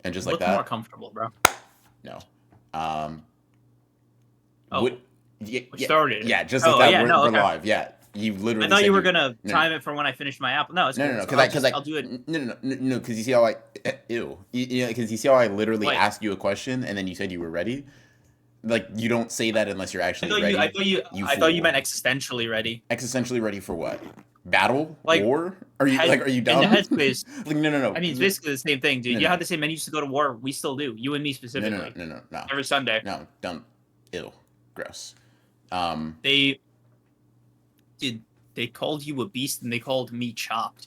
And just like Look that. more comfortable, bro. No. Oh. We started. Yeah, just like that. Yeah, we're live. Yeah. You literally. I thought you were gonna time it for when I finished my apple. No, it's no, cool. no, because I'll do it. No, because you see how I ew. Because you see how I literally Wait. asked you a question and then you said you were ready. Like you don't say that unless you're actually ready. I thought you meant existentially ready. Existentially ready for what? Battle? Like, War? Are you dumb? In the headspace. Like no. I mean, it's basically the same thing, dude. No, you have the same menus to go to war. We still do. You and me specifically. No. Every Sunday. No, don't. Ew. Gross. They called you a beast and they called me chopped.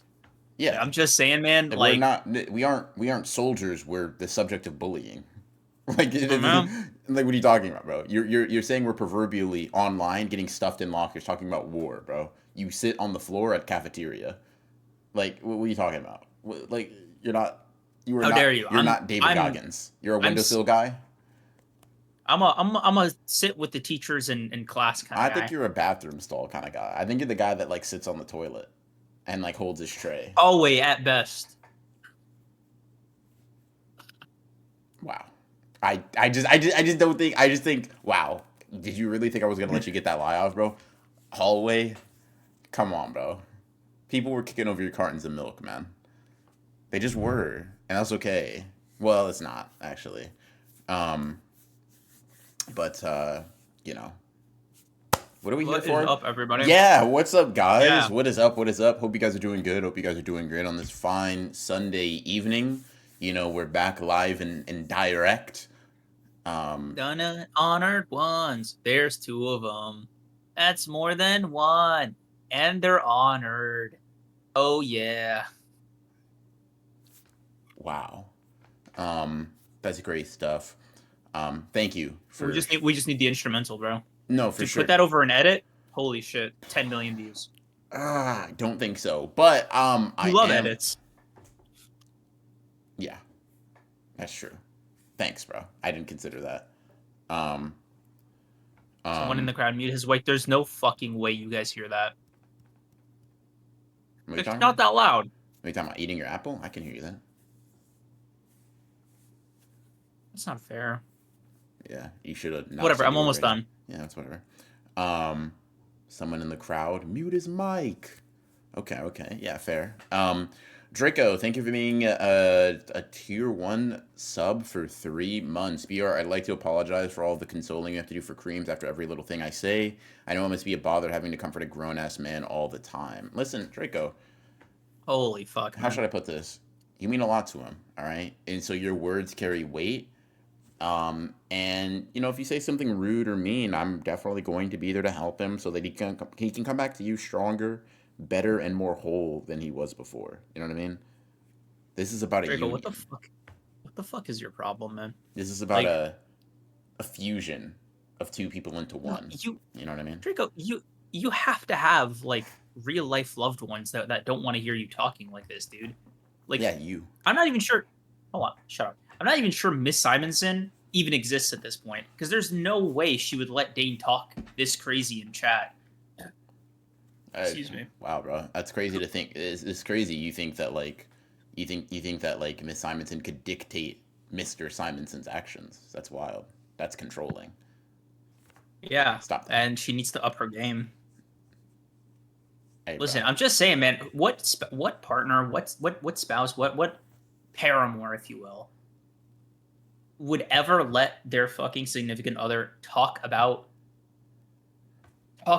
Yeah. I'm just saying, man. We aren't soldiers. We're the subject of bullying. Like, what are you talking about, bro? You're saying we're proverbially online getting stuffed in lockers talking about war, bro. You sit on the floor at cafeteria. Like, what are you talking about? Like, you're not. How dare you? You're not David Goggins. You're a windowsill guy. I'm a sit with the teachers in class kind of guy. I think you're a bathroom stall kind of guy. I think you're the guy that like sits on the toilet and like holds his tray. Always at best. Wow. I just don't think. I just think. Wow. Did you really think I was gonna let you get that lie off, bro? Hallway. Come on, bro. People were kicking over your cartons of milk, man. They just were, and that's okay. Well, it's not actually. But you know, what are we here for? What is up, everybody? Yeah, what's up, guys? Yeah. What is up? What is up? Hope you guys are doing good. Hope you guys are doing great on this fine Sunday evening. You know, we're back live and direct. Done honored ones. There's 2 of them. That's more than 1, and they're honored. Oh yeah. Wow. That's great stuff. Thank you for. We just need the instrumental, bro. No, for sure. Put that over an edit. Holy shit, 10 million views. I don't think so, but I love edits. Yeah, that's true. Thanks, bro. I didn't consider that. Someone in the crowd mute his mic. There's no fucking way you guys hear that. It's not that loud. Are you talking about eating your apple? I can hear you then. That's not fair. Yeah, you should have. Whatever, I'm almost done. Yeah, that's whatever. Someone in the crowd, mute his mic. Okay, yeah, fair. Draco, thank you for being a tier 1 sub for 3 months. BR, I'd like to apologize for all the consoling you have to do for creams after every little thing I say. I know it must be a bother having to comfort a grown-ass man all the time. Listen, Draco. Holy fuck, man. How should I put this? You mean a lot to him, all right? And so your words carry weight. And you know, if you say something rude or mean, I'm definitely going to be there to help him so that he can come back to you stronger, better, and more whole than he was before. You know what I mean? This is about Draco, what the fuck? What the fuck is your problem, man? This is about a fusion of 2 people into one. You know what I mean? Draco, you have to have like real life loved ones that don't want to hear you talking like this, dude. Like, yeah, you. I'm not even sure. Hold on, shut up. I'm not even sure Miss Simonson even exists at this point, because there's no way she would let Dane talk this crazy in chat. Excuse me. Wow, bro, that's crazy to think. It's crazy. You think that like, you think that like Miss Simonson could dictate Mr. Simonson's actions? That's wild. That's controlling. Yeah. Stop that. And she needs to up her game. Hey, listen, I'm just saying, man. What partner? What spouse? What paramour, if you will, would ever let their fucking significant other talk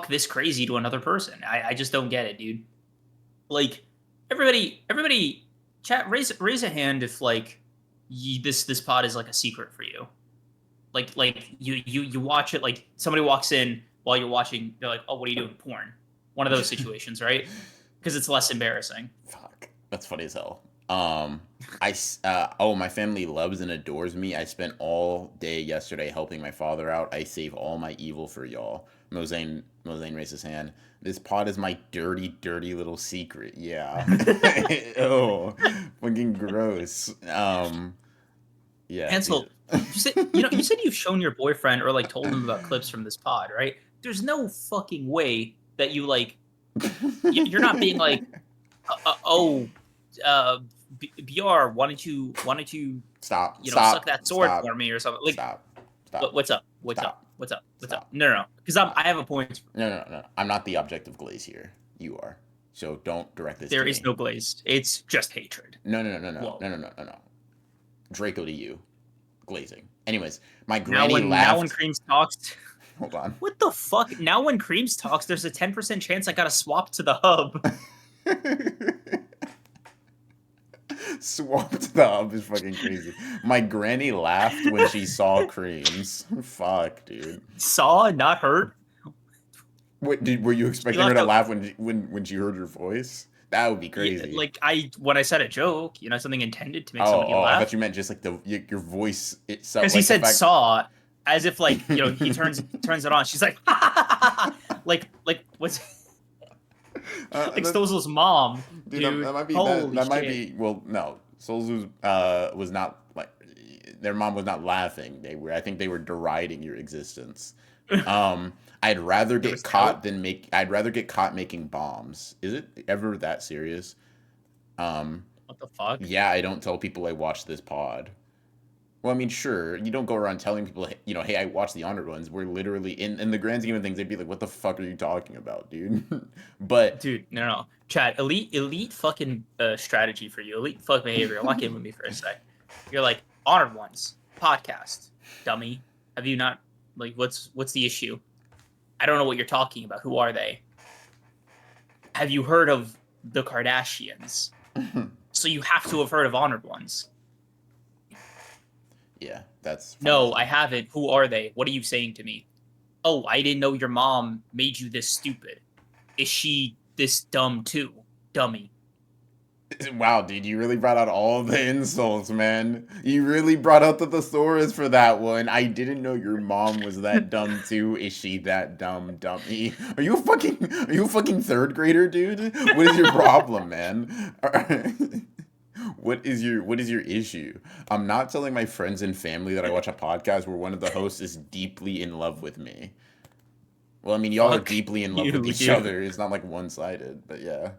this crazy to another person? I just don't get it, dude. Like, everybody, chat, raise a hand if like this pod is like a secret for you. Like you watch it, like somebody walks in while you're watching, they're like, oh, what are you doing? Porn. One of those situations, right? Because it's less embarrassing. Fuck, that's funny as hell. My family loves and adores me. I spent all day yesterday helping my father out. I save all my evil for y'all. Mosaic raised his hand. This pod is my dirty, dirty little secret. Yeah. Oh, fucking gross. Yeah. Ansel, you said you've shown your boyfriend or like told him about clips from this pod, right? There's no fucking way that you like, you're not being like, BR, why don't you Stop. suck Stop. that sword Stop. for me or something? Like, Stop. Stop. what's up? What's up? Stop. What's up? What's up? Stop. No. Because I Stop. have a point. No. I'm not the object of glaze here. You are. So don't direct this There to is me. no glaze. It's just hatred. No. Whoa. No. Draco to you. Glazing. Anyways, my Now granny when laughed. Creams talks, Hold on. what the fuck? Now when Creams talks, there's a 10% chance I gotta swap to the hub. Swap to the hub is fucking crazy. My granny laughed when she saw Creams. Fuck, dude. Saw, not hurt. What were you expecting her to laugh when she heard your voice? That would be crazy. Yeah, like when I said a joke, something intended to make somebody laugh. I thought you meant just like your voice itself. Because he said saw, as if like he turns it on. She's like, like what's like Stozel's mom, dude. That might be Holy that might shit. be well no. Stozel's was not like their mom was not laughing. I think they were deriding your existence. I'd rather get caught making bombs. Is it ever that serious? What the fuck? Yeah, I don't tell people I watch this pod. Well, I mean, sure, you don't go around telling people, hey, I watch the Honored Ones. We're literally in the grand scheme of things, they'd be like, "What the fuck are you talking about, dude?" But dude, no, chat, elite fucking strategy for you, elite fuck behavior. Lock in with me for a sec. You're like Honored Ones podcast, dummy. Have you not like what's the issue? I don't know what you're talking about. Who are they? Have you heard of the Kardashians? So you have to have heard of Honored Ones. Yeah, that's funny. No, I haven't. Who are they? What are you saying to me? Oh, I didn't know your mom made you this stupid. Is she this dumb too? Dummy. Wow, dude, you really brought out all the insults, man. You really brought out the thesaurus for that one. I didn't know your mom was that dumb too. Is she that dumb, dummy? Are you a fucking third grader, dude? What is your problem, man? What is your issue? I'm not telling my friends and family that I watch a podcast where one of the hosts is deeply in love with me. Well, I mean, y'all are deeply in love with each other. It's not like one-sided, but yeah.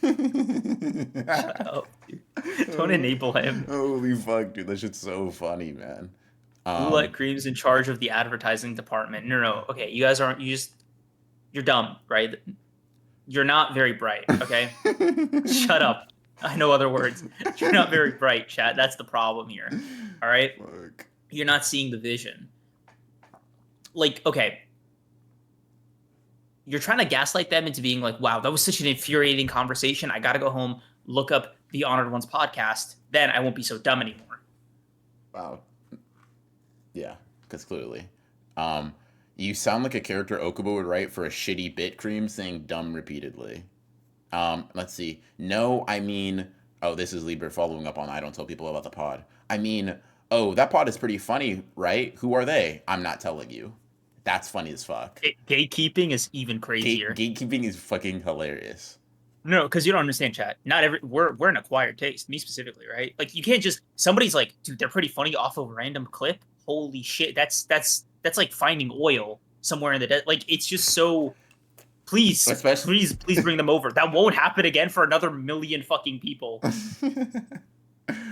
Shut up, dude. Don't enable him. Holy fuck, dude. That shit's so funny, man. Who let Creams in charge of the advertising department? No. Okay, you guys aren't. You're dumb, right? You're not very bright. Okay, shut up. I know other words. You're not very bright, chat. That's the problem here. All right. Fuck. You're not seeing the vision. Like, okay. You're trying to gaslight them into being like, wow, that was such an infuriating conversation. I got to go home, look up the Honored Ones podcast. Then I won't be so dumb anymore. Wow. Yeah, because clearly. You sound like a character Okubo would write for a shitty bit cream saying dumb repeatedly. Let's see. No, I mean... Oh, this is Lieber following up on I don't tell people about the pod. I mean, oh, that pod is pretty funny, right? Who are they? I'm not telling you. That's funny as fuck. Gatekeeping is even crazier. Gatekeeping is fucking hilarious. No, because you don't understand, chat. Not we're an acquired taste. Me specifically, right? Like you can't just somebody's like, dude, they're pretty funny off of a random clip. Holy shit, that's like finding oil somewhere in the desert. Like it's just so. Please bring them over. That won't happen again for another million fucking people.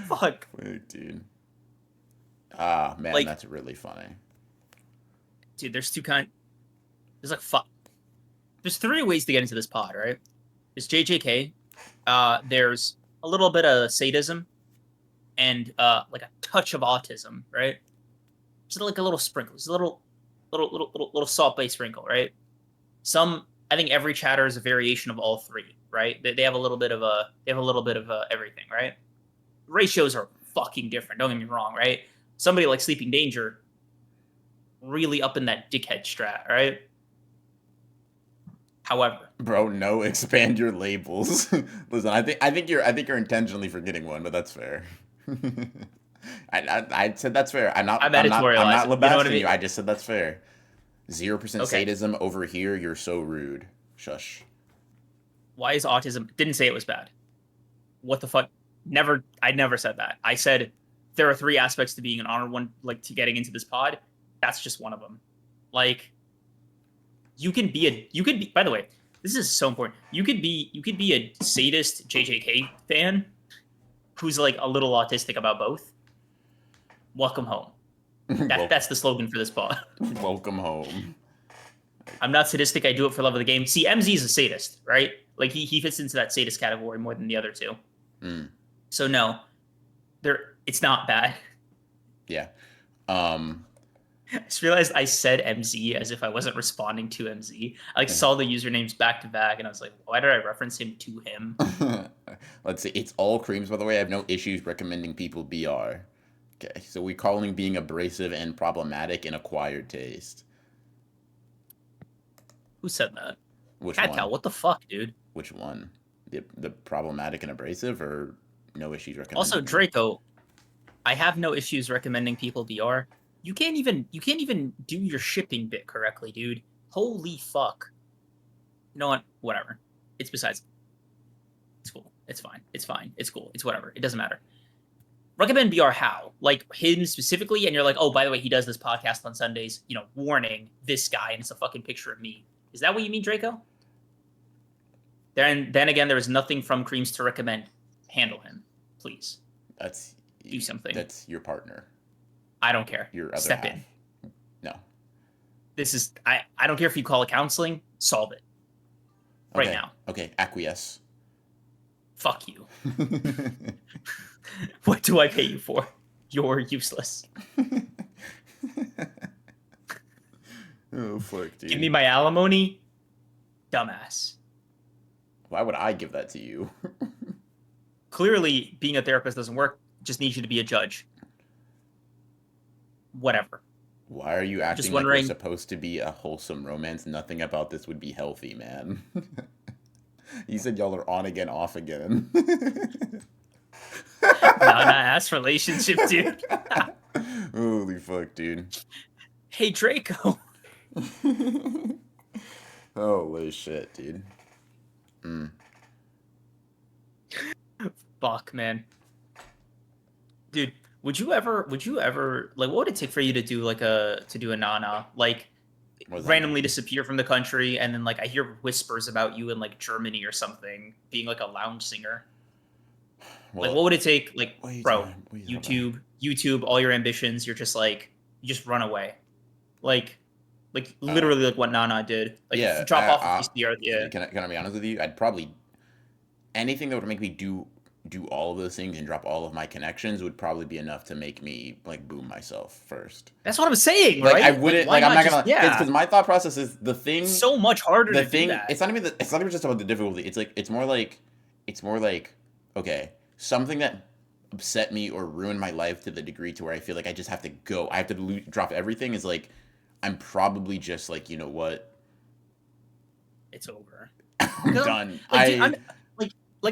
Fuck. Wait, dude. Ah, man, like, that's really funny. Dude, there's there's like there's 3 ways to get into this pod, right? There's JJK. There's a little bit of sadism and like a touch of autism, right? Just like a little sprinkle, just a little salt-based sprinkle, right? I think every chatter is a variation of all 3, right? They have a little bit of everything, right? Ratios are fucking different. Don't get me wrong, right? Somebody like Sleeping Danger, really up in that dickhead strat, right? However, bro, no, expand your labels. Listen, I think you're intentionally forgetting one, but that's fair. I said that's fair. I'm not labasting you. I just said that's fair. 0% sadism over here. You're so rude. Shush. Why is autism? Didn't say it was bad. What the fuck? I never said that. I said there are 3 aspects to being an honored one, like to getting into this pod. That's just one of them. Like, you can be. By the way, this is so important. You could be a sadist JJK fan, who's like a little autistic about both, welcome home. That's the slogan for this pod. Welcome home. I'm not sadistic. I do it for love of the game. See, MZ is a sadist, right? Like he fits into that sadist category more than the other two. So no, it's not bad. Yeah. I just realized I said MZ as if I wasn't responding to MZ. I saw the usernames back to back, and I was like, why did I reference him to him? Let's see. It's all creams, by the way. I have no issues recommending people BR. Okay, so we're calling being abrasive and problematic an acquired taste. Who said that? Which Cat one? Cow, what the fuck, dude? Which one? The problematic and abrasive, or no issues recommending? Also, Draco, I have no issues recommending people BR. You can't even do your shipping bit correctly, dude. Holy fuck. You know what? Whatever. It's besides. It's cool. It's fine. It's fine. It's cool. It's whatever. It doesn't matter. Recommend BR how? Like him specifically, and you're like, oh, by the way, he does this podcast on Sundays. You know, warning this guy, and it's a fucking picture of me. Is that what you mean, Draco? Then again, there is nothing from Creams to recommend. Handle him, please. Do something. That's your partner. I don't care. Your other Step half. in. No. This is I don't care if you call it counseling. Solve it. Right now. Okay, acquiesce. Fuck you. What do I pay you for? You're useless. Oh, fuck, dude. Give me my alimony, dumbass. Why would I give that to you? Clearly, being a therapist doesn't work. Just needs you to be a judge. Whatever. Why are you acting like we're supposed to be a wholesome romance? Nothing about this would be healthy, man. You said y'all are on again, off again. Not ass relationship, dude. Holy fuck, dude. Hey, Draco. Holy shit, dude. Fuck, man. Dude, would you ever like, what would it take for you to do a Nana? Like randomly disappear from the country, and then like I hear whispers about you in like Germany or something, being like a lounge singer. Well, like what would it take? Like, bro, YouTube, all your ambitions, you just run away. Like literally like what Nana did. Like yeah, drop off a piece of the earth. Yeah. Can I be honest with you? I'd probably anything that would make me do all of those things and drop all of my connections would probably be enough to make me like boom myself first. That's what I'm saying, like, right? I wouldn't like I'm not gonna because my thought process is the thing so much harder to do that. It's not even just about the difficulty. It's more like okay, something that upset me or ruined my life to the degree to where I feel like I just have to go. I have to drop everything is like I'm probably just like, you know what? It's over. I'm done.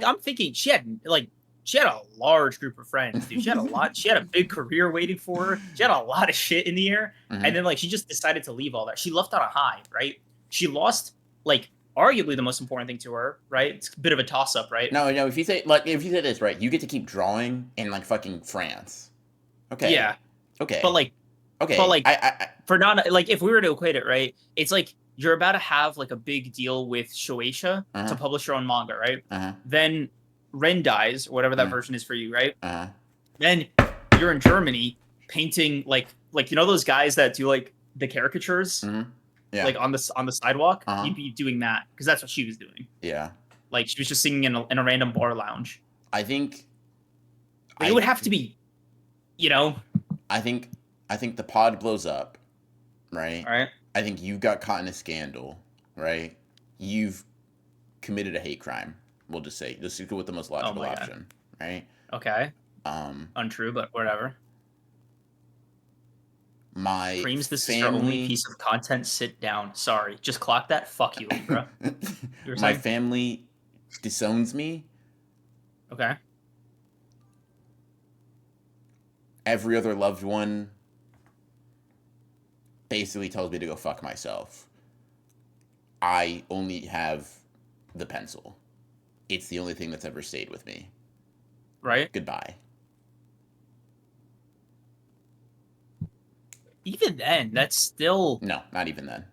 I'm thinking she had a large group of friends, dude. She had a big career waiting for her. She had a lot of shit in the air. Mm-hmm. And then like she just decided to leave all that. She left on a high, right? She lost like arguably the most important thing to her, right? It's a bit of a toss up, right? No, if you say this, right, you get to keep drawing in like fucking France. Okay. Yeah. Okay. But like I for not like if we were to equate it, right? It's like you're about to have like a big deal with Shueisha to publish your own manga, right? Then Ren dies, or whatever that version is for you, right? Then you're in Germany painting like you know those guys that do like the caricatures, like on the sidewalk. You'd be doing that because that's what she was doing. Yeah, like she was just singing in a random bar lounge. I think it would have to be, you know. I think the pod blows up, right? All right. I think you got caught in a scandal, right? You've committed a hate crime. We'll just go with the most logical option, right? Okay. Untrue, but whatever. My Creams, this is your only piece of content. Sit down. Sorry, just clock that. Fuck you, bro. My family disowns me. Okay. Every other loved one basically tells me to go fuck myself. I only have the pencil. It's the only thing that's ever stayed with me. Right? Goodbye. Even then, that's still... No, not even then.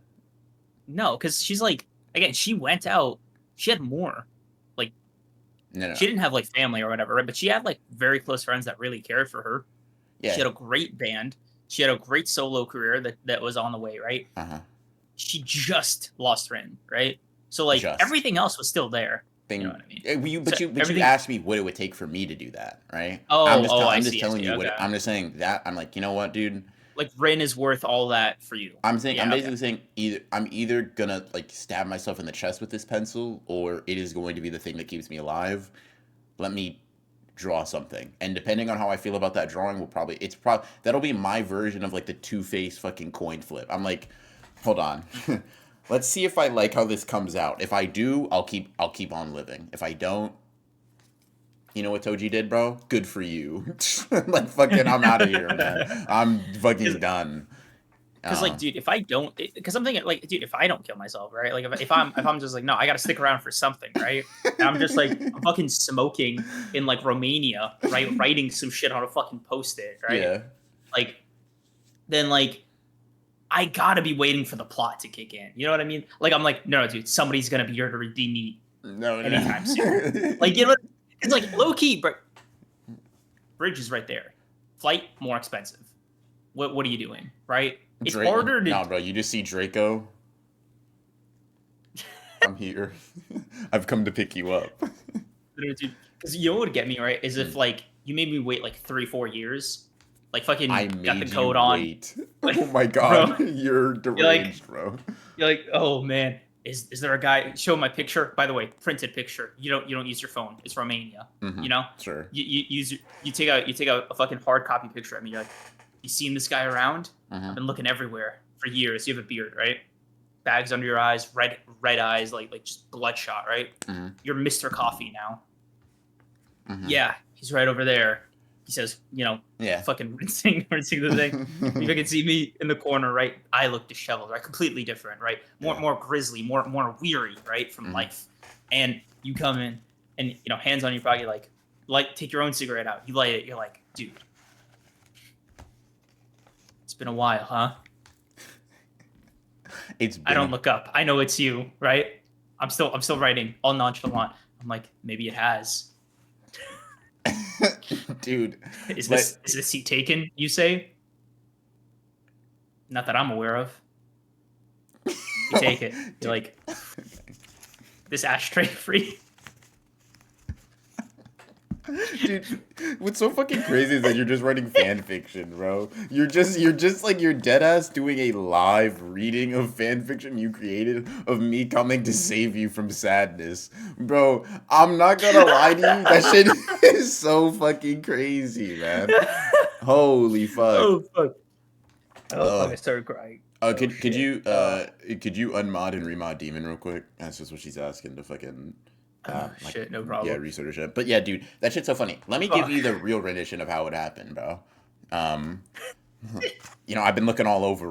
No, because she's like... Again, she went out. She had more. Like... No, no, she didn't have like family or whatever, right? But she had like very close friends that really cared for her. She yeah, had a great band. She had a great solo career that was on the way, right? uh-huh. She just lost Rin, right? So like Just everything else was still there. You know thing. what I mean? But So you everything. asked me what it would take for me to do that, right? I I'm just see, I telling see. you Okay, I'm just saying that I'm like, you know what, dude? like Rin is worth all that for you. I'm Yeah, okay. basically saying I'm either gonna like stab myself in the chest with this pencil, or it is going to be the thing that keeps me alive. Let me draw something, and depending on how I feel about that drawing, will probably that'll be my version of like the two-faced fucking coin flip. I'm like, hold on. Let's see if I like how this comes out. If I do, I'll keep on living. If I don't, you know what Toji did, bro? Good for you. Like fucking, I'm out of here, man. I'm fucking done. Because like, dude, if I don't, because I'm thinking like, dude, if I don't kill myself, right? Like, if I'm just like, no, I got to stick around for something, right? And I'm just like, I'm fucking smoking in like Romania, right? Writing some shit on a fucking post-it, right? Yeah. Like, then like, I gotta be waiting for the plot to kick in. You know what I mean? Like, I'm like, no, dude, somebody's gonna be here to redeem me No, anytime soon. no. Like, you know, it's like low key, but bridge is right there. Flight more expensive. What are you doing, right? It's harder to. No, bro, you just see Draco. I'm here. I've come to pick you up. Because you know what would get me, right? Is if like you made me wait like 3-4 years, like fucking I got the made code you on. wait. Like, Oh my god, bro, you're deranged, bro. you're like, oh man, is there a guy? Show my picture. By the way, printed picture. You don't use your phone. It's Romania. Mm-hmm. You know. Sure. You take a fucking hard copy picture of me. You're like, you seen this guy around? Mm-hmm. I've been looking everywhere for years. You have a beard, right? Bags under your eyes, red eyes, like just bloodshot, right? Mm-hmm. You're Mr. Coffee now. Mm-hmm. Yeah, he's right over there. He says, Yeah. fucking rinsing the thing. If you can see me in the corner, right? I look disheveled, right? Completely different, right? More grisly, more weary, right? From life. And you come in and, hands on your pocket, like, take your own cigarette out. You light it. You're like, dude, it's been a while, huh? I don't look up. I know it's you, right? I'm still writing, all nonchalant. I'm like, maybe it has. Dude, is this seat taken? You say? Not that I'm aware of. You take it. You're like, this ashtray free. Dude, what's so fucking crazy is that you're just writing fan fiction, bro. You're just like you're dead ass doing a live reading of fan fiction you created of me coming to save you from sadness. Bro, I'm not gonna lie to you, that shit is so fucking crazy, man. Holy fuck. Oh fuck. Oh fuck, I started crying. Could you unmod and remod Demon real quick? That's just what she's asking to fucking shit, no problem. Yeah, research it. But yeah, dude, that shit's so funny. Let me give you the real rendition of how it happened, bro. I've been looking all over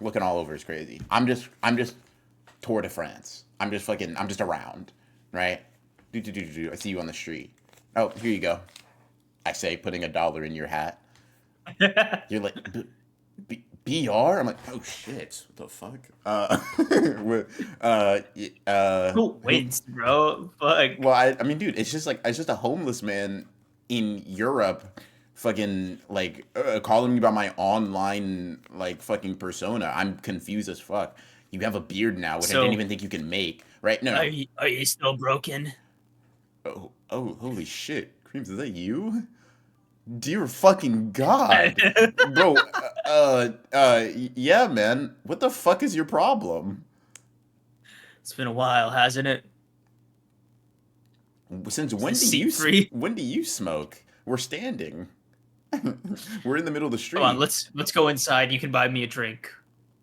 looking all over is crazy. I'm just Tour de France. I'm just around, right? I see you on the street. Oh, here you go. I say, putting $1 in your hat. You're like, BR? I'm like, oh shit, what the fuck? Who wins, bro? Fuck. Well, I mean, dude, it's just a homeless man in Europe, fucking like calling me by my online like fucking persona. I'm confused as fuck. You have a beard now, which I didn't even think you can make, right? No. Are you still broken? Oh, holy shit, Creams, is that you? Dear fucking God, bro. Yeah, man. What the fuck is your problem? It's been a while, hasn't it? Since when do you smoke? We're standing. We're in the middle of the street. Come on, let's go inside. You can buy me a drink.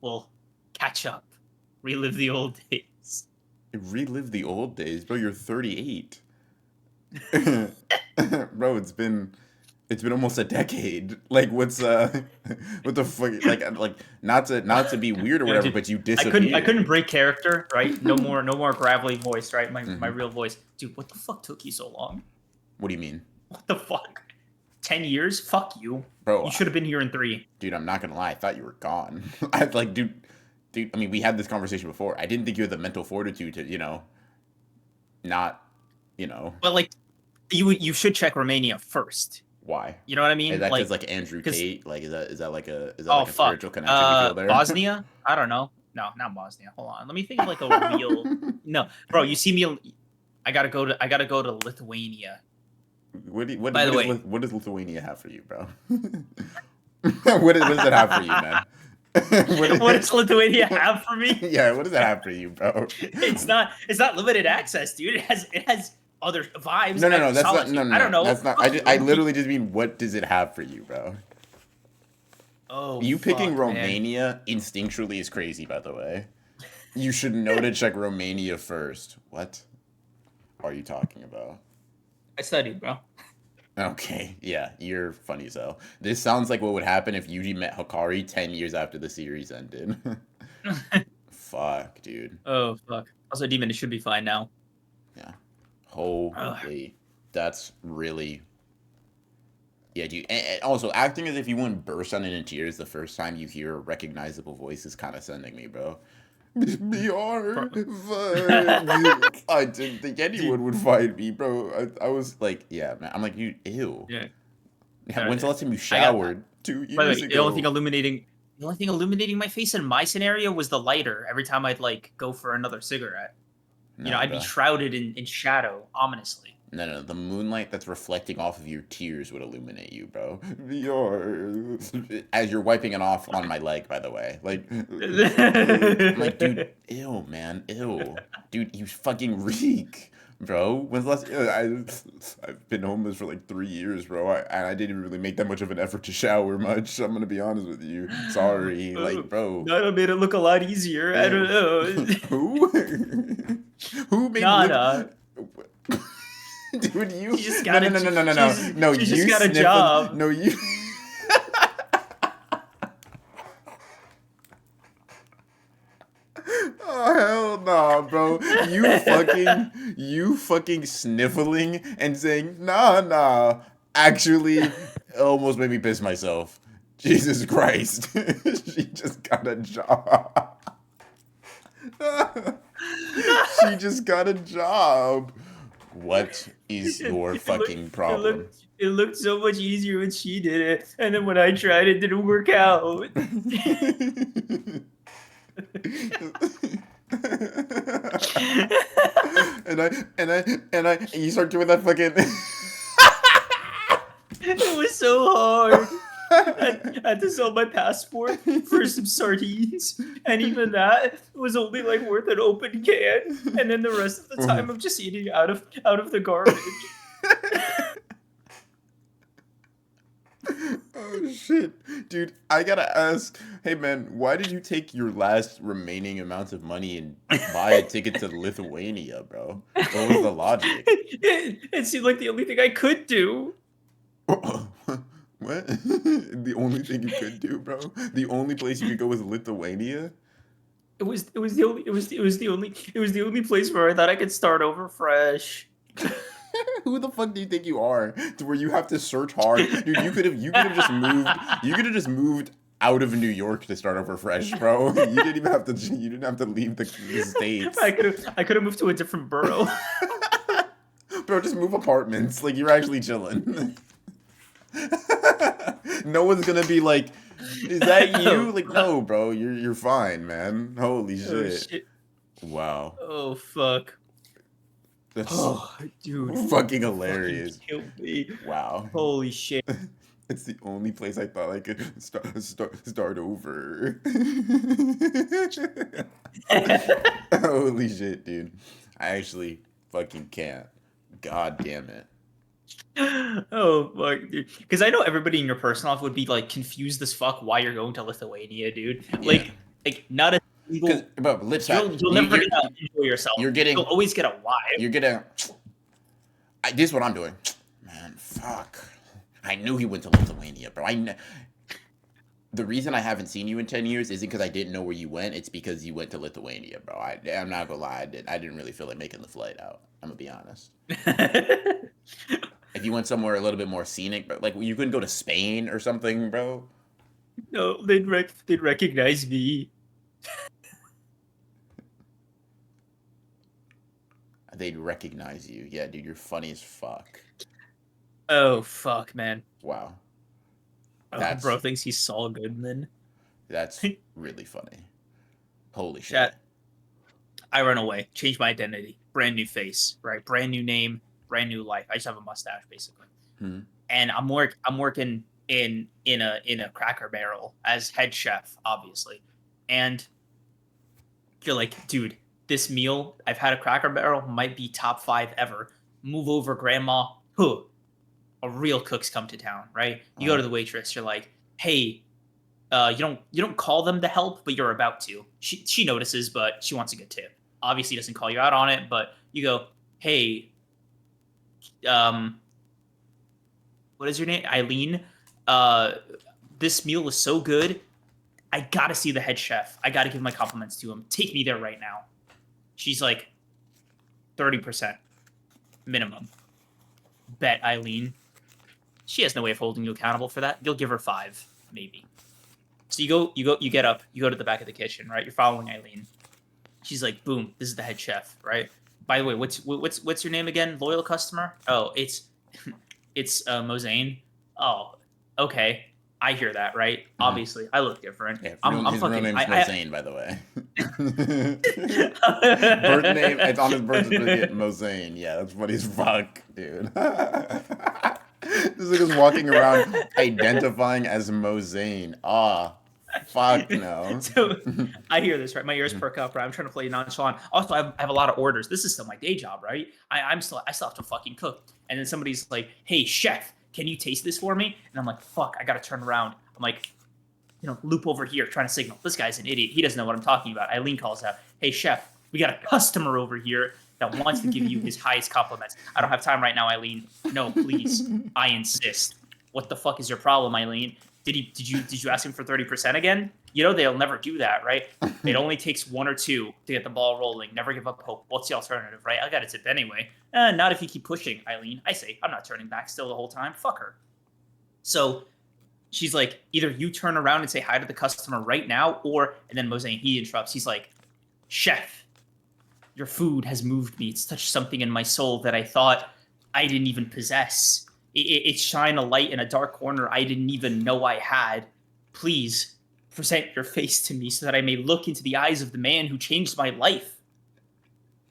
We'll catch up. Relive the old days. Relive the old days, bro. You're 38. Bro, it's been almost a decade. Like, what's what the fuck? Like not to be weird or whatever, but you disappeared. I couldn't break character, right? No more gravelly voice, right? My real voice, dude. What the fuck took you so long? What do you mean? What the fuck? 10 years? Fuck you, bro. You should have been here in 3. Dude, I'm not gonna lie. I thought you were gone. I like, dude. I mean, we had this conversation before. I didn't think you had the mental fortitude to, not you know. But like, you should check Romania first. Why? You know what I Is mean? that because Like, like Andrew because Tate? Like is that like oh a fuck, spiritual connection you feel there? Bosnia. I don't know. No, not Bosnia. Hold on. Let me think of like a real. No, bro. You see me. I gotta go to Lithuania. By the way, What does Lithuania have for you, bro? What does it have for you, man? what does Lithuania have for me? Yeah, what does it have for you, bro? It's not limited access, dude. It has other vibes. No, that's not, Solitude. I don't know. that's not, I literally just mean, what does it have for you, bro? Oh, You picking fuck, man. Romania instinctually is crazy, by the way. You should know to check Romania first. What are you talking about? I studied, bro. Okay, yeah, you're funny as hell. This sounds like what would happen if Yuji met Hikari 10 years after the series ended. Fuck, dude. Oh, fuck. Also, Demon, it should be fine now. Yeah. Ugh. Holy. That's really... Yeah, dude. And also, acting as if you wouldn't burst out into tears the first time you hear a recognizable voice is kind of sending me, bro. BR, fuck. I didn't think anyone would find me, bro. I was like, yeah, man. I'm like, you, ew. Yeah. When's the last time you showered? 2 By the years way, ago. the only thing illuminating my face in my scenario was the lighter every time I'd like go for another cigarette. No, You know, I'd bro. be shrouded in shadow, ominously. No, the moonlight that's reflecting off of your tears would illuminate you, bro. VR. As you're wiping it off on my leg, by the way. Like, I'm like, dude, ew, man, ew. Dude, you fucking reek, bro. When's the last... I've been homeless for like 3 years, bro. And I didn't really make that much of an effort to shower much. I'm gonna be honest with you. Sorry. Like, bro. That made it look a lot easier. I don't know. Who? Who made Nada. Dude, you just got no, a- no, no, no, no, no, no. she You just got a sniffing- job. No, you. Oh hell no, bro! You fucking sniffling and saying nah. Actually, almost made me piss myself. Jesus Christ! She just got a job. She just got a job. What is your fucking problem? It looked so much easier when she did it, and then when I tried, it didn't work out. and you start doing that fucking. It was so hard. I had to sell my passport for some sardines, and even that was only like worth an open can. And then the rest of the time, I'm just eating out of the garbage. Oh shit, dude! I gotta ask. Hey man, why did you take your last remaining amounts of money and buy a ticket to Lithuania, bro? What was the logic? It seemed like the only thing I could do. What? The only thing you could do, bro? The only place you could go was Lithuania? It was the only place where I thought I could start over fresh. Who the fuck do you think you are? To where you have to search hard, dude. You could have just moved. You could have just moved out of New York to start over fresh, bro. You didn't even have to. You didn't have to leave the states. I could have moved to a different borough. Bro, just move apartments. Like you're actually chilling. No one's gonna be like, "Is that you?" Like, no, bro. You're fine, man. Holy shit. Oh, shit. Wow. Oh fuck. That's dude. fucking hilarious. Kill me. Wow. Holy shit. It's the only place I thought I could start over. Holy shit, dude. I actually fucking can't. God damn it. Oh fuck, dude. Because I know everybody in your personal life would be like confused as fuck why you're going to Lithuania, dude. Yeah. Like not a single. But You'll never get to enjoy yourself. You're getting. You'll always get a vibe. You're getting. This is what I'm doing. Man, fuck. I knew he went to Lithuania, bro. The reason I haven't seen you in 10 years isn't because I didn't know where you went. It's because you went to Lithuania, bro. I'm not gonna lie. I didn't really feel like making the flight out. I'm gonna be honest. If you went somewhere a little bit more scenic, but like you couldn't go to Spain or something, bro. No, they'd recognize me. they'd recognize you. Yeah, dude, you're funny as fuck. Oh fuck, man. Wow. Oh, That's bro thinks he's Saul Goodman. that's really funny. Holy shit. Chat. I run away. Change my identity. Brand new face. Right. Brand new name. Brand new life. I just have a mustache basically. Hmm. And I'm working in a Cracker Barrel as head chef, obviously. And you're like, dude, this meal I've had a Cracker Barrel might be top 5 ever. Move over, grandma. Huh. A real cook's come to town, right? You go to the waitress. You're like, hey, you don't call them to help, but you're about to. She notices, but she wants a good tip. Obviously, doesn't call you out on it, but you go, hey, um, what is your name? Eileen. Uh, this meal was so good. I gotta see the head chef. I gotta give my compliments to him. Take me there right now. She's like, 30% minimum. Bet, Eileen. She has no way of holding you accountable for that. You'll give her 5, maybe. So you get up, you go to the back of the kitchen, right? You're following Eileen. She's like, boom, this is the head chef, right? By the way, what's your name again? Loyal customer? Oh, it's Mosaigne. Oh, okay. I hear that, right? Mm-hmm. Obviously, I look different. Yeah, I'm his fucking. real name's Mosaigne, by the way. Birth name, it's on his birth certificate, Mosaigne. Yeah, that's funny as fuck, dude. This nigga's walking around identifying as Mosaigne. Ah, fuck no. So I hear this, right? My ears perk up, right? I'm trying to play nonchalant. Also, I have a lot of orders. This is still my day job, right? I still have to fucking cook. And then somebody's like, hey, chef, can you taste this for me? And I'm like, fuck, I gotta turn around. I'm like, loop over here, trying to signal. This guy's an idiot. He doesn't know what I'm talking about. Eileen calls out, hey, chef, we got a customer over here that wants to give you his highest compliments. I don't have time right now, Eileen. No, please. I insist. What the fuck is your problem, Eileen? Did you ask him for 30% again? They'll never do that, right? It only takes 1 or 2 to get the ball rolling. Never give up hope. What's the alternative, right? I got a tip anyway. Not if you keep pushing, Eileen. I say, I'm not turning back still the whole time. Fuck her. So she's like, either you turn around and say hi to the customer right now, and then Mosaigne, he interrupts. He's like, chef, your food has moved me. It's touched something in my soul that I thought I didn't even possess. It's shine a light in a dark corner I didn't even know I had. Please present your face to me so that I may look into the eyes of the man who changed my life.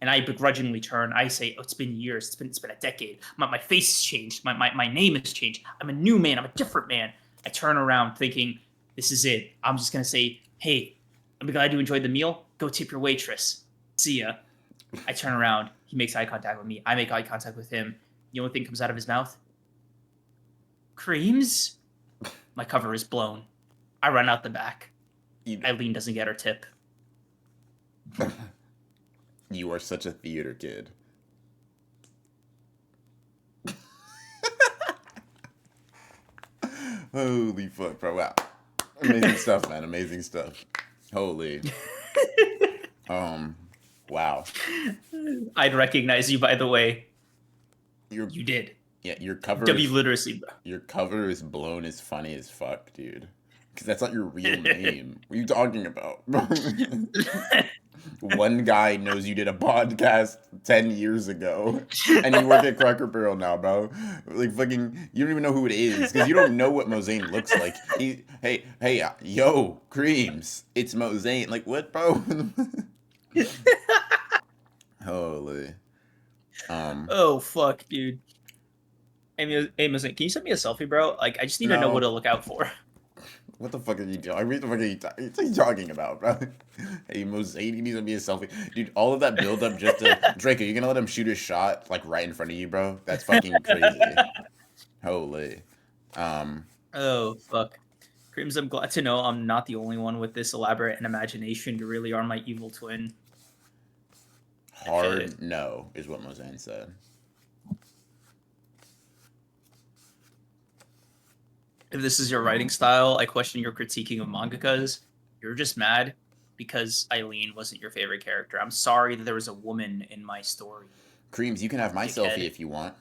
And I begrudgingly turn. I say, oh, it's been years. It's been a decade. My face has changed. My name has changed. I'm a new man. I'm a different man. I turn around thinking, this is it. I'm just going to say, hey, I'm glad you enjoyed the meal. Go tip your waitress. See ya. I turn around. He makes eye contact with me. I make eye contact with him. The only thing comes out of his mouth, creams? My cover is blown. I run out the back. Eileen doesn't get her tip. You are such a theater kid. Holy fuck, bro. Wow. Amazing stuff, man. Amazing stuff. Holy. Wow. I'd recognize you, by the way. You did. Yeah, your cover W literacy. Your cover is blown as funny as fuck, dude. Because that's not your real name. What are you talking about? One guy knows you did a podcast 10 years ago, and you work at Cracker Barrel now, bro. Like, fucking, you don't even know who it is, because you don't know what Mosaigne looks like. Hey, yo, Creams, it's Mosaigne. Like, what, bro? Holy. Oh, fuck, dude. Hey, Mosaigne, can you send me a selfie, bro? Like, I just need to know what to look out for. What the fuck are you doing? What the fuck are you talking about, bro? Hey, Mosaigne needs to be a selfie. Dude, all of that build up just to... Draco, you gonna let him shoot his shot, like, right in front of you, bro? That's fucking crazy. Holy. Oh, fuck. Creams, I'm glad to know I'm not the only one with this elaborate and imagination. You really are my evil twin. Hard no, is what Mosaigne said. If this is your writing style, I question your critiquing of mangakas. You're just mad because Eileen wasn't your favorite character. I'm sorry that there was a woman in my story. Creams, you can have my selfie if you want.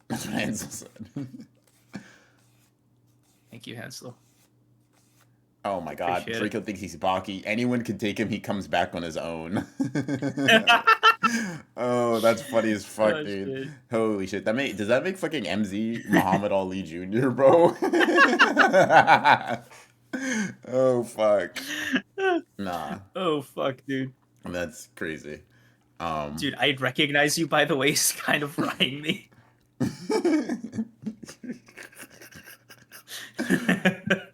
That's what Hansel said. Thank you, Hansel. Oh my god, Appreciate it. Draco thinks he's Baki. Anyone can take him, he comes back on his own. Oh, that's funny as fuck, Oh dude. shit. Holy shit. Does that make fucking MZ Muhammad Ali Jr., bro? Oh fuck. Nah. Oh fuck, dude. That's crazy. Dude, I'd recognize you by the way he's kind of frying me.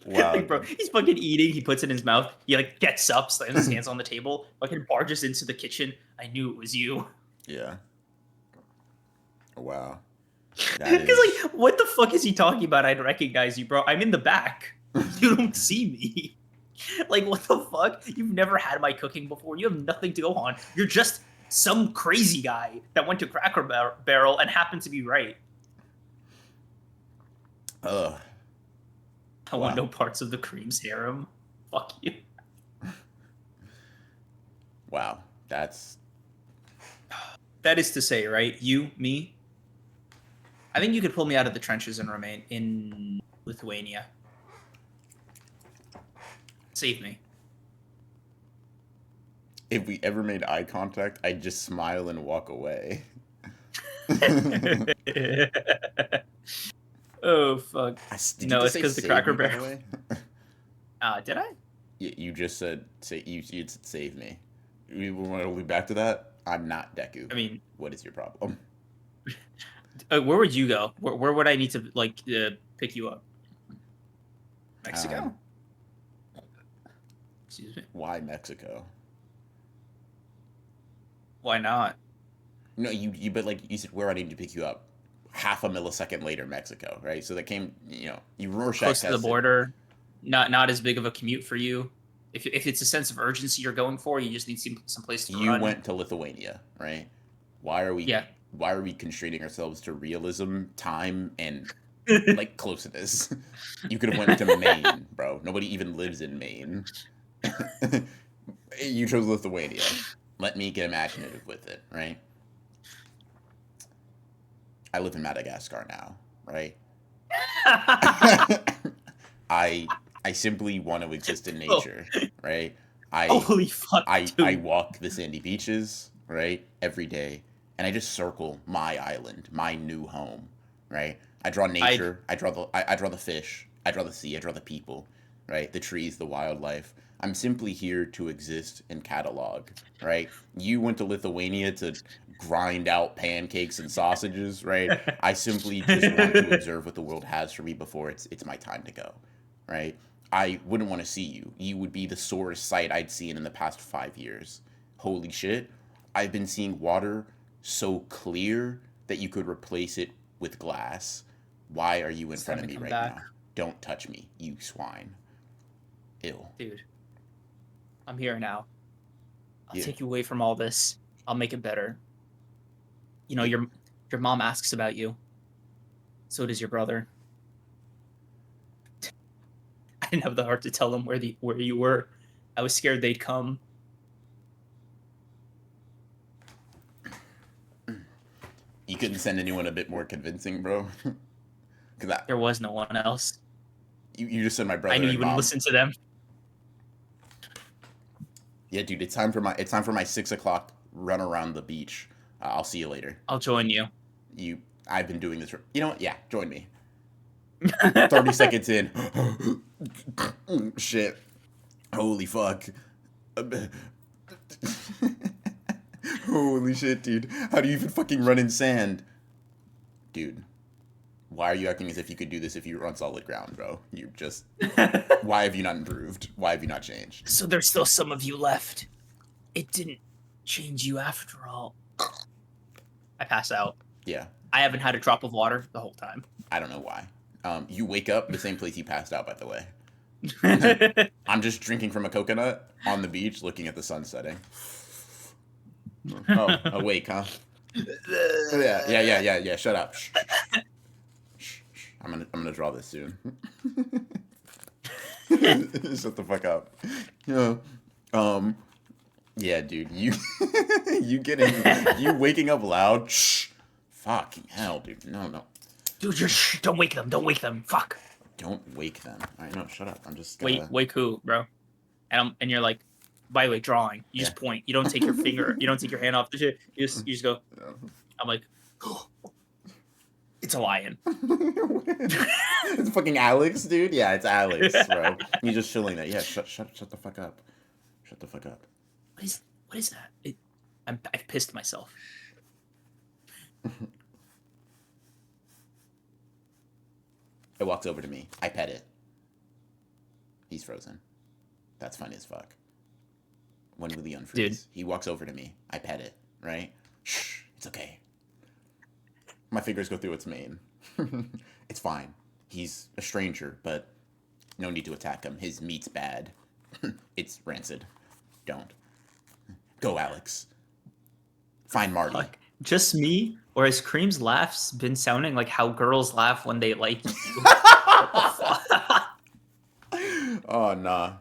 Wow, Like, bro, dude. he's fucking eating. He puts it in his mouth. He like gets up, slams his hands on the table, fucking barges into the kitchen. I knew it was you. Yeah. Wow. That Because is. like, what the fuck is he talking about? I'd recognize you, bro. I'm in the back. You don't see me. Like, what the fuck? You've never had my cooking before. You have nothing to go on. You're just some crazy guy that went to Cracker Barrel and happened to be right. Ugh. I want Wow. no parts of the Cream's harem. Fuck you. Wow. That's. That is to say, right? You, me. I think you could pull me out of the trenches and remain in Lithuania. Save me. If we ever made eye contact, I'd just smile and walk away. Oh fuck! Did No, you just it's say because the save Cracker me, by the Barrel. way? Did I? You just said you said save me. We want to loop back to that. I'm not Deku. I mean, What is your problem? where would you go? Where would I need to like pick you up? Mexico. Excuse me. Why Mexico? Why not? No, but like you said, where I need to pick you up. Half a millisecond later, Mexico, right? So that came, you Rorschach Close to the tested. border. Not as big of a commute for you. If it's a sense of urgency you're going for, you just need some place to You run. went to Lithuania, right? Why are we? Yeah. Why are we constraining ourselves to realism, time, and like closeness? You could have went to Maine, bro. Nobody even lives in Maine. You chose Lithuania. Let me get imaginative with it, right? I live in Madagascar now, right? I simply want to exist in nature, right? Holy fuck, I dude. walk the sandy beaches, right, every day, and I just circle my island, my new home, right? I draw nature, I draw the fish, I draw the sea, I draw the people, right? The trees, the wildlife. I'm simply here to exist and catalog, right? You went to Lithuania to grind out pancakes and sausages, right? I simply just want to observe what the world has for me before it's my time to go, right? I wouldn't want to see you. You would be the sorest sight I'd seen in the past 5 years. Holy shit. I've been seeing water so clear that you could replace it with glass. Why are you in It's front time of to me come right back. now? Don't touch me, you swine. Ew. Dude, I'm here now. I'll Yeah. take you away from all this. I'll make it better. You know, your mom asks about you. So does your brother. I didn't have the heart to tell them where you were. I was scared they'd come. You couldn't send anyone a bit more convincing, bro? Because There was no one else. you just said my brother I knew and you wouldn't mom. listen to them. Yeah, dude, it's time for my 6 o'clock run around the beach. I'll see you later. I'll join you. I've been doing this. You know what? Yeah, join me. 30 seconds in. Shit. Holy fuck. Holy shit, dude. How do you even fucking run in sand? Dude, why are you acting as if you could do this if you were on solid ground, bro? You just... Why have you not improved? Why have you not changed? So there's still some of you left. It didn't change you after all. I pass out. Yeah. I haven't had a drop of water the whole time. I don't know why. You wake up the same place you passed out, by the way. I'm just drinking from a coconut on the beach, looking at the sun setting. Oh, awake, huh? Yeah. Shut up. Shh. I'm gonna draw this soon. Shut the fuck up. Yeah, dude. You waking up loud. Shh. Fucking hell, dude. No. Dude, don't wake them. Don't wake them. Fuck. Don't wake them. All right, no, shut up. I'm just gonna... Wake who, bro? And you're like, by the way, drawing. You just point. You don't take your finger. You don't take your hand off the shit. You just go. I'm like, it's a lion. It's fucking Alex, dude. Yeah, it's Alex, bro. He's just chilling there. Yeah, shut the fuck up. Shut the fuck up. What is that? I've pissed myself. It walks over to me. I pet it. He's frozen. That's funny as fuck. When will he unfreeze? Dude. He walks over to me. I pet it, right? Shh, it's okay. My fingers go through its mane. It's fine. He's a stranger, but no need to attack him. His meat's bad. It's rancid. Don't. Go, Alex. Find Marty. Fuck. Just me? Or has Cream's laughs been sounding like how girls laugh when they like you? Oh, nah.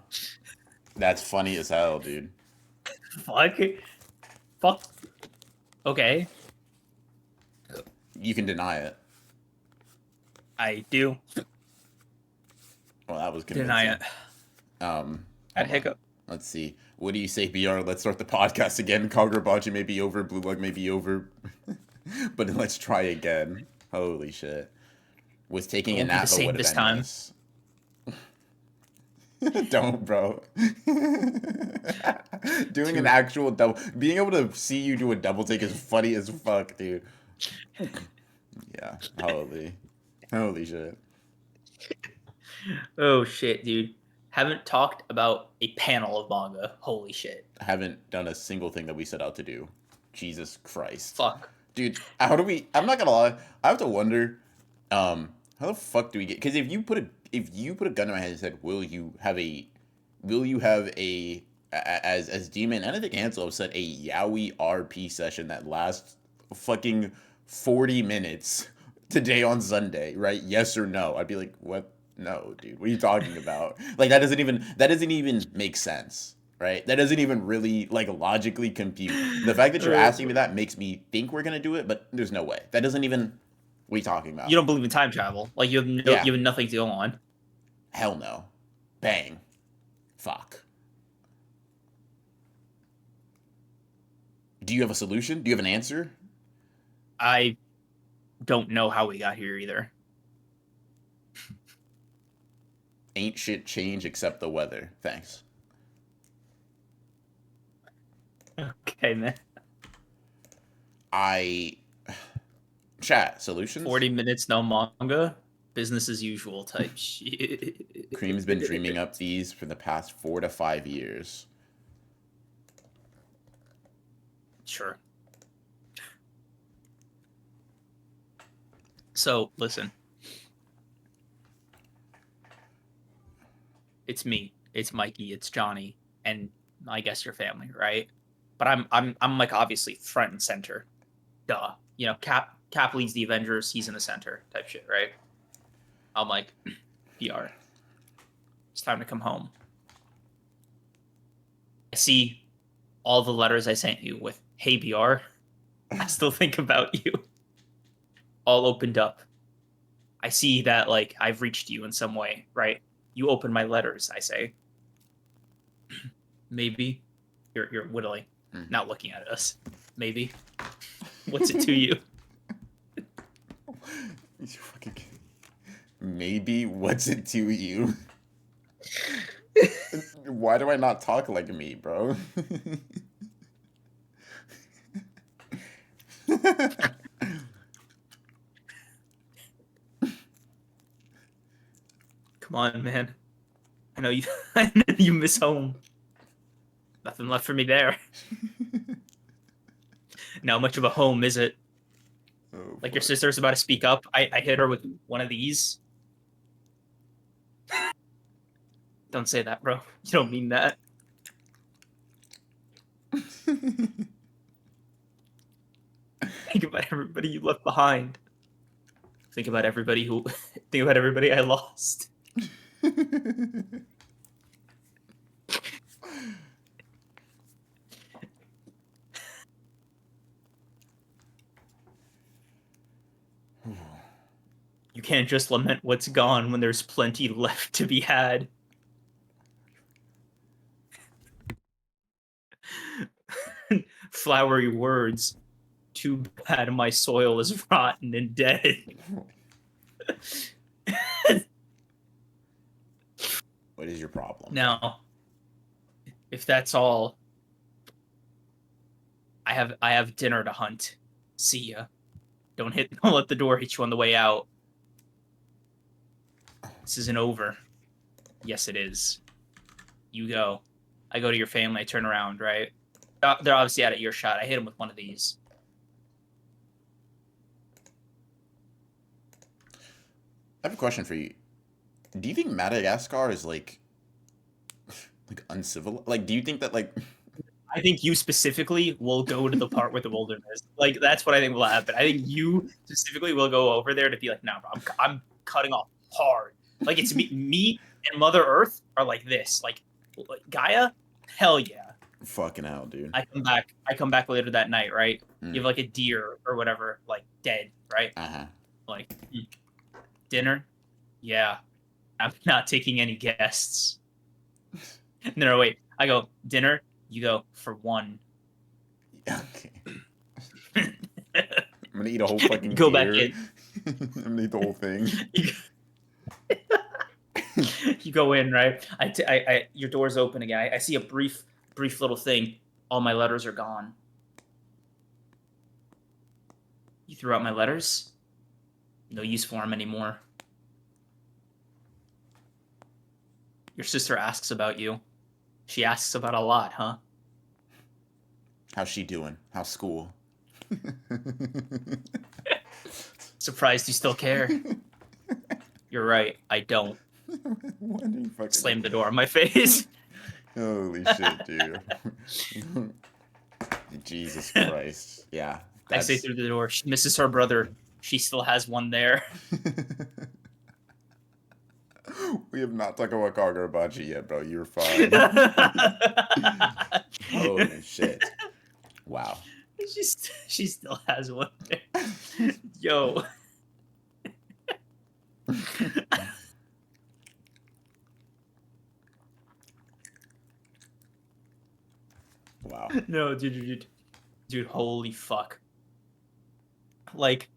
That's funny as hell, dude. Fuck. Okay. You can deny it. I do. Well, that was convincing. Deny it. I'd hiccup. Let's see. What do you say, BR? Let's start the podcast again. Kagurabachi may be over. Blue Lug may be over. But let's try again. Holy shit. Was taking a nap, but what did I miss? Don't, bro. Doing an actual double... Being able to see you do a double take is funny as fuck, dude. Yeah. Holy shit. Oh, shit, dude. Haven't talked about a panel of manga. Holy shit. I haven't done a single thing that we set out to do. Jesus Christ. Fuck. Dude, how do we... I'm not gonna lie. I have to wonder, how the fuck do we get... Because if you put a gun to my head and said, will you have a... As Demon and I think Ansel have said, a yaoi RP session that lasts fucking 40 minutes today on Sunday, right? Yes or no? I'd be like, what? No, dude. What are you talking about? Like, that doesn't even make sense, right? That doesn't even really, like, logically compute. The fact that you're asking me that makes me think we're gonna do it, but there's no way. That doesn't even... What are you talking about? You don't believe in time travel. Like, you have nothing to go on. Hell no. Bang. Fuck. Do you have a solution? Do you have an answer? I don't know how we got here either. Ain't shit change except the weather. Thanks. Okay, man. Chat, solutions? 40 minutes, no manga? Business as usual type shit. Cream's been dreaming up these for the past 4 to 5 years. Sure. So, listen. It's me, it's Mikey, it's Johnny, and I guess your family, right? But I'm like obviously front and center. Duh. You know, Cap leads the Avengers, he's in the center type shit, right? I'm like, PR. It's time to come home. I see all the letters I sent you with, hey BR, I still think about you. All opened up. I see that like I've reached you in some way, right? You open my letters, I say. Maybe. You're whittling, not looking at us. Maybe. What's it to you? Maybe. What's it to you? Why do I not talk like me, bro? Come on, man. I know you miss home. Nothing left for me there. Not much of a home, is it? Oh, like your sister's about to speak up. I hit her with one of these. Don't say that, bro. You don't mean that. Think about everybody you left behind. Think about everybody I lost. You can't just lament what's gone when there's plenty left to be had. Flowery words. Too bad my soil is rotten and dead. What is your problem? Now, if that's all, I have dinner to hunt. See ya. Don't let the door hit you on the way out. This isn't over. Yes, it is. You go. I go to your family. I turn around, right? They're obviously out of earshot. I hit them with one of these. I have a question for you. Do you think Madagascar is like uncivil? Like, do you think that like? I think you specifically will go to the part where the wilderness. Like, that's what I think will happen. I think you specifically will go over there to be like, no, bro, I'm cutting off hard. Like, it's me and Mother Earth are like this. Like Gaia, hell yeah. Fucking hell, dude. I come back later that night, right? You have like a deer or whatever, like dead, right? Like dinner, yeah. I'm not taking any guests. No, wait. I go dinner. You go for one. Okay. I'm gonna eat a whole fucking go deer. Back in. I'm gonna eat the whole thing. You go in, right? Your door's open again. I see a brief little thing. All my letters are gone. You threw out my letters? No use for them anymore. Your sister asks about you. She asks about a lot, huh? How's she doing? How's school? Surprised you still care. You're right. I don't. Slam the door in my face. Holy shit, dude. Jesus Christ. Yeah. I say through the door, she misses her brother. She still has one there. We have not talked about Kagurabachi yet, bro. You're fine. Holy shit. Wow. She still has one there. Yo. Wow. No, dude, holy fuck. Like,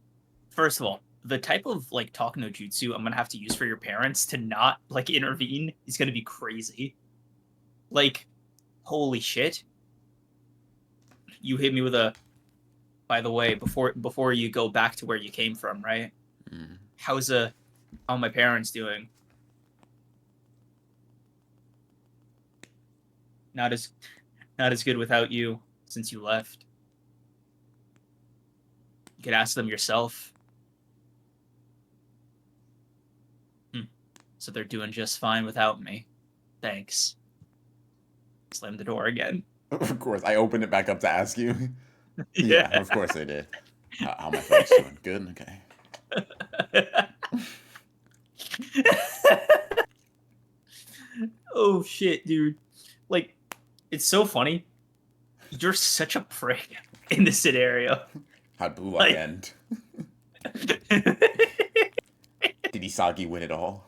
first of all, the type of like talk no jutsu I'm gonna have to use for your parents to not like intervene is gonna be crazy. Like, holy shit. You hit me with a, by the way, before you go back to where you came from, right? How my parents doing? Not as good without you since you left. You could ask them yourself. So they're doing just fine without me. Thanks. Slam the door again. Of course. I opened it back up to ask you. Yeah, of course I did. How my folks doing? Good? Okay. Oh, shit, dude. Like, it's so funny. You're such a prick in this scenario. How'd Blue Lock end? Did Isagi win it all?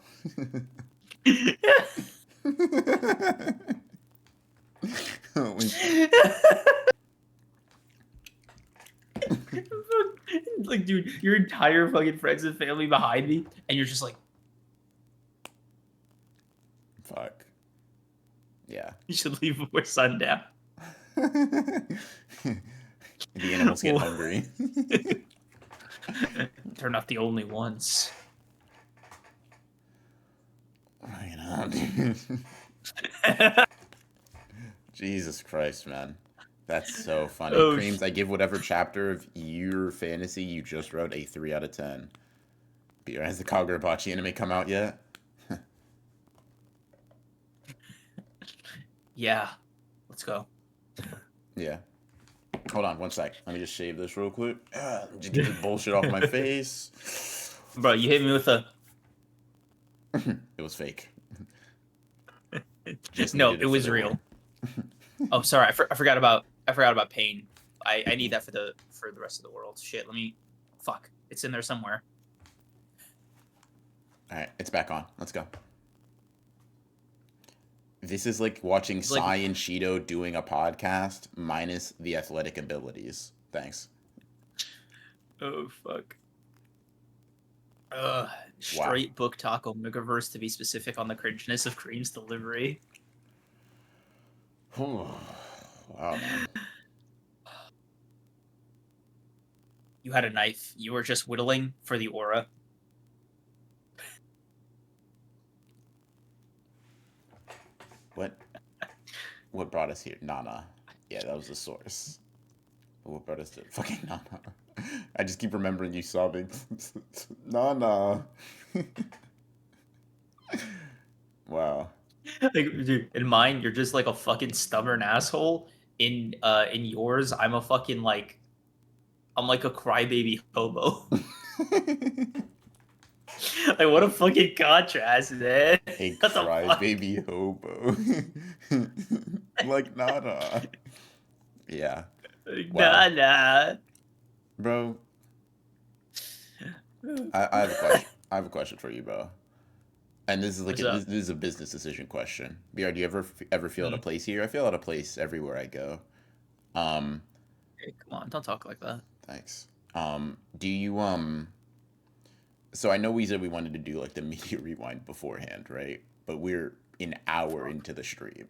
Like, dude, your entire fucking friends and family behind me, and you're just like, fuck. Yeah. You should leave before sundown. The animals get hungry. They're not the only ones. You know, Jesus Christ, man. That's so funny. Oh, Creams, I give whatever chapter of your fantasy you just wrote a 3 out of 10. Peter, has the Kagurabachi anime come out yet? Yeah. Let's go. Yeah. Hold on, one sec. Let me just shave this real quick. Just get this bullshit off my face. Bro, you hit me with a... It was fake. No, it was real. Oh, sorry. I forgot about pain. I need that for the rest of the world. Shit, let me... Fuck. It's in there somewhere. All right, it's back on. Let's go. This is like watching It's like, Sai and Shido doing a podcast minus the athletic abilities. Thanks. oh fuck. Uh, Wow. straight book taco megaverse to be specific on the cringeness of Cream's delivery. Wow, man. You had a knife. You were just whittling for the aura. What? What brought us here? Nana. Yeah, that was the source. What brought us to fucking Nana? I just keep remembering you sobbing. Nana. Wow. Like, dude, in mine, you're just like a fucking stubborn asshole. In yours, I'm a fucking like, I'm like a crybaby hobo. Like, what a fucking contrast, man. A What the fuck? crybaby hobo. Like Nana. Yeah. Wow. Nah. Bro, I have a question. I have a question for you, bro. And this is like What's up? this is a business decision question. BR, do you ever feel out of Mm. place here? I feel out of place everywhere I go. Um, Hey, come on, don't talk like that. thanks. Do you So I know we said we wanted to do like the media rewind beforehand, right? But we're an hour Fuck. into the stream,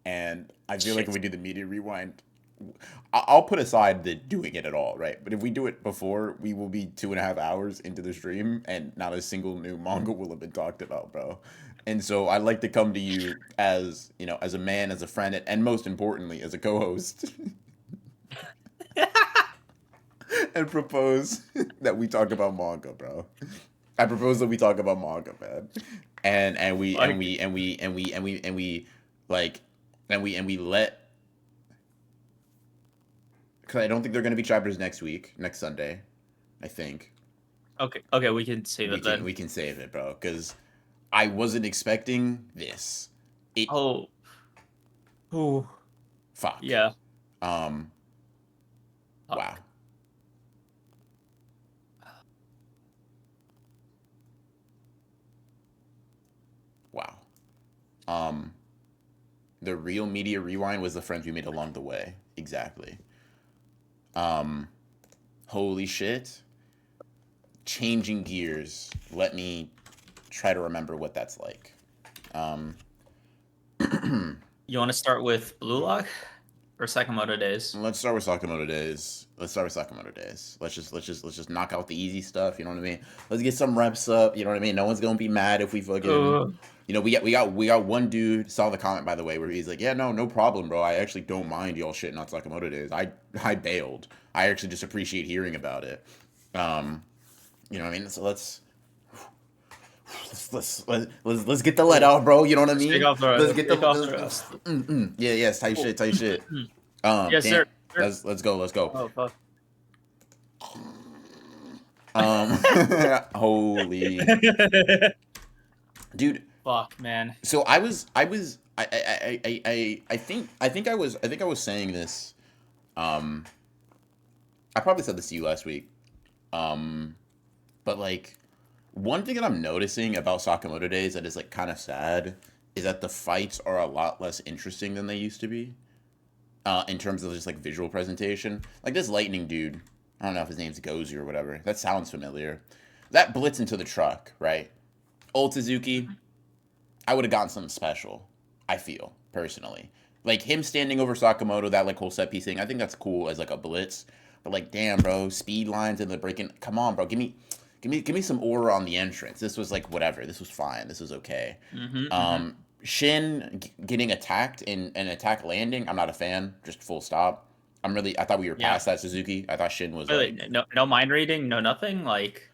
and I feel like if Shit. we do the media rewind, I'll put aside the doing it at all, right? But if we do it before, we will be 2.5 hours into the stream, and not a single new manga will have been talked about, bro. And so I'd like to come to you as as a man, as a friend, and most importantly, as a co-host, and propose that we talk about manga, bro. I propose that we talk about manga, man. And we and Fuck. we and we and we and we and we like and we let because I don't think they're gonna be chapters next Sunday. I think Okay, we can save we it can then. we can save it, bro. Because I wasn't expecting this. It Oh. Oh. fuck. Yeah. Um. Wow. Fuck. Wow. Um. The real media rewind was the friends we made along the way. Exactly. Um. Holy shit. Changing gears. Let me try to remember what that's like. Um. You want to start with Blue Lock or Sakamoto Days? Let's start with Sakamoto Days. Let's just knock out the easy stuff. You know what I mean? Let's get some reps up. You know what I mean? No one's gonna be mad if we fucking. Uh, We got one dude saw the comment by the way where he's like, yeah, no problem, bro. I actually don't mind y'all shitting on Sakamoto Days. I bailed. I actually just appreciate hearing about it. Um, you know what I mean? So let's get the let out, bro. You know what I let's take mean? off the Let's let's get the take off the rest. yeah, yes, tight Oh. shit, tight shit. Yes, Damn. sir. Sir. Let's go. Let's go. Oh fuck. Um, holy dude. Fuck, man. So I think I was saying this. Um, I probably said this to you last week. But like one thing that I'm noticing about Sakamoto Days that is like kind of sad is that the fights are a lot less interesting than they used to be. In terms of just like visual presentation, like this lightning dude. I don't know if his name's Gozu or whatever. That sounds familiar. That blitz into the truck, right? Old Suzuki, I would have gotten something special. I feel personally, like him standing over Sakamoto, that like whole set piece thing. I think that's cool as like a blitz. But like, damn, bro, speed lines and the breaking. Come on, bro, give me some aura on the entrance. This was like whatever. This was fine. This was okay. Mm-hmm. Shin getting attacked in an attack landing. I'm not a fan. Just full stop. I thought we were Yeah. past that Suzuki. I thought Shin was Wait, like. no mind reading, no nothing. Like,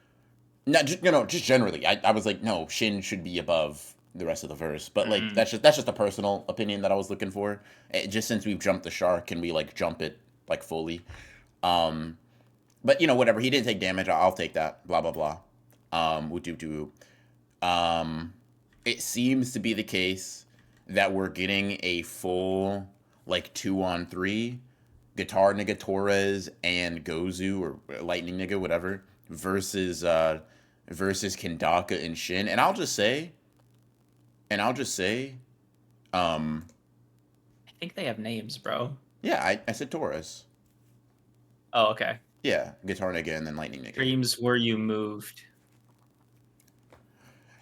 Not just just generally. I was like, no, Shin should be above the rest of the verse. But like mm, that's just a personal opinion that I was looking for. Just since we've jumped the shark, can we like jump it like fully? Um, but whatever. He didn't take damage. I'll take that. Blah blah blah. Woo doo doo. It seems to be the case that we're getting a full like 2-on-3 guitar nigga Torres and Gozu or lightning nigga whatever versus versus Kendaka and Shin. And I'll just say, um, I think they have names, bro. yeah, I said Taurus. Oh, okay. Yeah, Guitar Nigga and then Lightning Nigga. Dreams were you moved.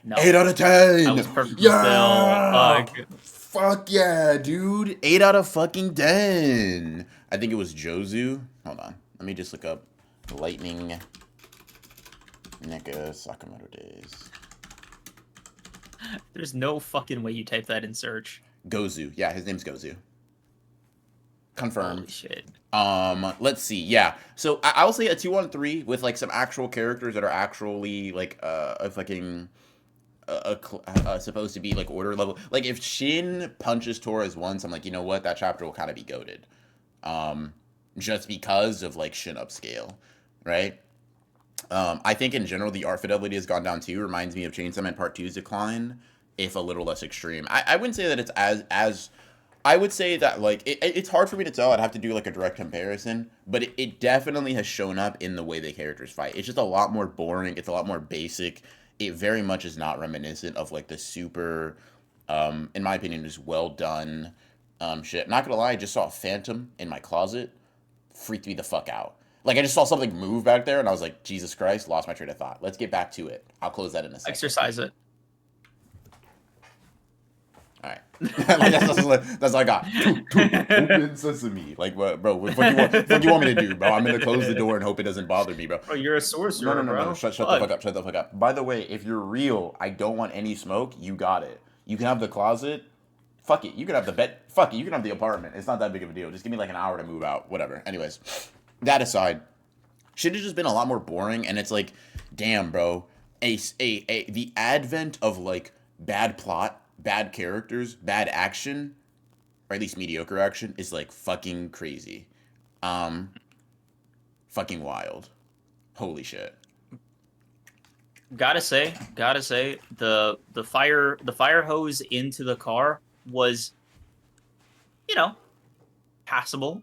No. 8 out of 10. I was perfectly Yeah. still. Fuck yeah, dude. 8 out of fucking 10. I think it was Jozu. Hold on. Let me just look up Lightning Nigga Sakamoto Days. There's no fucking way you type that in search. Gozu. Yeah, his name's Gozu. Confirmed. Holy shit. Let's see. Yeah. So I will say a 2-on-3 with like some actual characters that are actually like a fucking supposed to be like order level. Like if Shin punches Torres once, I'm like, you know what, that chapter will kind of be goated, just because of like Shin upscale, right? I think in general the art fidelity has gone down too. Reminds me of Chainsaw Man Part 2's decline, if a little less extreme. I wouldn't say that it's as I would say that like it's hard for me to tell. I'd have to do like a direct comparison, but it definitely has shown up in the way the characters fight. It's just a lot more boring. It's a lot more basic. It very much is not reminiscent of like the super, in my opinion, just well done shit. Not gonna lie, I just saw a phantom in my closet, freaked me the fuck out. Like I just saw something move back there, and I was like, Jesus Christ, lost my train of thought. Let's get back to it. I'll close that in a second. Exercise it. All right, that's all I got. Open sesame. Like, what, bro? What you want me to do, bro? I'm gonna close the door and hope it doesn't bother me, bro. Bro, you're a sorcerer, No. Shut the fuck up. Shut the fuck up. By the way, if you're real, I don't want any smoke. You got it. You can have the closet. Fuck it. You can have the bed. Fuck it. You can have the apartment. It's not that big of a deal. Just give me like an hour to move out. Whatever. Anyways, that aside, shit has just been a lot more boring, and it's like, damn, bro. The advent of like bad plot, bad characters, bad action, or at least mediocre action, is like fucking crazy. Fucking wild. Holy shit. Gotta say, the fire hose into the car was, passable.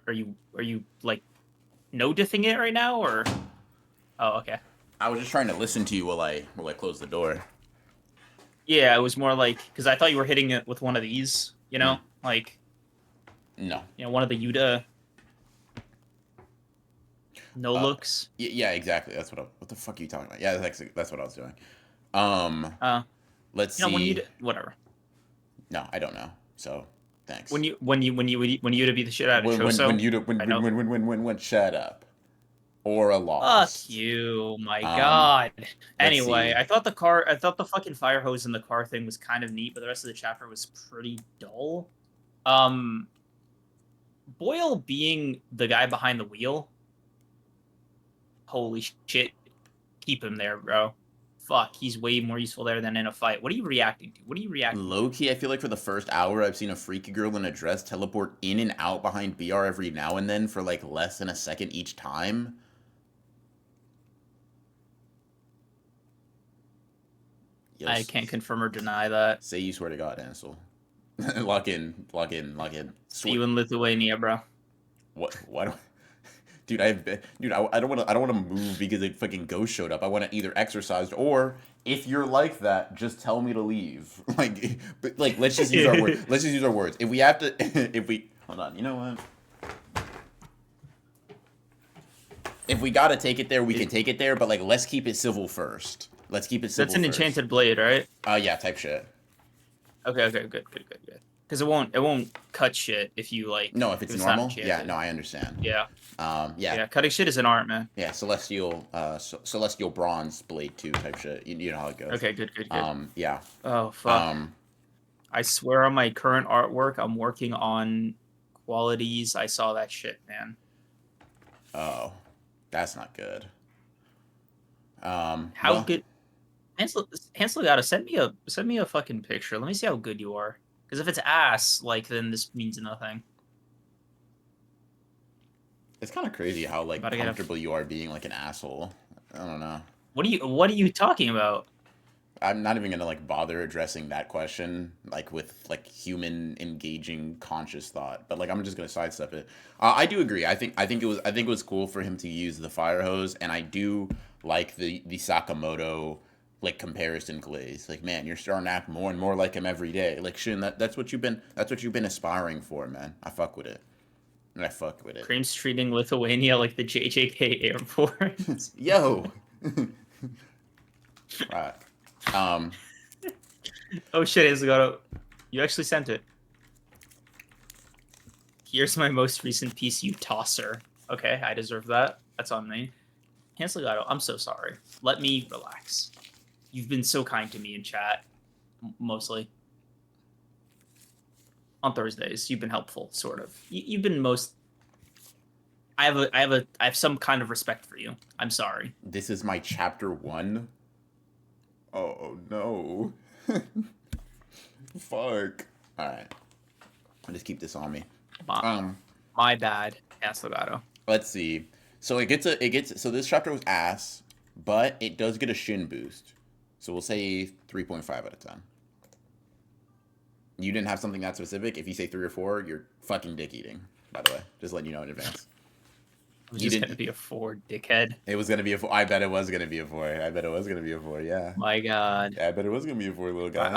Are you like no diffing it right now, or? Oh, okay. I was just trying to listen to you while I close the door. Yeah, it was more like because I thought you were hitting it with one of these, like. No. One of the Yuta. No looks. Yeah, exactly. That's what the fuck are you talking about? Yeah, that's what I was doing. Let's see. When you whatever. No, I don't know. So, thanks. When Yuta beat the shit out of Choso. When shut up. Or a loss. Fuck you, my god. Anyway, I thought the fucking fire hose in the car thing was kind of neat, but the rest of the chapter was pretty dull. Boyle being the guy behind the wheel. Holy shit. Keep him there, bro. Fuck, he's way more useful there than in a fight. What are you reacting to? Low-key, I feel like for the first hour, I've seen a freaky girl in a dress teleport in and out behind BR every now and then for like less than a second each time. Yes. I can't confirm or deny that. Say you swear to God, Ansel. Lock in. See you in Lithuania, bro. What? Dude, I don't want to move because a fucking ghost showed up. I want to either exercise or if you're like that, just tell me to leave. Let's just use our words. Let's just use our words. If we have to, hold on. You know what? If we gotta take it there, we can take it there. But let's keep it civil first. Let's keep it civil. That's an enchanted blade, right? Yeah, type shit. Okay, good. Because it won't cut shit if you like. No, if it's normal. Yeah, no, I understand. Yeah. Yeah. Cutting shit is an art, man. Yeah, celestial bronze blade 2 type shit. You know how it goes. Okay, good. Yeah. Oh fuck. I swear on my current artwork, I'm working on qualities. I saw that shit, man. Oh, that's not good. How good? Hansel gotta send me a fucking picture. Let me see how good you are. Because if it's ass, then this means nothing. It's kind of crazy how comfortable you are being an asshole. I don't know. What are you talking about? I'm not even gonna like bother addressing that question like with like human engaging conscious thought, but like I'm just gonna sidestep it. I do agree. I think it was cool for him to use the fire hose, and I do like the Sakamoto like comparison glaze. Like, man, you're starting to act more and more like him every day. Like, Shin, that's what you've been aspiring for, man. I fuck with it. And I fuck with it. Cream's treating Lithuania like the JJK airport. Yo. Right. Um. Oh shit, Izagato. You actually sent it. Here's my most recent piece, you tosser. Okay, I deserve that. That's on me. Hansel, I'm so sorry. Let me relax. You've been so kind to me in chat, mostly. On Thursdays, you've been helpful, sort of. You've been most. I have some kind of respect for you. I'm sorry. This is my chapter 1. Oh no. Fuck. All right. I'll just keep this on me. My bad, Aslegato. Let's see. So so this chapter was ass, but it does get a shin boost. So we'll say 3.5 out of 10. You didn't have something that specific. If you say 3 or 4, you're fucking dick eating. By the way, just letting you know in advance. It was just gonna be a 4, dickhead. It was gonna be a 4. I bet it was gonna be a 4. I bet it was gonna be a 4. Yeah. My God. Yeah, I bet it was gonna be a 4, little guy.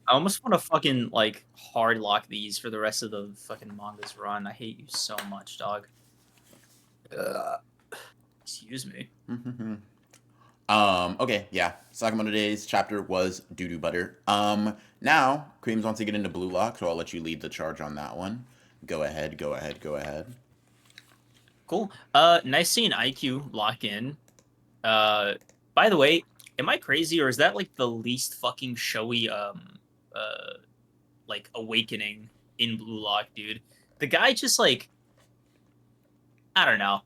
I almost want to fucking like hard lock these for the rest of the fucking manga's run. I hate you so much, dog. Excuse me. Okay, yeah. Sakamoto Days chapter was doo-doo butter. Now, Creams wants to get into Blue Lock, so I'll let you lead the charge on that one. Go ahead. Cool. Nice seeing IQ lock in. By the way, am I crazy or is that like the least fucking showy like awakening in Blue Lock, dude? The guy just like, I don't know.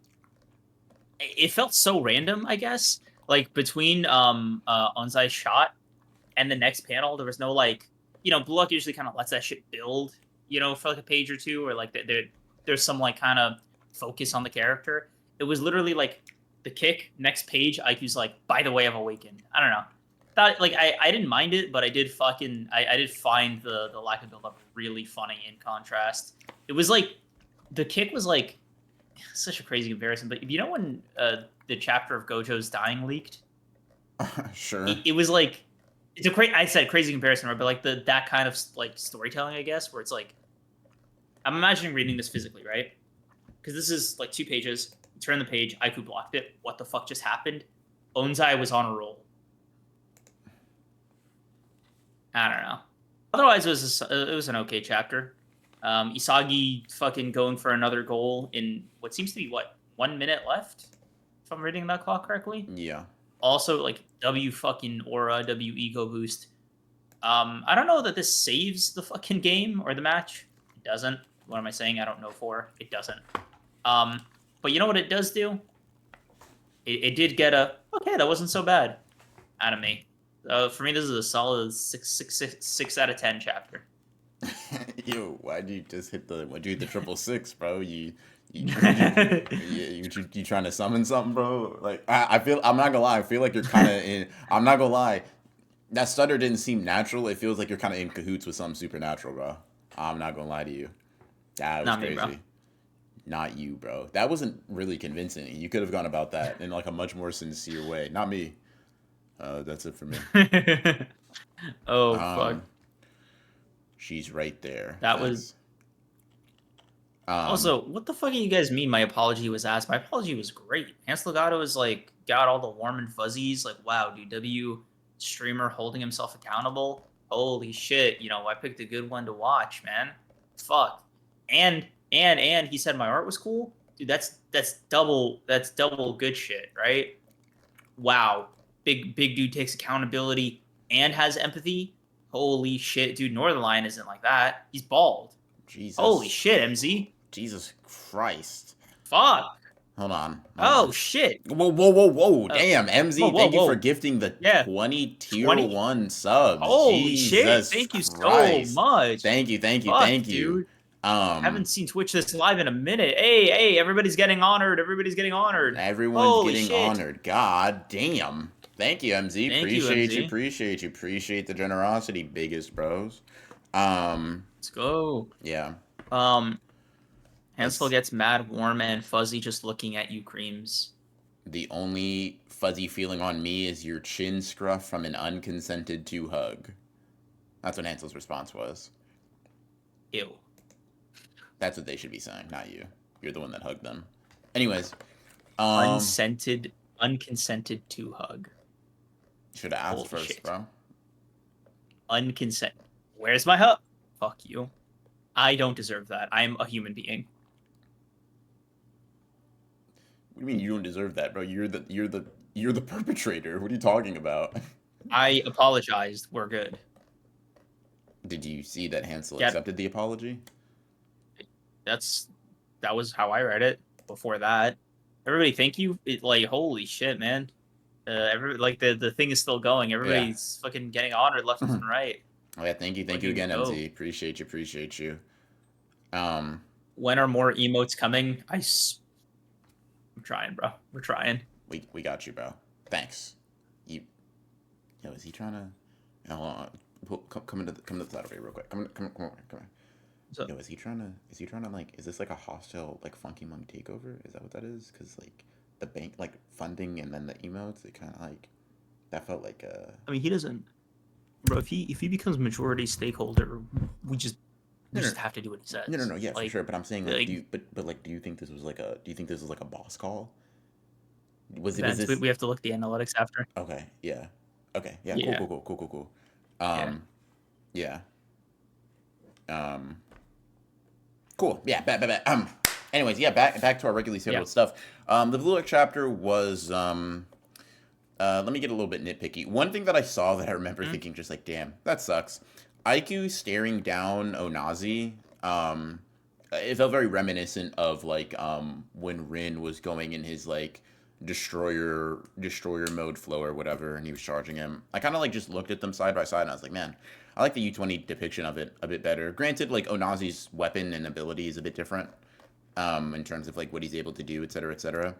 It felt so random, I guess. Like between Onzai's shot and the next panel, there was no like, Blue Lock usually kind of lets that shit build, for like a page or two, or like there's some like kind of focus on the character. It was literally like the kick, next page, IQ's like, by the way, I've awakened. I don't know. Thought like I didn't mind it, but I did find the lack of build up really funny in contrast. It was like the kick was like such a crazy comparison, but you know when the chapter of Gojo's dying leaked? Sure. It was like it's I said crazy comparison, right? But like that kind of like storytelling, I guess, where it's like I'm imagining reading this physically, right? Because this is like 2 pages. You turn the page, Aiku blocked it. What the fuck just happened? Onzai was on a roll. I don't know. Otherwise, it was an okay chapter. Isagi fucking going for another goal in what seems to be 1 minute left, if I'm reading that clock correctly. Yeah. Also, like W fucking aura, W ego boost. I don't know that this saves the fucking game or the match. It doesn't. What am I saying? I don't know for. It doesn't. But you know what it does do? It did get okay, that wasn't so bad out of me. For me, this is a solid 6 out of 10 chapter. Yo, why'd you hit the 666, bro? You trying to summon something, bro? Like I'm not gonna lie, I feel like you're kind of in. I'm not gonna lie, that stutter didn't seem natural. It feels like you're kind of in cahoots with something supernatural, bro. I'm not gonna lie to you. That was Not crazy. me, bro. Not you, bro. That wasn't really convincing. You could have gone about that in like a much more sincere way. Not me. That's it for me. Fuck. She's right there. That was. Also, what the fuck do you guys mean? My apology was asked. My apology was great. Hans Legato is like got all the warm and fuzzies. Like, wow, dude, W streamer holding himself accountable. Holy shit! I picked a good one to watch, man. Fuck. And he said my art was cool, dude. That's double good shit, right? Wow. Big dude takes accountability and has empathy. Holy shit, dude. Northern Lion isn't like that. He's bald. Jesus. Holy shit, MZ. Jesus Christ. Fuck. Hold on. Oh, shit. Whoa. Damn, MZ, thank you for gifting the 20 tier 1 subs. Holy Jesus shit. Thank Christ. you so much. Thank you. Fuck, dude. Haven't seen Twitch this live in a minute. Hey, everybody's getting honored. Everyone's getting honored. God damn. Thank you, MZ. Thank you, Appreciate you. MZ. Appreciate you. Appreciate the generosity, biggest bros. Um, Let's go. yeah. Um, Hansel It's gets mad, warm, and fuzzy just looking at you, Creams. the only fuzzy feeling on me is your chin scruff from an unconsented to hug. That's what Hansel's response was. Ew. That's what they should be saying, not you. You're the one that hugged them. Anyways, Unconsented to hug. should have asked Holy first, shit. bro. Unconsent. Where's my hug? Fuck you. I don't deserve that. I'm a human being. What do you mean you don't deserve that, bro? You're the perpetrator. What are you talking about? I apologized. We're good. Did you see that Hansel Get accepted the apology? that was how I read it. Before that, everybody, thank you. Like, holy shit, man. The thing is still going. Yeah. Everybody's fucking getting honored left and right. Oh yeah, thank you Fucking again, dope. MZ. Appreciate you. When are more emotes coming? I'm trying, bro. We're trying. We got you, bro. Thanks. You, yo, is he trying to? Hold on. Come to the side over here real quick. Come on. So, Yo, is he trying to like? Is this like a hostile like Funky Monk takeover? Is that what that is? Because like the bank like funding and then the emotes, it kind of like that felt like I mean, he doesn't, bro. If he becomes majority stakeholder, we just have to do what he says. No, yeah, like, for sure. But I'm saying like, like, do you like do you think this was like a boss call? Was events, this we have to look at the analytics after. okay? Yeah, okay, yeah, Yeah. cool. Yeah. Yeah. Cool. Yeah. Anyways, yeah. Back to our regularly scheduled stuff. The Blue Lock chapter was let me get a little bit nitpicky. One thing that I saw that I remember thinking just like, damn, that sucks. Aiku staring down Onazi. It felt very reminiscent of like when Rin was going in his like destroyer mode flow or whatever, and he was charging him. I kind of like just looked at them side by side, and I was like, man, I like the U20 depiction of it a bit better. Granted, like Onazi's weapon and ability is a bit different in terms of like what he's able to do, etc., etc.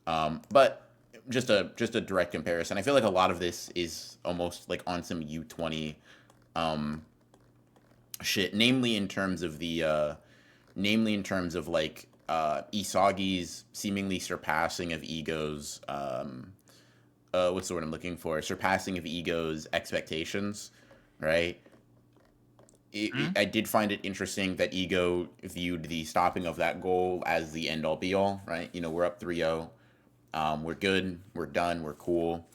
But just a direct comparison. I feel like a lot of this is almost like on some U20 shit, namely in terms of like Isagi's seemingly surpassing of Ego's what's the word I'm looking for? Surpassing of Ego's expectations, right? I did find it interesting that Ego viewed the stopping of that goal as the end all be all, right? You know, we're up 3-0. We're good. We're done. We're cool.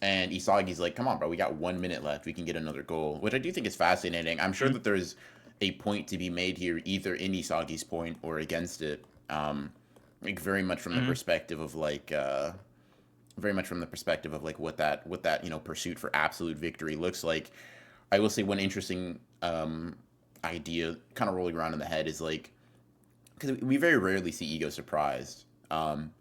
And Isagi's like, come on, bro. We got 1 minute left. We can get another goal, which I do think is fascinating. I'm sure that there's a point to be made here, either in Isagi's point or against it. Like very much from the perspective of like, what that pursuit for absolute victory looks like. I will say one interesting idea kind of rolling around in the head is like, because we very rarely see Ego surprised in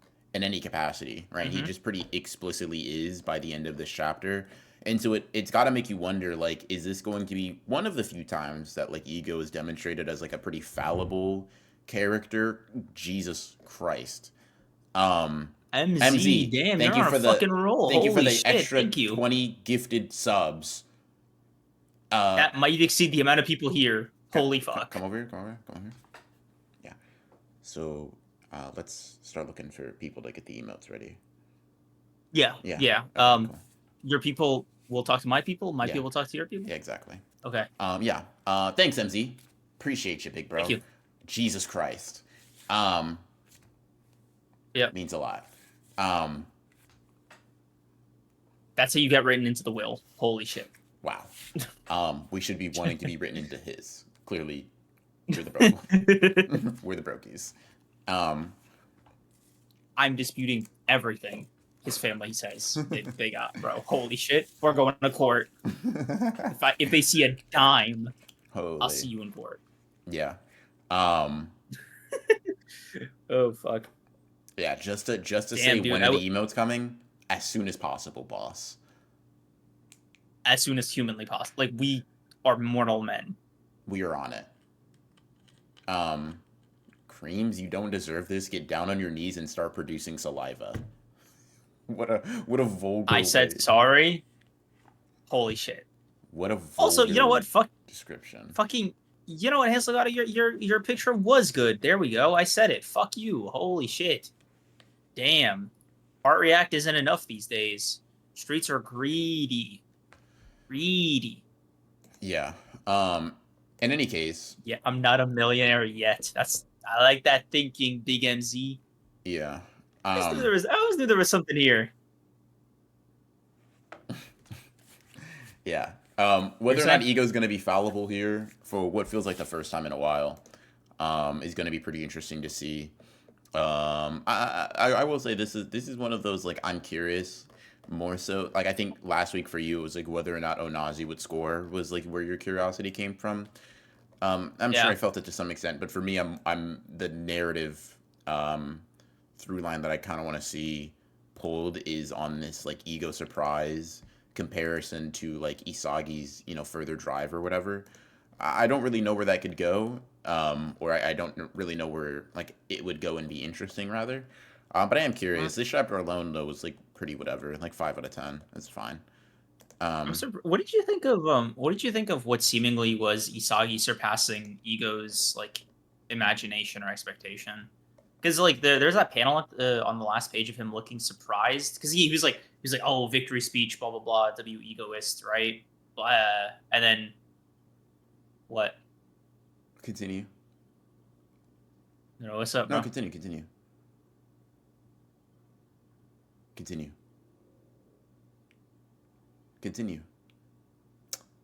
any capacity, right? He just pretty explicitly is by the end of this chapter. And so it's got to make you wonder, like, is this going to be one of the few times that, like, Ego is demonstrated as, like, a pretty fallible character? Jesus Christ. MZ, damn, thank you're you on for a fucking roll. Thank you for Holy the shit, extra thank you. 20 gifted subs. That might exceed the amount of people here. Holy fuck. Come over here. Yeah. So let's start looking for people to get the emotes ready. Yeah. Okay, cool. Your people will talk to my people. My people will talk to your people. Yeah, exactly. Okay. Yeah. Thanks, MZ. Appreciate you, big bro. Thank you. Jesus Christ. Means a lot. That's how you get written into the will. Holy shit. Wow. We should be wanting to be written into his. Clearly, we're the bro. We're the brokies. I'm disputing everything his family says they got, bro. Holy shit. We're going to court. If they see a dime, I'll see you in court. Yeah. Oh fuck. Yeah, just to say dude, when are the emotes coming? As soon as possible, boss. As soon as humanly possible. Like, we are mortal men. We are on it. Creams, you don't deserve this. Get down on your knees and start producing saliva. what a vulgar I said way. sorry. Holy shit. What a Also, you know vulgar what? description. Fucking. You know what, Hanselgata? Your picture was good. There we go. I said it. Fuck you. Holy shit. Damn. Art React isn't enough these days. Streets are greedy. Greedy. Yeah. In any case, Yeah, I'm not a millionaire yet. I like that thinking, Big MZ. yeah. I always knew there was something here. Yeah. You're Whether or not saying? Ego's going to be fallible here for what feels like the first time in a while, is going to be pretty interesting to see. I will say this is one of those like I'm curious more so like I think last week for you it was like whether or not Onazi would score was like where your curiosity came from. I'm sure Yeah. I felt it to some extent, but for me, I'm the narrative um, through line that I kind of want to see pulled is on this like ego surprise comparison to like Isagi's further drive or whatever. I don't really know where that could go, or I don't really know where like it would go and be interesting rather. But I am Well, curious. This chapter alone though was like pretty whatever, like 5 out of 10. That's fine. Um, What did you think of what did you think of what seemingly was Isagi surpassing Ego's like imagination or expectation? Because like there's that panel on the last page of him looking surprised because he was like, oh, victory speech, blah blah blah, W egoist, right? And then what? Continue. You know, what's up, No, bro? continue. Continue. Continue.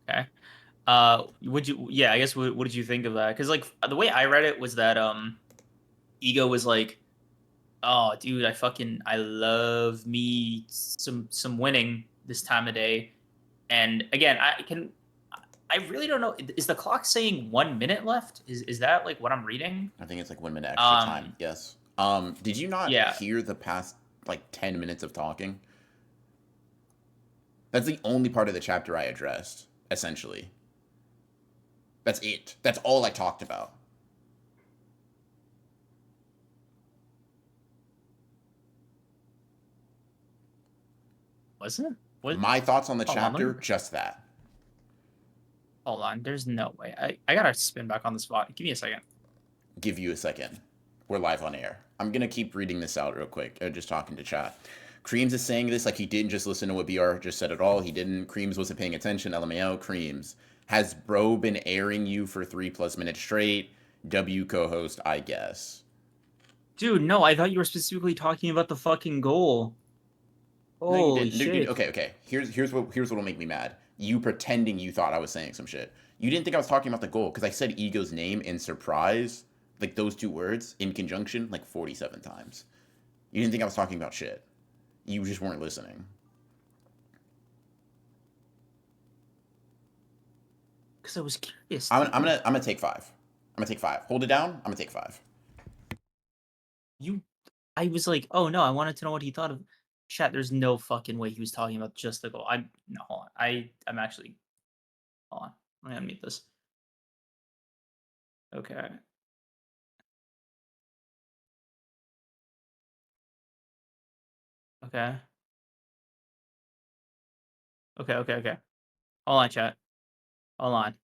Okay. Would you? Yeah, I guess. What did you think of that? Because like the way I read it was that Ego was like, oh, dude, I love me some winning this time of day. And again, I really don't know. Is the clock saying 1 minute left? Is that like what I'm reading? I think it's like 1 minute extra time. Um, Yes. Did you not yeah. hear the past like 10 minutes of talking? That's the only part of the chapter I addressed, essentially. That's it. That's all I talked about. Was it? What? My thoughts on the Hold on. chapter, just that. Hold on. There's no way. I gotta spin back on the spot. Give me a second. Give you a second. We're live on air. I'm gonna keep reading this out real quick. Just talking to chat. Creams is saying this like he didn't just listen to what BR just said at all. He didn't. Creams wasn't paying attention. LMAO. Creams. Has bro been airing you for 3+ minutes straight? W co-host, I guess. Dude, no, I thought you were specifically talking about the fucking goal. No, you Holy didn't. Dude, shit. okay. Here's what'll make me mad. You pretending you thought I was saying some shit. You didn't think I was talking about the goal because I said Ego's name in surprise, like those two words in conjunction, like 47 times. You didn't think I was talking about shit. You just weren't listening. Because I was curious, I'm, I'm dude. gonna I'm gonna take five. I'm gonna take five. Hold it down. I'm gonna take five. You I was like, oh no, I wanted to know what he thought of chat. There's no fucking way he was talking about just the goal. I'm no hold on. I'm actually hold on. I'm gonna mute this. Okay. Okay. Okay. Hold on, chat. Hold on.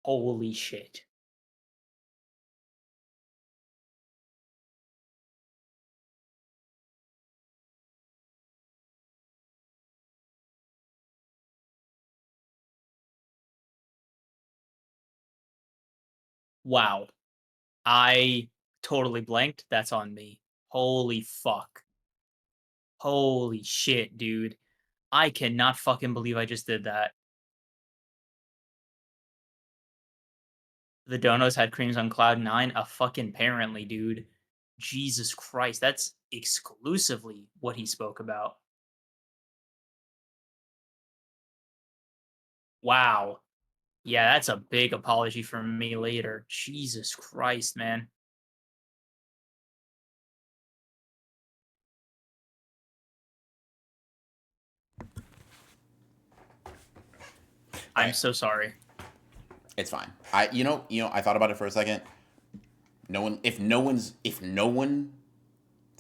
Holy shit. Wow. I totally blanked. That's on me. Holy fuck. Holy shit, dude. I cannot fucking believe I just did that. The donos had creams on cloud nine? A fucking apparently, dude. Jesus Christ, that's exclusively what he spoke about. Wow. Yeah, that's a big apology from me later. Jesus Christ, man. I'm Okay, so sorry. it's fine. I thought about it for a second. If no one's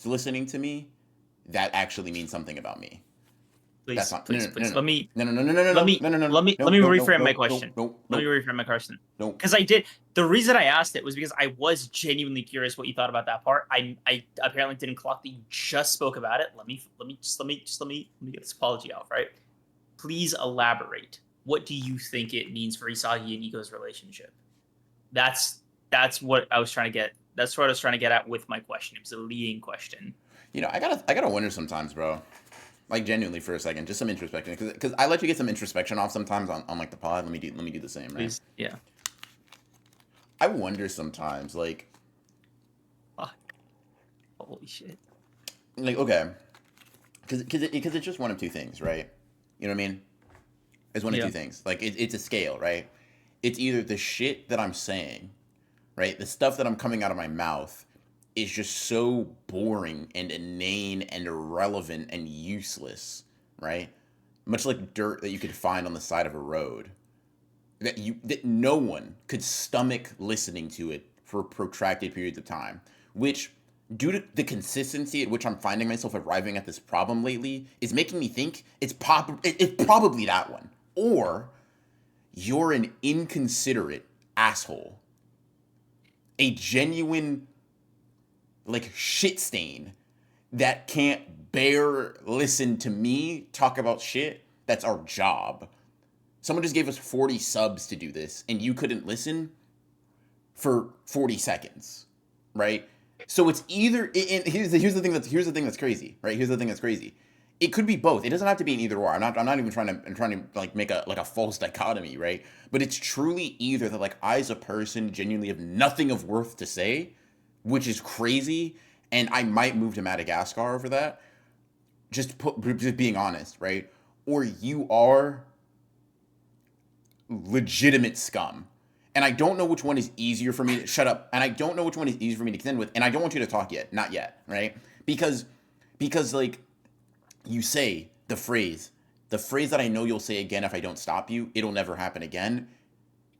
listening to me, that actually means something about me. That's Please, not please, please. no no no no no Let no me no no no let me let no me no no reframe my no no question. no Let me no reframe my question. no. Because I did the reason I asked it was because I was genuinely curious what you thought about that part. I apparently didn't clock that you just spoke about it. Let me get this apology off, right? Please elaborate. What do you think it means for Isagi and Iko's relationship? That's that's what I was trying to get. That's what I was trying to get at with my question. It was a leading question. I gotta wonder sometimes, bro. Like genuinely for a second, just some introspection, because I let you get some introspection off sometimes on like the pod. Let me do the same, right? Please, yeah. I wonder sometimes, Fuck. Holy shit. okay, because it's just one of two things, right? You know what I mean? It's one of two Yeah. things. Like it's a scale, right? It's either the shit that I'm saying, right? The stuff that I'm coming out of my mouth is just so boring and inane and irrelevant and useless, right? Much like dirt that you could find on the side of a road. That no one could stomach listening to it for protracted periods of time, which due to the consistency at which I'm finding myself arriving at this problem lately is making me think it's probably that one, or you're an inconsiderate asshole, a genuine like shit stain that can't bear listen to me talk about shit. That's our job. Someone just gave us 40 subs to do this and you couldn't listen for 40 seconds, right? So it's either and here's the thing that's crazy, right? Here's the thing that's crazy. It could be both. It doesn't have to be an either or. I'm not even trying to like make a false dichotomy, right? But it's truly either that like I as a person genuinely have nothing of worth to say, which is crazy, and I might move to Madagascar over that. Just being honest, right? Or you are legitimate scum. And I don't know which one is easier for me to shut up. And I don't know which one is easier for me to contend with. And I don't want you to talk yet. Not yet, right? Because like you say the phrase that I know you'll say again if I don't stop you, it'll never happen again.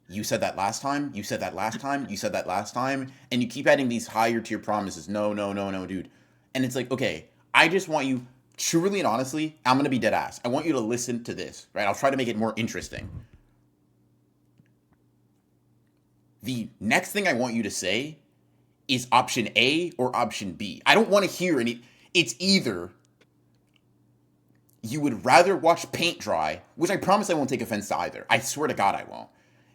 You said that last time, you said that last time, you said that last time, and you keep adding these higher tier promises. No, no, no, no, dude. And it's like, okay, I just want you truly and honestly, I'm gonna be dead ass. I want you to listen to this, right? I'll try to make it more interesting. The next thing I want you to say is option A or option B. I don't want to hear any. It's either you would rather watch paint dry, which I promise I won't take offense to either. I swear to God I won't.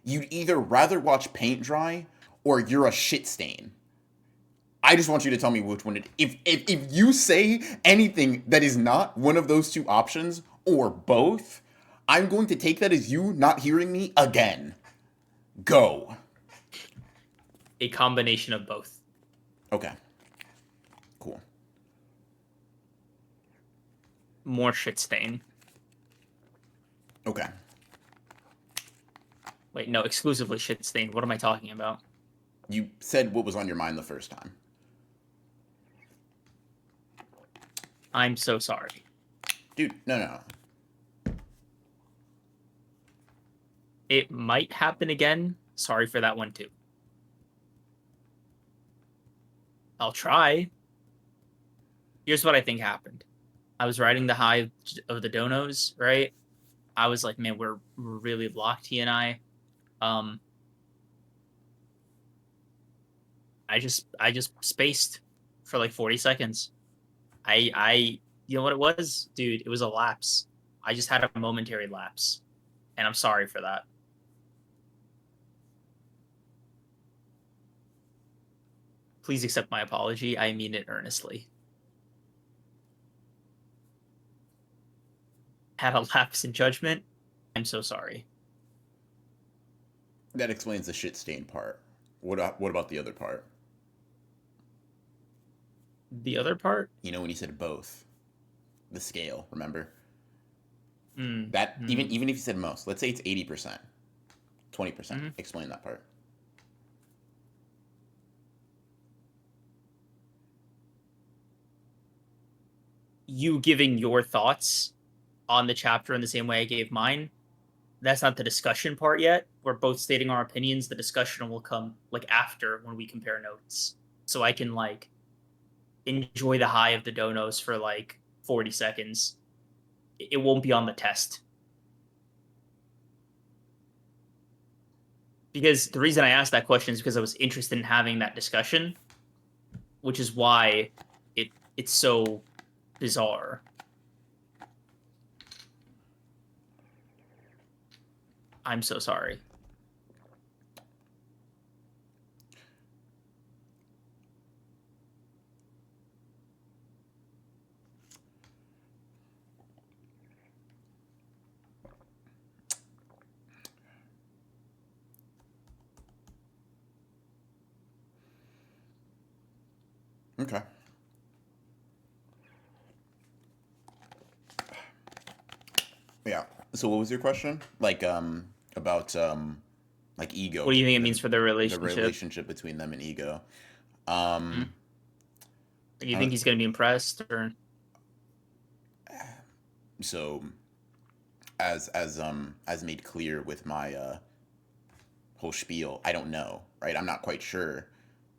You'd either rather watch paint dry or you're a shit stain. I just want you to tell me which one it. If you say anything that is not one of those two options or both, I'm going to take that as you not hearing me again. Go. A combination of both. Okay. Cool. More shit stain. Okay. Wait, no, exclusively shit stain. What am I talking about? You said what was on your mind the first time. I'm so sorry. Dude, no, no. It might happen again. Sorry for that one too. I'll try. Here's what I think happened. I was riding the high of the donos, right? I was like, man, we're really locked, he and I. Um, I just spaced for like 40 seconds. You know what it was, dude? It was a lapse. I just had a momentary lapse, and I'm sorry for that. Please accept my apology. I mean it earnestly. had a lapse in judgment. I'm so sorry. That explains the shit stain part. What about the other part? The other part? You know when you said both, the scale. Remember Mm, that mm, even if you said most, let's say it's 80%, 20%. mm. Explain that part. You giving your thoughts on the chapter in the same way I gave mine. That's not the discussion part yet. We're both stating our opinions. The discussion will come like after when we compare notes. So I can like enjoy the high of the donos for like 40 seconds. It won't be on the test. Because the reason I asked that question is because I was interested in having that discussion, which is why it's so bizarre. I'm so sorry. Okay. Yeah. So what was your question? Like about like ego, What do you think it the means for their the relationship? relationship between them and ego. Hmm? Um, Do you I, think he's going to be impressed or? so as made clear with my whole spiel, I don't know, right? I'm not quite sure.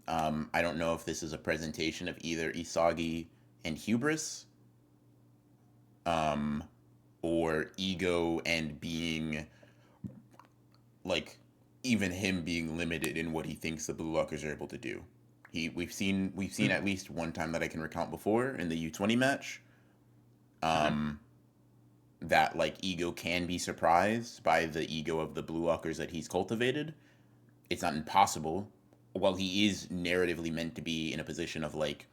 I don't know if this is a presentation of either Isagi and hubris, um, or ego and being like even him being limited in what he thinks the Blue Lockers are able to do. We've seen Hmm. at least one time that I can recount before in the U20 match. Um, that like ego can be surprised by the ego of the Blue Lockers that he's cultivated. It's not impossible. While he is narratively meant to be in a position of like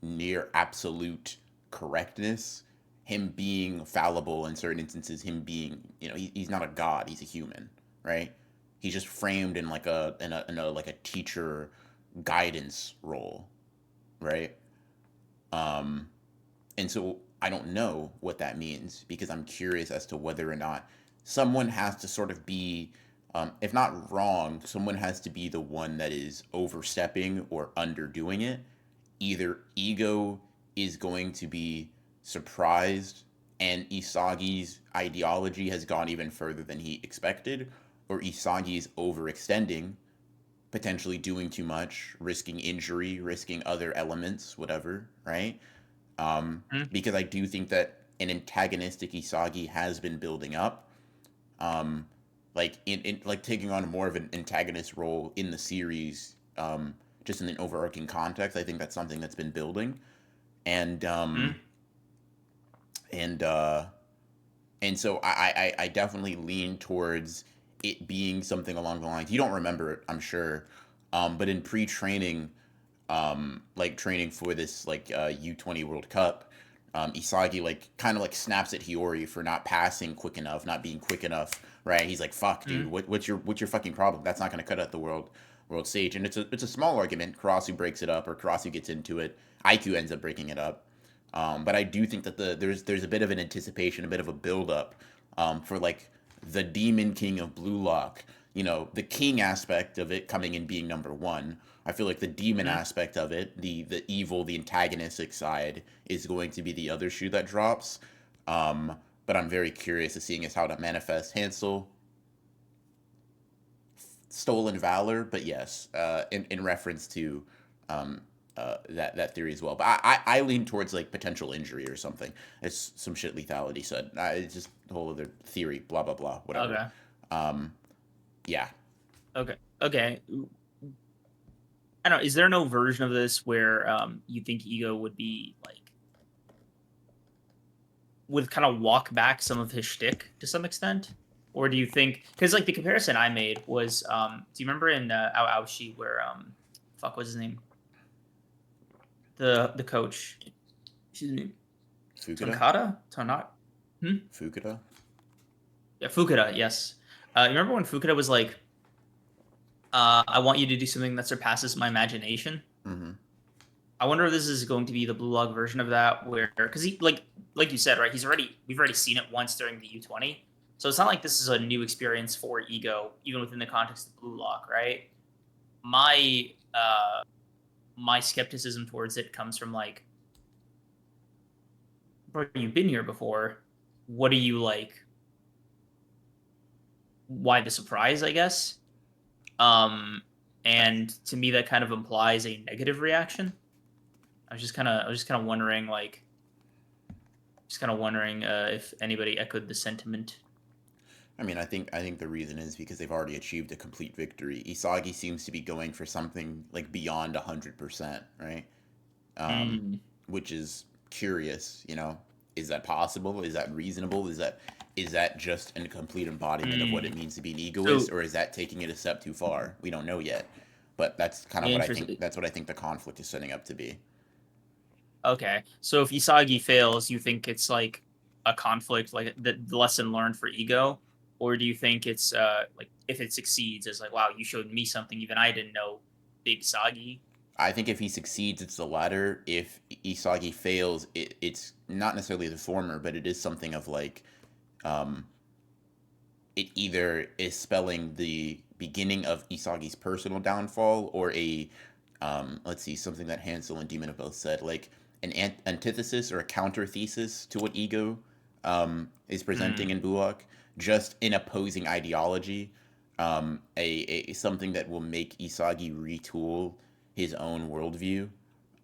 near absolute correctness, him being fallible in certain instances, him being, he's not a god, he's a human, right? He's just framed in like a like a teacher guidance role, right? Um, and so I don't know what that means because I'm curious as to whether or not someone has to sort of be, if not wrong, someone has to be the one that is overstepping or underdoing it. Either ego is going to be surprised and Isagi's ideology has gone even further than he expected, or Isagi is overextending, potentially doing too much, risking injury, risking other elements, whatever, right? Because I do think that an antagonistic Isagi has been building up. Um, like in like taking on more of an antagonist role in the series, just in an overarching context. I think that's something that's been building, and Hmm. and uh, and so I definitely lean towards it being something along the lines. You don't remember it, I'm sure, but in pre-training, like training for this like U20 World Cup, Isagi like kind of like snaps at Hiyori for not passing quick enough, not being quick enough, right? He's like, "Fuck, dude, Hmm. what's your fucking problem? That's not gonna cut out the world stage." And it's a small argument. Karasu breaks it up, or Karasu gets into it. IQ ends up breaking it up. But I do think that there's a bit of an anticipation, a bit of a build up, for like the Demon King of Blue Lock. The king aspect of it coming in being number one. I feel like the demon Hmm. aspect of it, the evil, the antagonistic side, is going to be the other shoe that drops. Um, but I'm very curious to seeing as how to manifest Hansel stolen valor. But yes, in reference to um, that theory as well. But I lean towards like potential injury or something. It's some shit lethality said. It's just a whole other theory. Blah blah blah. Whatever. Okay. Um, yeah. Okay. Okay. I don't know. Is there no version of this where you think ego would be like would kind of walk back some of his shtick to some extent? Or do you think because like the comparison I made was do you remember in Aoshi where fuck what's his name? The coach. Excuse me. Fukuda. Tonkata? Tonat Hmm? Fukuda. Yeah, Fukuda. Yes. You remember when Fukuda was like, "I want you to do something that surpasses my imagination." Mm-hmm. I wonder if this is going to be the Blue Log version of that, where because he like you said, right? We've already seen it once during the U20, so it's not like this is a new experience for Ego, even within the context of Blue Lock, right? My my skepticism towards it comes from like, bro, you've been here before. What are you like? Why the surprise? I guess. Um, and to me, that kind of implies a negative reaction. I was just kind of wondering if anybody echoed the sentiment. I mean, I think the reason is because they've already achieved a complete victory. Isagi seems to be going for something like beyond 100%, right? Um, Mm, which is curious. Is that possible? Is that reasonable? Is that just a complete embodiment of what it mm. means to be an egoist, So or is that taking it a step too far? We don't know yet, but that's kind of what I think. interesting. That's what I think the conflict is setting up to be. Okay, so if Isagi fails, you think it's like a conflict, like the lesson learned for Ego, or do you think it's like if it succeeds, it's like, wow, you showed me something even I didn't know, Big Sagi. I think if he succeeds, it's the latter. If Isagi fails, it's not necessarily the former, but it is something of like, um, it either is spelling the beginning of Isagi's personal downfall, or let's see, something that Hansel and Demon have both said, like an antithesis or a counter thesis to what Ego is presenting Mm, in Bullock, just an opposing ideology, a something that will make Isagi retool his own worldview.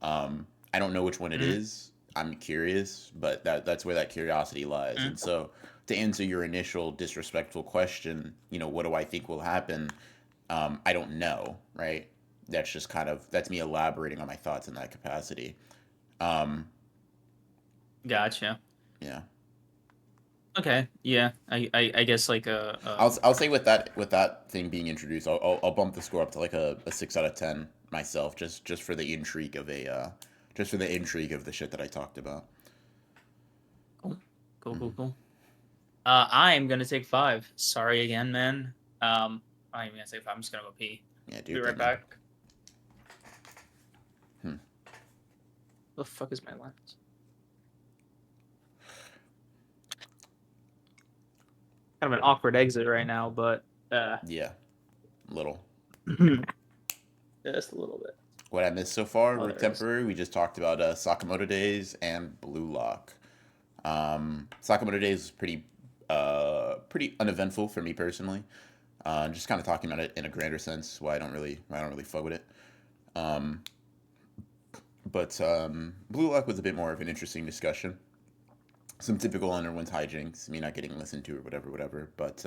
I don't know which one it mm, is. I'm curious, but that's where that curiosity lies. mm. And so, to answer your initial disrespectful question, what do I think will happen? I don't know, right? That's me elaborating on my thoughts in that capacity. Um, Gotcha. yeah, Okay, yeah, I guess like I'll say with that thing being introduced, I'll bump the score up to like a 6 out of 10 myself, just for the intrigue of the shit that I talked about. cool, cool, Hmm. cool, cool. I am gonna take five. Sorry again, man. I'm even gonna take five. I'm just gonna go pee. Yeah, do Be your right thing, man. back. Hmm. The fuck is my lens? Kind of an awkward exit right now, but Yeah, little. just a little bit. What I missed so far Oh, were there it is. temporary. We just talked about Sakamoto Days and Blue Lock. Sakamoto Days was pretty uneventful for me personally. Just kind of talking about it in a grander sense, why I don't really fuck with it. Um, but Blue Lock was a bit more of an interesting discussion. Some typical Underwinds hijinks, me not getting listened to or whatever, whatever. But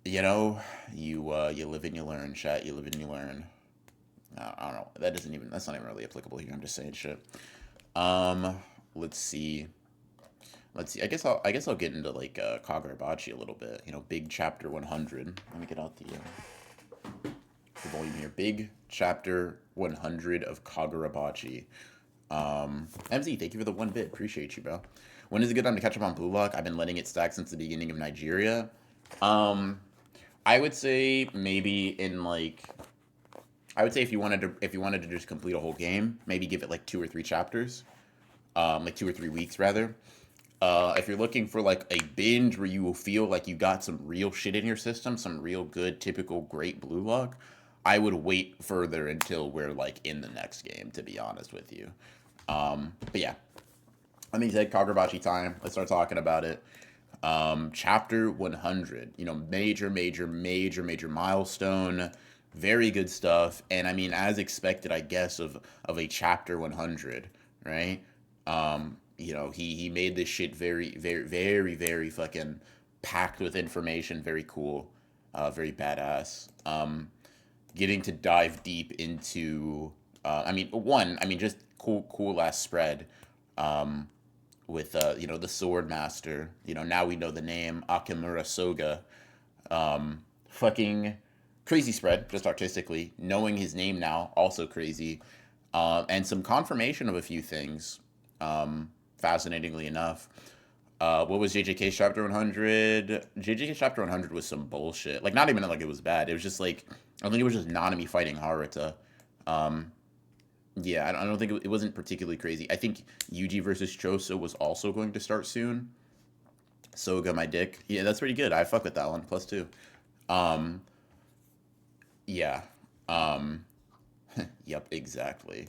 you know, you live and you learn, chat. You live and you learn. I don't know. That's not even really applicable here. I'm just saying shit. Um, let's see. Let's see. I guess I'll get into like Kagurabachi a little bit. Big chapter 100. Let me get out the volume here. Big chapter 100 of Kagurabachi. MZ, thank you for the 1 bit. Appreciate you, bro. When is a good time to catch up on Blue Lock? I've been letting it stack since the beginning of Nigeria. Um, I would say maybe in like I would say if you wanted to just complete a whole game, maybe give it like 2 or 3 chapters, like 2 or 3 weeks rather. If you're looking for like a binge where you will feel like you got some real shit in your system, some real good, typical, great Blue Lock, I would wait further until we're like in the next game. To be honest with you, but yeah, let me take Kagurabachi time. Let's start talking about it. Chapter 100, major, major, major, major milestone. Very good stuff. And I mean, as expected, I guess, of a chapter 100, right? He made this shit very, very, very, very fucking packed with information. Very cool. Very badass. Getting to dive deep into, just cool ass spread. Um, with the swordmaster. Now we know the name Akimura Soga. Fucking crazy spread, just artistically. Knowing his name now, also crazy. And some confirmation of a few things. Fascinatingly enough. What was JJK's chapter 100? JJK's chapter 100 was some bullshit. Like, not even like it was bad. It was just like, I think it was just Nanami fighting Haruta. Um, yeah, I don't think it wasn't particularly crazy. I think Yuji versus Choso was also going to start soon. Soga, my dick. Yeah, that's pretty good. I fuck with that one. +2. Um, yeah. Um, yep, exactly.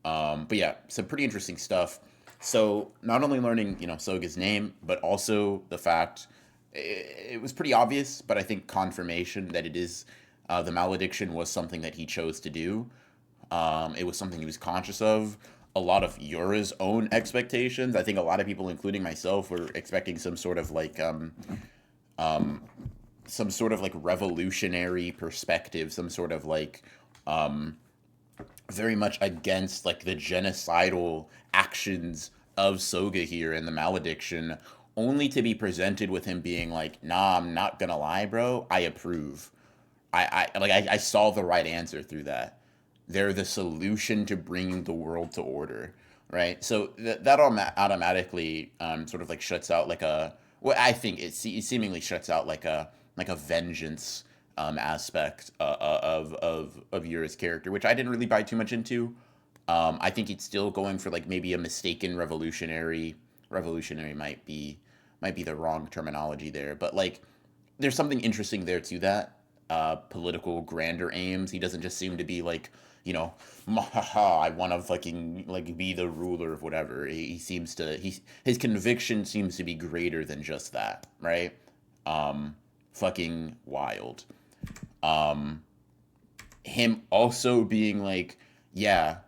But yeah, some pretty interesting stuff. So not only learning, Soga's name, but also the fact it was pretty obvious, but I think confirmation that it is the malediction was something that he chose to do. It was something he was conscious of. A lot of Yura's own expectations. I think a lot of people, including myself, were expecting um, some sort of like revolutionary perspective, some sort of like um, very much against like the genocidal actions of Soga here and the malediction, only to be presented with him being like, "Nah, I'm not gonna lie, bro. I approve. I saw the right answer through that. They're the solution to bringing the world to order, right? So that automatically sort of like shuts out like a what I think it seemingly shuts out like a vengeance aspect of Yura's character, which I didn't really buy too much into. I think it's still going for like maybe a mistaken revolutionary. Revolutionary might be the wrong terminology there, but like there's something interesting there to that political grander aims. He doesn't just seem to be like, I want to fucking like be the ruler of whatever. He seems to his conviction seems to be greater than just that, right? Fucking wild. Um, Him also being like, yeah,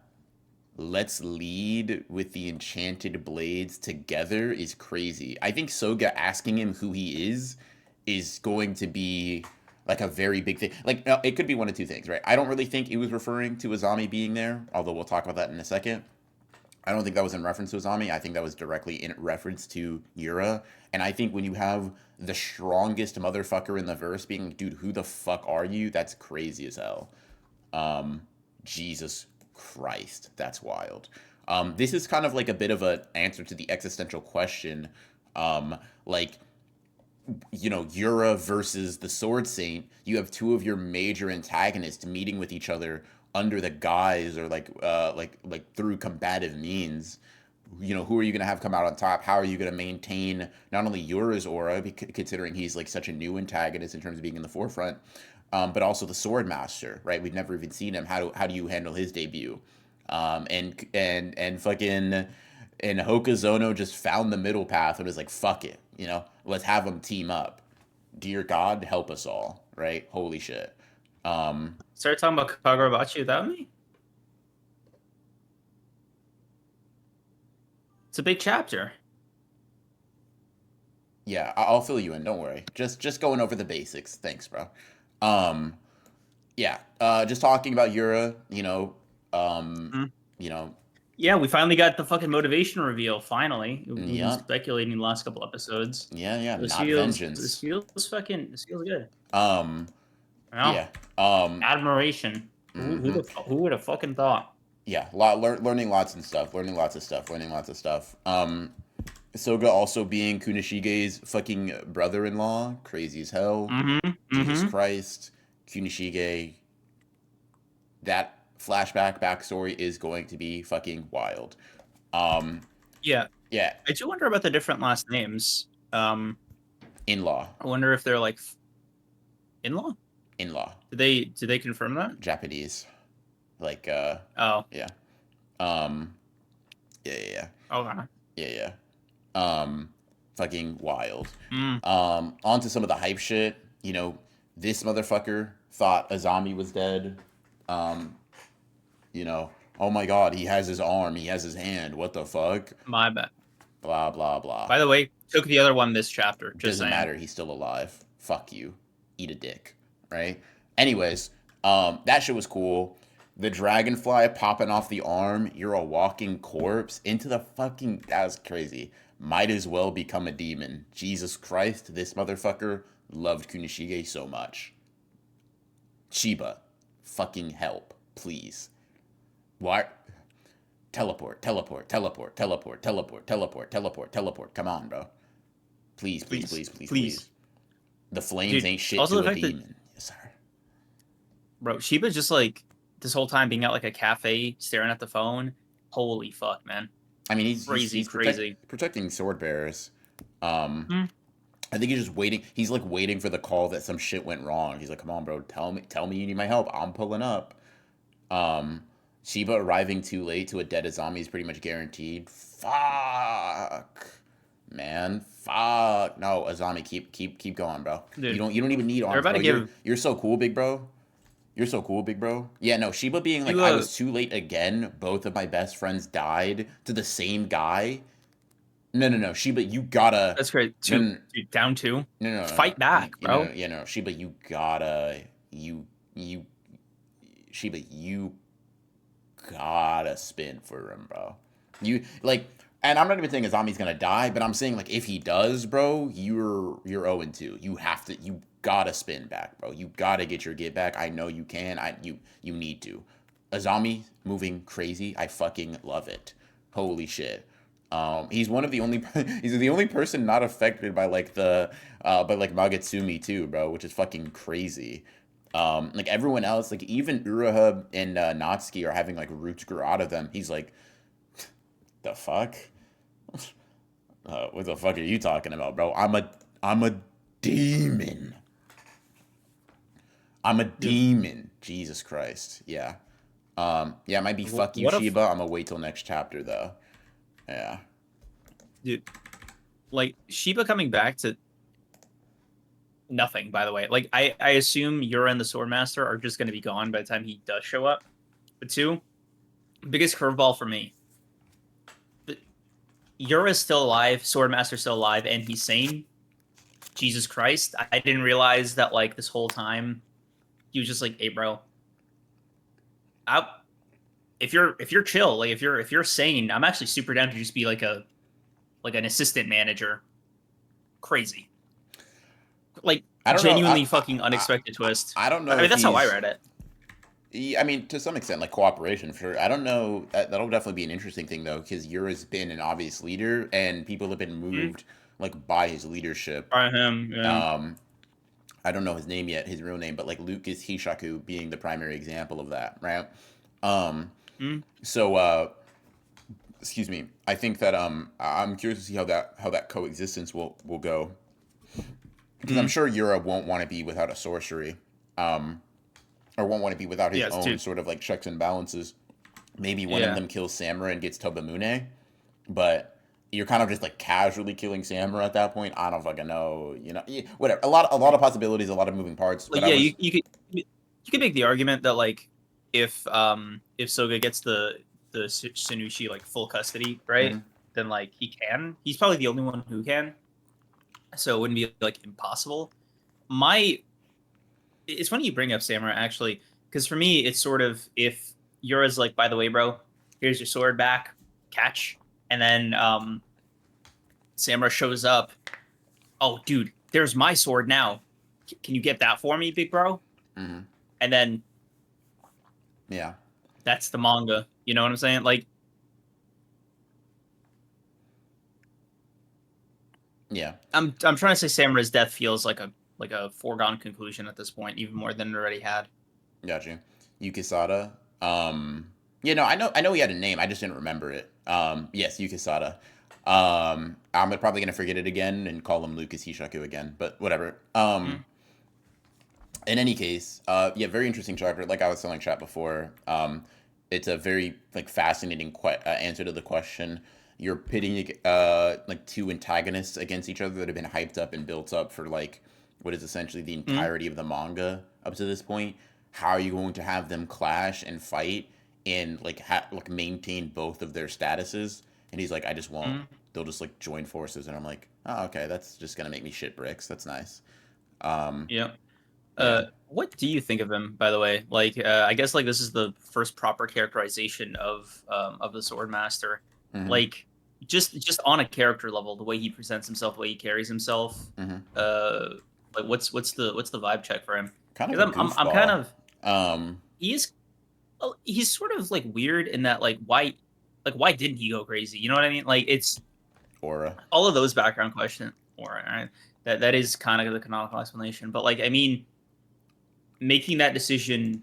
let's lead with the enchanted blades together is crazy. I think Soga asking him who he is going to be like a very big thing. Like it could be one of two things, right? I don't really think he was referring to Azami being there, although we'll talk about that in a second. I don't think that was in reference to Azami. I think that was directly in reference to Yura. And I think when you have the strongest motherfucker in the verse being, dude, who the fuck are you? That's crazy as hell. Um, Jesus Christ, that's wild. This is kind of like a bit of an answer to the existential question. Like, Yura versus the Sword Saint, you have two of your major antagonists meeting with each other under the guise or like through combative means. Who are you going to have come out on top? How are you going to maintain not only Yura's aura, considering he's like such a new antagonist in terms of being in the forefront, but also the swordmaster, right? We've never even seen him. How do you handle his debut? And fucking and Hokazono just found the middle path and was like, fuck it, let's have them team up. Dear God, help us all, right? Holy shit. Start talking about Kagurabachi without me? It's a big chapter. Yeah, I'll fill you in. Don't worry. Just going over the basics. Thanks, bro. Um, yeah. Just talking about Yura. Mm. You know. Yeah, we finally got the fucking motivation reveal. Finally, we've been Yeah. speculating the last couple episodes. Yeah. Yeah. This Not feels this vengeance. feels fucking this feels good. Um. Well, Yeah. Um. admiration. Mm-hmm. Who would have fucking thought? Yeah. Learning lots and stuff. Learning lots of stuff. Learning lots of stuff. Soga also being Kunishige's fucking brother-in-law. Crazy as hell. Mm-hmm. Jesus Mm-hmm. Christ. Kunishige. That flashback backstory is going to be fucking wild. Um, Yeah, yeah, I do wonder about the different last names. in-law, I wonder if they're like in-law. in-law, Did they confirm that? Japanese, like Oh, yeah, um, yeah, okay. yeah. Fucking wild. Mm. On to some of the hype shit. This motherfucker thought Azami was dead. Um, oh my god, he has his arm, he has his hand. What the fuck? My bad. Blah blah blah. By the way, took the other one this chapter. Just Doesn't saying. matter. He's still alive. Fuck you. Eat a dick. Right? Anyways, that shit was cool. The dragonfly popping off the arm. You're a walking corpse into the fucking. That was crazy. Might as well become a demon. Jesus Christ, this motherfucker loved Kunishige so much. Chiba, fucking help, please. What? Teleport, teleport, teleport, teleport, teleport, teleport, teleport, teleport. Come on, bro. Please, please, Please, please, please, please, please. The flames dude. ain't shit Also, to the a fact that demon. Yes, sir. bro, Sheba's just like this whole time being at like a cafe staring at the phone. Holy fuck, man. I mean, Crazy, he's crazy. protecting sword bearers. Um, Hmm. I think he's just waiting. He's like waiting for the call that some shit went wrong. He's like, "Come on, bro, tell me you need my help. I'm pulling up." Um, Shiba arriving too late to a dead zombie is pretty much guaranteed. Fuck, man, fuck. No, Azami, keep going, bro. Dude, You don't even need they're arms, about bro. to give You're so cool, big bro. You're so cool, big bro. Yeah, no, Shiba being like, you I was too late again. Both of my best friends died to the same guy. No, Shiba, you gotta. that's great. No, Two, no, dude, down two. no. Fight back, You know, bro. you know, Shiba, you gotta. You, Shiba, you gotta spin for him, bro. You like, and I'm not even saying Azami's gonna die, but I'm saying like if he does, bro, you're 0-2. You gotta spin back, bro. You gotta get your get back. I know you can. You need to. Azami moving crazy. I fucking love it. Holy shit. He's one of the only he's the only person not affected by like the by like Magatsumi too, bro, which is fucking crazy. Like everyone else, like even Uraha and Natsuki are having like roots grow out of them. He's like, the fuck? What the fuck are you talking about, bro? I'm a demon. I'm a Dude, demon. Jesus Christ. Yeah. Yeah, it might be fuck you, what if, Shiba. I'm gonna wait till next chapter though. Yeah. dude, like Sheba coming back to nothing, by the way. Like I assume Yura and the Swordmaster are just gonna be gone by the time he does show up. But two, biggest curveball for me. Yura's still alive, Swordmaster's still alive, and he's sane. Jesus Christ. I didn't realize that like this whole time he was just like, hey bro, I, if you're chill, like if you're sane, I'm actually super down to just be like an assistant manager. Crazy. Like I don't know. genuinely fucking unexpected twist. I don't I know mean if that's how I he's. read it. I mean, to some extent, like cooperation for sure. I don't know. That'll definitely be an interesting thing though, because Yura's been an obvious leader, and people have been Mm-hmm. moved like by his leadership. By him, yeah. Um, I don't know his name yet, his real name, but like Lucas Hishaku being the primary example of that, right? Um, Mm-hmm. so excuse me. I think that I'm curious to see how that coexistence will go, because I'm Mm-hmm. sure Yura won't want to be without a sorcery. Um, or won't want to be without his Yes, own dude. sort of like checks and balances. Maybe one of Yeah. them kills Samura and gets Tobamune, but you're kind of just like casually killing Samura at that point. I don't fucking know, you know. Whatever. A lot of possibilities, a lot of moving parts. But Like I yeah, was you could make the argument that like if Soga gets the Sanushi like full custody, right? mhm. Then like he can. He's probably the only one who can. So it wouldn't be like impossible. My it's funny you bring up Samurai actually, because for me it's sort of if Yura's like, by the way, bro, here's your sword back, catch, and then Samurai shows up. Oh, dude, there's my sword now. Can you get that for me, big bro? Mhm. And then Yeah. that's the manga. You know what I'm saying? Like, Yeah. I'm trying to say Samurai's death feels like a foregone conclusion at this point, even more than it already had. Got you. Yukisada. Yeah, no, I know he had a name. I just didn't remember it. Yes, Yukisada. I'm probably gonna forget it again and call him Lucas Hishaku again, but whatever. Mm, In any case, yeah, very interesting chapter. Like I was telling chat before, it's a very like fascinating answer to the question. You're pitting like two antagonists against each other that have been hyped up and built up for like what is essentially the mm, entirety of the manga up to this point. How are you going to have them clash and fight and like like maintain both of their statuses? And he's like, I just won't. mm. They'll just like join forces, and I'm like, oh, okay, that's just gonna make me shit bricks. That's nice. Um, Yeah. yeah. What do you think of him, by the way? Like, I guess like this is the first proper characterization of the Swordmaster. Hmm. Like, just on a character level, the way he presents himself, the way he carries himself. Hmm. Uh, like, what's the vibe check for him? Kind of Because a I'm kind goofball. of Um, he's he's sort of like weird in that like why didn't he go crazy? You know what I mean? Like it's Aura. all of those background questions. All right. That is kind of the canonical explanation. But like, I mean, making that decision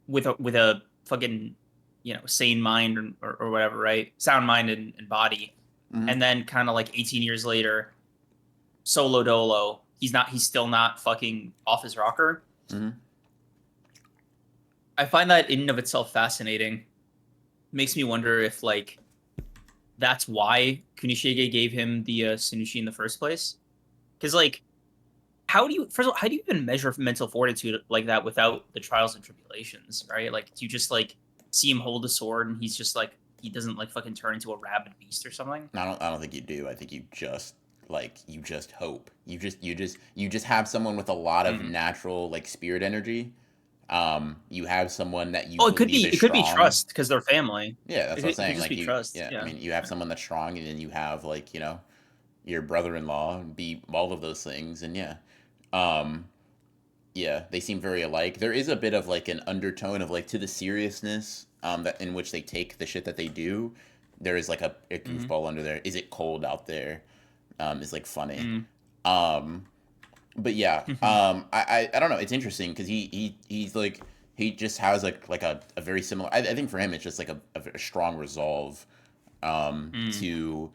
with a fucking sane mind or whatever, right? Sound mind and body, Mhm. and then kind of like 18 years later, solo dolo. He's still not fucking off his rocker. Mhm. I find that in and of itself fascinating. Makes me wonder if like that's why Kunishige gave him the Sunushi in the first place. Because like, how do you first of all, how do you even measure mental fortitude like that without the trials and tribulations, right? Like, do you just like see him hold a sword and he's just like he doesn't like fucking turn into a rabid beast or something? I don't think you do. I think you just hope. You just have someone with a lot of Mm. natural like spirit energy. You have someone that you Oh, believe is it could be strong. trust because they're family. Yeah, that's what I'm It could saying. just Like be trust. yeah, I Yeah. mean, you have someone that's strong, and then you have like your brother-in-law, be all of those things, and um, yeah, they seem very alike. There is a bit of like an undertone of like to the seriousness that in which they take the shit that they do. There is like a Mm-hmm. goofball under there. Is it cold out there? Is like funny. Mm. Um, but yeah, I don't know. It's interesting because he's like he just has like a very similar. I think for him it's just like a very strong resolve Mm. to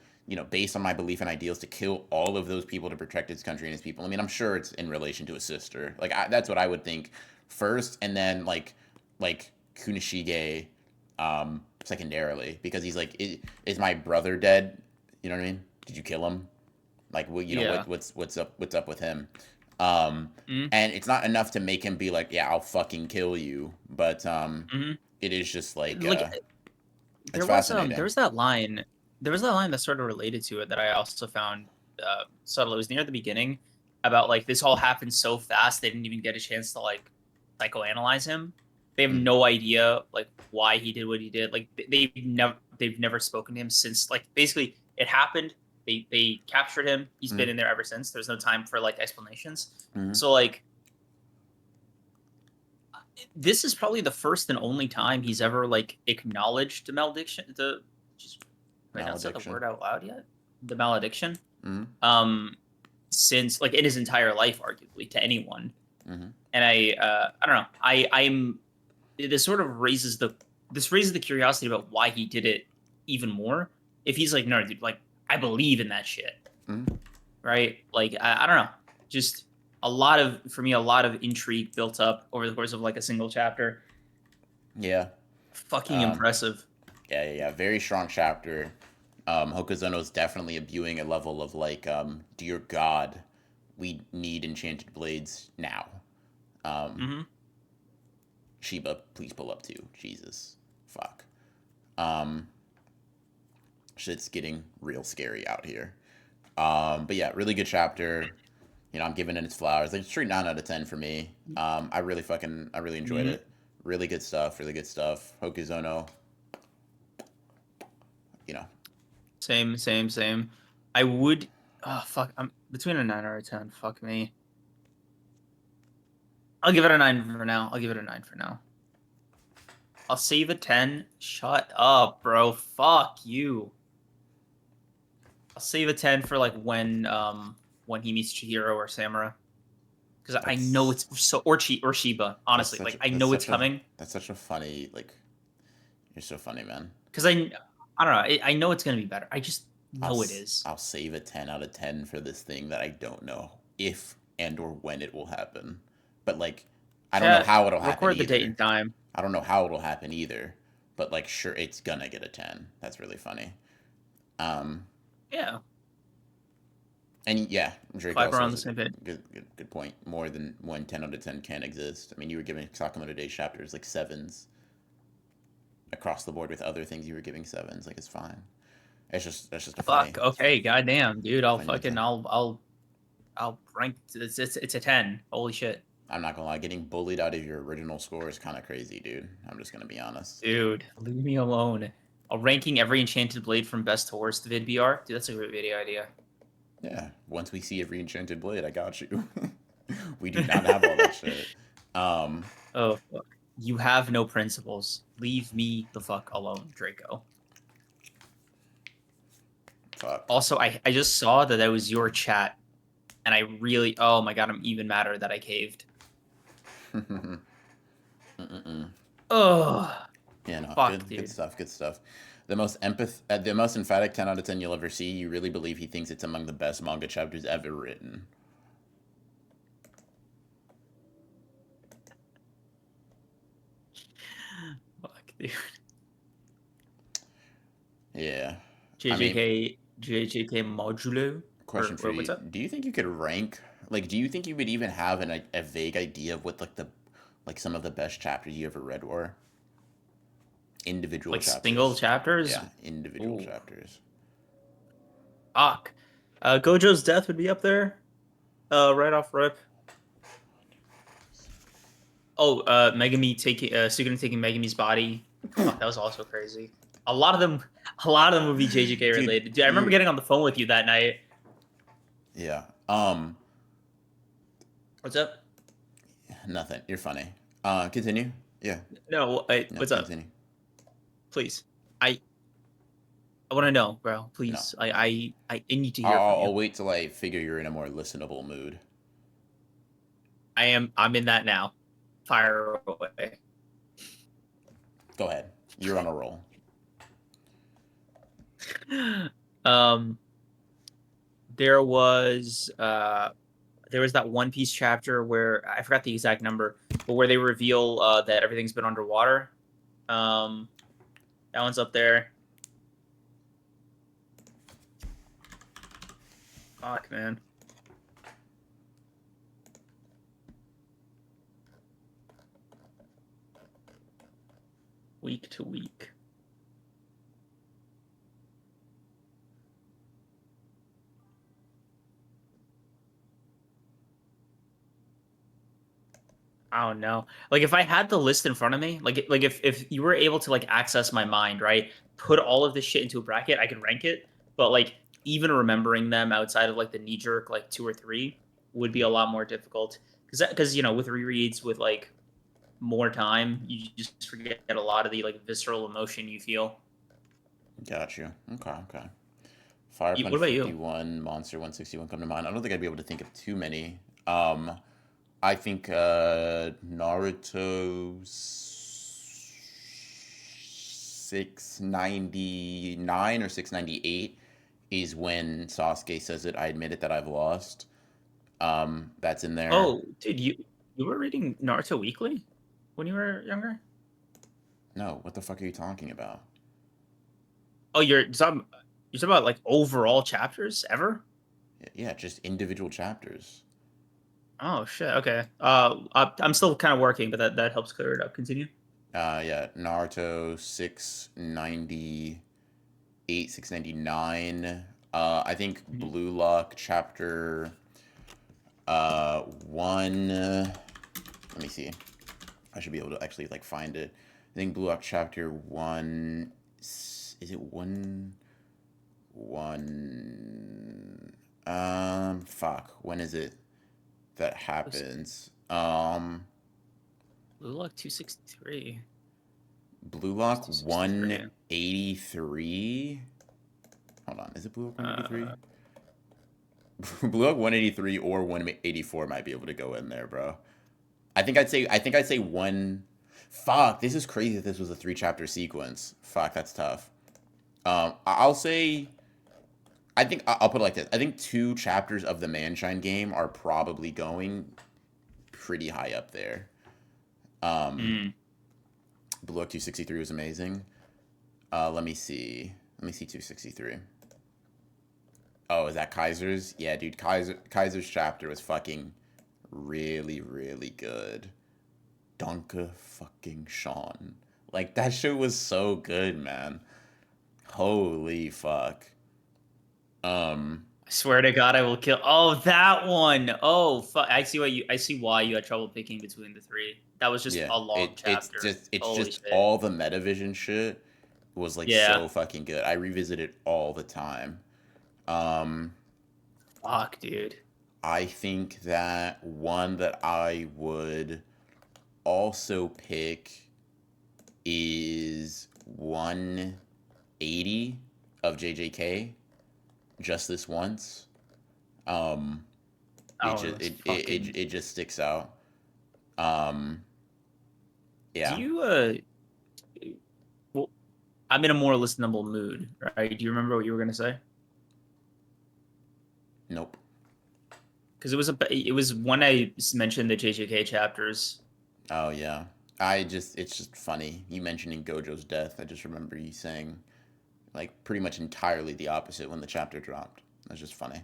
based on my belief and ideals to kill all of those people to protect his country and his people. I mean, I'm sure it's in relation to his sister. Like that's what I would think first, and then like Kunishige secondarily because he's like, is my brother dead? You know what I mean? Did you kill him? Like, what Yeah. what's up with him? Um, Mm. and it's not enough to make him be like, yeah, I'll fucking kill you. But Mm-hmm. it is just like Like it's fascinating. there was that line that sort of related to it that I also found subtle. It was near the beginning about like this all happened so fast they didn't even get a chance to like psychoanalyze him. They have Mm, no idea like why he did what he did. Like they've never spoken to him since like basically it happened. They captured him. He's mm, been in there ever since. There's no time for like explanations. mm. So like this is probably the first and only time he's ever like acknowledged the malediction. The just wait, not said the Malediction. word out loud yet. The malediction. Mm, Um, since like in his entire life, arguably to anyone. mm-hmm. And I don't know. I'm this sort of raises the curiosity about why he did it even more. If he's like, no, dude, like I believe in that shit, Mm. right? Like I don't know, just a lot of for me a lot of intrigue built up over the course of like a single chapter. Yeah. Fucking Um, impressive. yeah. Very strong chapter. Hokuzono is definitely imbuing a level of like, dear God, we need enchanted blades now. Um, Hmm. Shiba, please pull up too. Jesus, fuck. Um, shit's getting real scary out here. But yeah, really good chapter. I'm giving it its flowers. Like straight 9 out of 10 for me. I really enjoyed Hmm. it. Really good stuff. Really good stuff. Hokuzono, you know, Same. I would. Oh fuck! I'm between a 9 or a 10. Fuck me. I'll give it a 9 for now. I'll give it a 9 for now. I'll save a 10. Shut up, bro. Fuck you. I'll save a 10 for like when he meets Chihiro or Samura. Because I know that's it's so or Shiba, honestly. Like I know it's coming. that's such a funny like. You're so funny, man. Because I don't know. I know it's gonna be better. I just I'll know it is. I'll save a 10 out of 10 for this thing that I don't know if and or when it will happen. But like, I don't know Chat, how it'll happen record the date either. and time. I don't know how it'll happen either. But like, sure, it's gonna get a 10. That's really funny. Um, Yeah. and yeah, Drake Glad we're also on has the a same page. good point. More than when 10 out of 10 can exist. I mean, you were giving Sakamoto Days chapters like sevens across the board with other things. You were giving sevens. Like, it's fine. That's just a Fuck. Okay. Goddamn, dude. funny thing. I'll rank. It's a 10. Holy shit, I'm not gonna lie, getting bullied out of your original score is kind of crazy, dude. I'm just gonna be honest. dude. Leave me alone. I'll ranking every enchanted blade from best to worst vid BR. Dude, that's a great video idea. Yeah, once we see every enchanted blade, I got you. We do not have all that shit. Um, Oh fuck. You have no principles. Leave me the fuck alone, Draco. Fuck. Also, I just saw that was your chat, and I really, oh my god, I'm even madder that I caved. Oh, Yeah, no, fuck, good dude. stuff, good stuff. The most emphatic 10 out of 10 you'll ever see. You really believe he thinks it's among the best manga chapters ever written. Fuck, dude. Yeah. I mean, JJK Modulo? question for What's you. up? Do you think you could rank, like, do you think you would even have a vague idea of what, like, some of the best chapters you ever read were? Individual Like single chapters. chapters? Yeah, individual Ooh, chapters. fuck. Gojo's death would be up there. Right off rip. Oh, Suguru taking Megami's body. Fuck, that was also crazy. A lot of them would be JJK Dude, related. Dude, I remember getting on the phone with you that night. yeah. What's up? Nothing. You're funny. Continue. Yeah. No, No, what's up? continue. Please. I want to know, bro. No. Please. I need to hear from you. I'll wait till I figure you're in a more listenable mood. I'm in that now. Fire away. Go ahead. You're on a roll. um there was that One Piece chapter where I forgot the exact number, but where they reveal that everything's been underwater. That one's up there. Fuck, man. Week to week. I don't know. Like if I had the list in front of me, like if you were able to like access my mind, right? Put all of this shit into a bracket, I could rank it. But like even remembering them outside of like the knee jerk like 2 or 3 would be a lot more difficult. Because with rereads with like more time, you just forget a lot of the like visceral emotion you feel. Got you. Okay. Fire What Punch about you? 51, Monster 161 come to mind. I don't think I'd be able to think of too many. I think Naruto 699 or 698 is when Sasuke says it. I admit it that I've lost. That's in there. Oh, dude, you were reading Naruto Weekly when you were younger? No, what the fuck are you talking about? Oh, you're talking about like overall chapters ever? Yeah, just individual chapters. Oh shit. Okay. I'm still kind of working, but that helps clear it up. Continue. Yeah, Naruto 698, 699. I think Mhm. Blue Lock chapter 1. Let me see. I should be able to actually like find it. I think Blue Lock chapter 1. Is it 1? Fuck. When is it that happens? Blue Lock 263. Blue What's Lock 263? 183. Hold on, is it Blue Lock 183? Uh, Blue Lock 183 or 184 might be able to go in there, bro. I think I'd say one. Fuck, this is crazy that this was a 3 chapter sequence. Fuck, that's tough. I'll say. I think I'll put it like this. I think 2 chapters of the Manshine game are probably going pretty high up there. Um, mm. Blue Lock 263 was amazing. Let me see. Let me see 263. Oh, is that Kaiser's? Yeah, dude, Kaiser's chapter was fucking really, really good. Danke fucking Sean. Like that shit was so good, man. Holy fuck. Um, I swear to God, I will kill. Oh, that one. Oh, fuck. I see why you had trouble picking between the three. That was just yeah, a long chapter. it's Holy just shit. all the metavision shit was like Yeah. so fucking good. I revisit it all the time. Um, Fuck, dude. I think that one that I would also pick is 180 of JJK. just this once. Um, it Oh, just that's fucking. it just sticks out. Um, Do yeah. you Well, I'm in a more listenable mood, right? Do you remember what you were gonna say? Nope. Because it was when I mentioned the JJK chapters. Oh yeah. It's just funny. You mentioning Gojo's death. I just remember you saying like pretty much entirely the opposite when the chapter dropped. That's just funny.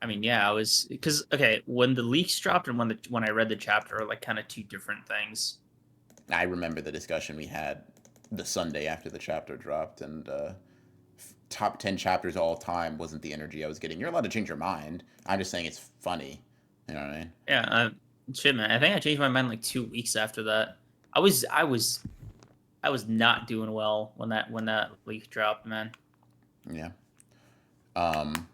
I mean, yeah, I was because okay, when the leaks dropped and when I read the chapter are like kind of two different things. I remember the discussion we had the Sunday after the chapter dropped, and top 10 chapters all time wasn't the energy I was getting. You're allowed to change your mind. I'm just saying it's funny. You know what I mean? Yeah, shit, man. I think I changed my mind like 2 weeks after that. I was not doing well when that leak dropped, man. Yeah. Um,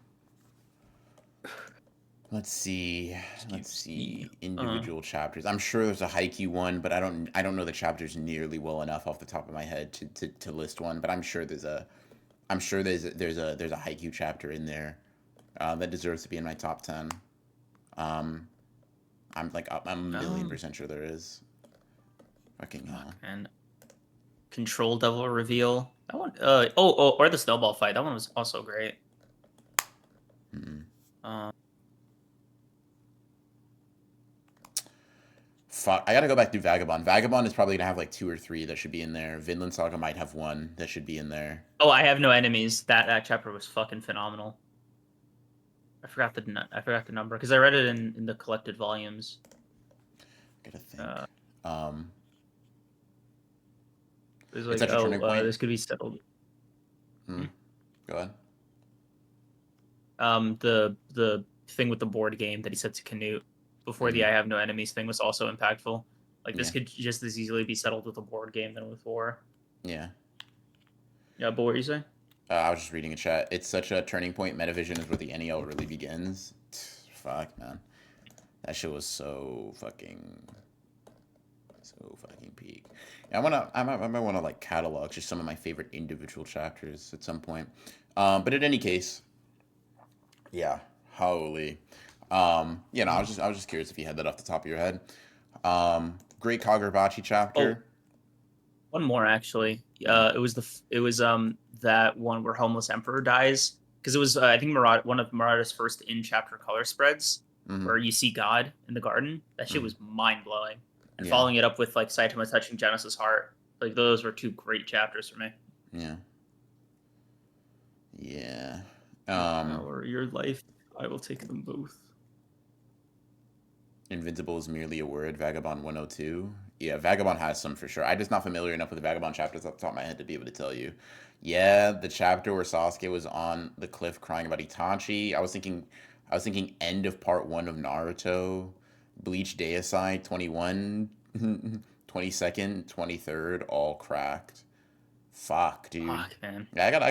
let's see. Just Let's keeps me. see individual chapters. I'm sure there's a Haikyuu one, but I don't know the chapters nearly well enough off the top of my head to list one. But I'm sure there's a Haikyuu chapter in there that deserves to be in my top 10. Um, I'm a million Um, percent sure there is. Fucking fuck, hell. man. Control Devil reveal. That one. Or the snowball fight. That one was also great. Mm-mm. Um, Fuck, I gotta go back through Vagabond. Vagabond is probably gonna have like two or three that should be in there. Vinland Saga might have one that should be in there. oh, I have no enemies. That chapter was fucking phenomenal. I forgot the number because I read it in the collected volumes. Gotta think. Uh, Um, it was it's like, such a turning point. this could be settled. Hmm. Hmm? Go ahead. The thing with the board game that he said to Canute before the Mm, "I have no enemies" thing was also impactful. Like this yeah. could just as easily be settled with a board game than with war. Yeah. Yeah, but what are you saying? I was just reading a chat. It's such a turning point. Metavision is where the NEL really begins. Fuck, man. That shit was so fucking peak. Yeah, I might wanna like catalog just some of my favorite individual chapters at some point. But in any case, yeah, holy. I was just curious if you had that off the top of your head. Great Kagurabachi Oh, chapter. one more actually. Mm, It was that one where Homeless Emperor dies because it was I think one of Murata's first in chapter color spreads mm, where you see God in the garden. That shit mm, was mind blowing, and yeah, following it up with like Saitama touching Genesis' heart. Like those were two great chapters for me. yeah, yeah. Your Um, power, your life, I will take them both. Invincible is merely a word. Vagabond 102. Yeah, Vagabond has some for sure. I'm just not familiar enough with the Vagabond chapters off the top of my head to be able to tell you. Yeah, the chapter where Sasuke was on the cliff crying about Itachi. I was thinking end of part one of Naruto. Bleach Deicide 21, 22nd, 23rd, all cracked. Fuck, dude. Fuck, man. Yeah, I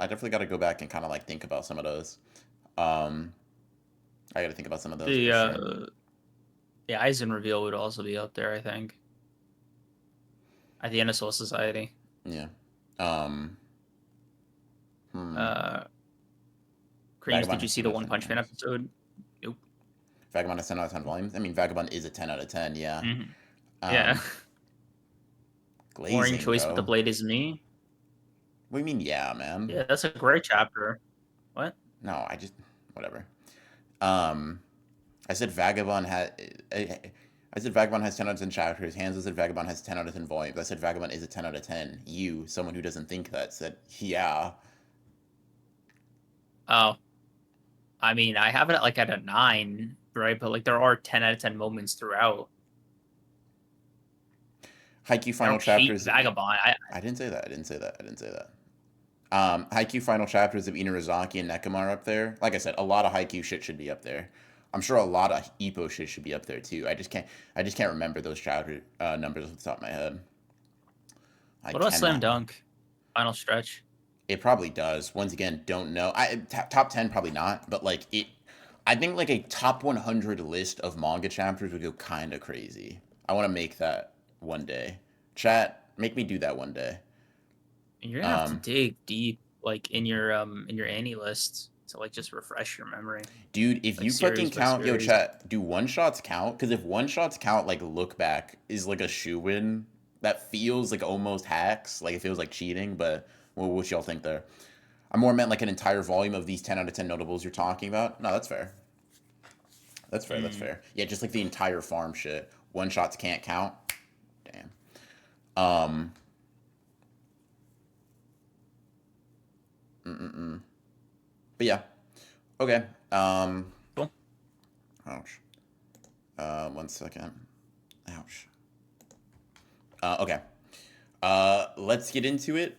definitely gotta go back and kind of like think about some of those. Um, I gotta think about some of those The for sure. Aizen reveal would also be up there, I think. At the end of Soul Society. Yeah. Um, hmm. Uh, Creams, Vagabond did you has see 10 the out of One 10 Punch Man volumes. episode? Nope. Vagabond has 10 out of 10 volumes. I mean, Vagabond is a 10 out of 10, yeah. Hmm. Yeah. Um, Warring Glazing, choice with the bro. blade is me. What do you mean, yeah, man? Yeah, that's a great chapter. What? No, whatever. Um, I said Vagabond had, I said Vagabond has 10 out of 10 chapters. Hanzo said Vagabond has 10 out of 10 volumes. I said Vagabond is a 10 out of 10. You, someone who doesn't think that, said, yeah. Oh, I mean, I have it like at a 9, right? But like there are 10 out of 10 moments throughout. Haikyuu I final don't hate chapters. Vagabond. I didn't say that. I didn't say that. I didn't say that. Haikyuu final chapters of Inurazaki and Nekama are up there. Like I said, a lot of Haikyuu shit should be up there. I'm sure a lot of Ippo shit should be up there too. I just can't remember those chapter numbers off the top of my head. I What about Slam cannot. Dunk? Final stretch. It probably does. Once again, don't know. Top 10 probably not, but like it. I think like a top 100 list of manga chapters would go kind of crazy. I want to make that one day. Chat, make me do that one day. And you're gonna have to Um, dig deep. like in your Annie list to like just refresh your memory, Dude, if like you fucking series by count, yo, series. chat, do one shots count? Because if one shots count, like look back is like a shoe in. That feels like almost hacks. Like it feels like cheating. But what y'all think there? I more meant like an entire volume of these 10 out of 10 notables you're talking about. No, that's fair. That's fair. That's Mm. fair. Yeah, just like the entire farm shit. One shots can't count. Damn. Um. Mm-mm-mm. But yeah. Okay. Cool. Ouch. 1 second. Ouch. Okay. Let's get into it.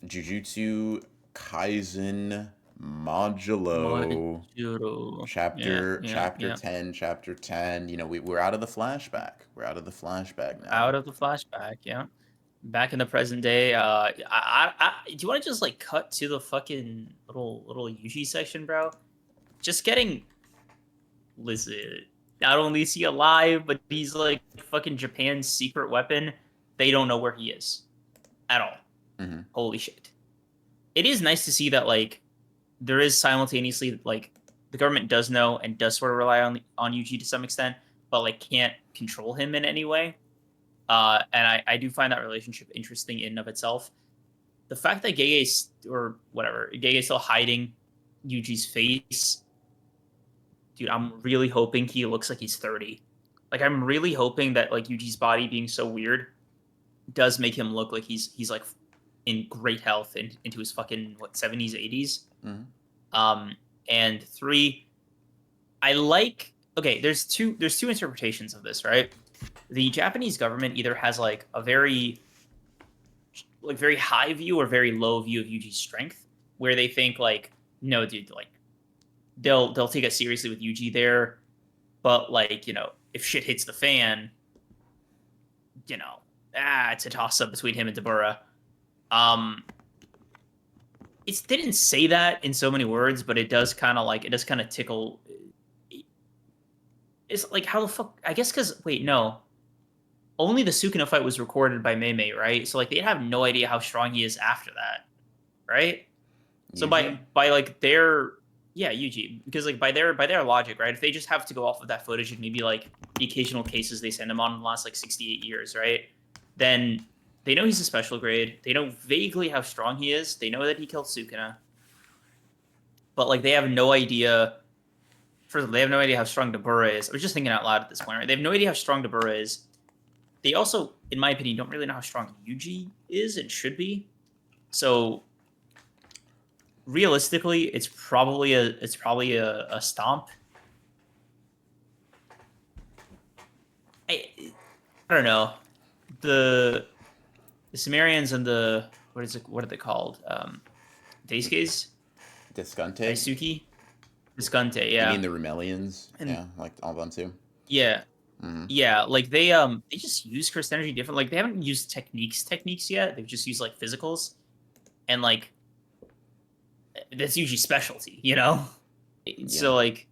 Jujutsu Kaisen Modulo. Modulo. Yeah, Chapter yeah, chapter yeah. 10, chapter 10. We're out of the flashback. We're out of the flashback now. Out of the flashback. Yeah. Back in the present day. Do you want to just like cut to the fucking little Yuji section, bro? Just getting listen. Not only is he alive, but he's like fucking Japan's secret weapon. They don't know where he is at all. Mm-hmm. Holy shit. It is nice to see that like there is simultaneously like the government does know and does sort of rely on Yuji to some extent, but like can't control him in any way. And I do find that relationship interesting in and of itself. The fact that Gege or whatever Gege is still hiding Yuji's face, dude, I'm really hoping he looks like he's 30. Like I'm really hoping that like Yuji's body being so weird does make him look like he's like in great health and into his fucking what 70s 80s. Mm-hmm. And three, I like okay. There's two interpretations of this, right? The Japanese government either has like a very high view or very low view of Yuji's strength, where they think like no, dude, like they'll take it seriously with Yuji there, but like if shit hits the fan, it's a toss up between him and Tabura. Um, it didn't say that in so many words, but it does kind of tickle. It's like how the fuck? I guess because wait, no, only the Sukuna fight was recorded by Mei, right? So like they have no idea how strong he is after that, right? So Yuji? by like their yeah Yuji because like by their logic, right? If they just have to go off of that footage and maybe like the occasional cases they send him on in the last like 68 years, right? Then they know he's a special grade. They know vaguely how strong he is. They know that he killed Sukuna, but like they have no idea. First of all, they have no idea how strong Dabura is. I was just thinking out loud at this point, right? They have no idea how strong Dabura is. They also, in my opinion, don't really know how strong Yuji is and should be. So realistically, it's probably a stomp. I don't know. The Sumerians and the what are they called? Daisuke's? Discante? Daisuke? Visconti, You yeah. mean the Rumelians? And Yeah, like all them too. yeah. Mm-hmm. Yeah, like they just use cursed energy different. Like they haven't used techniques yet. They've just used like physicals. And like that's usually specialty. Yeah. So like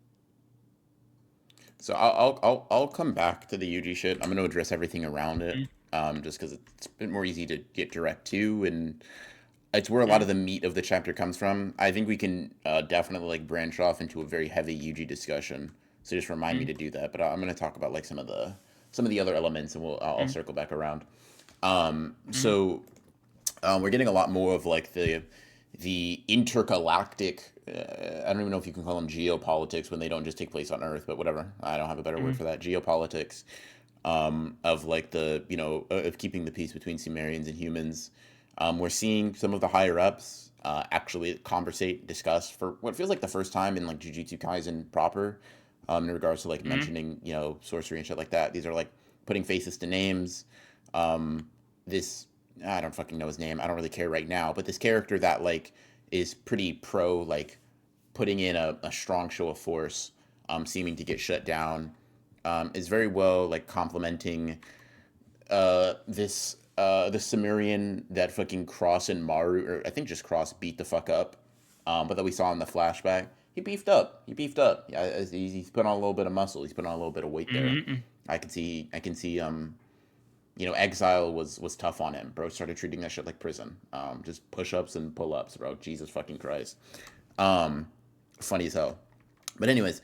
So I'll come back to the Yuji shit. I'm gonna address everything around it. mm, Just because it's a bit more easy to get direct to, and it's where a lot mm, of the meat of the chapter comes from. I think we can definitely like branch off into a very heavy Yuji discussion. So just remind me mm, to do that. But I'm gonna talk about like some of the other elements, and I'll mm, circle back around. mm, So we're getting a lot more of like the intergalactic. I don't even know if you can call them geopolitics when they don't just take place on Earth, but whatever. I don't have a better word mm, for that. Geopolitics of like the of keeping the peace between Sumerians and humans. We're seeing some of the higher ups actually conversate, discuss for what feels like the first time in like Jujutsu Kaisen proper, in regards to like mm, mentioning sorcery and shit like that. These are like putting faces to names. Um, this I don't fucking know his name. I don't really care right now, but this character that like is pretty pro like putting in a strong show of force, seeming to get shut down, is very well like complementing the Sumerian that fucking Cross and Maru, or I think just Cross beat the fuck up, but that we saw in the flashback. He beefed up. He beefed up. Yeah, he's put on a little bit of muscle. He's put on a little bit of weight there. mm, I can see exile was tough on him. Bro started treating that shit like prison. Just push-ups and pull-ups, bro. Jesus fucking Christ. Um, Funny as hell. But anyways,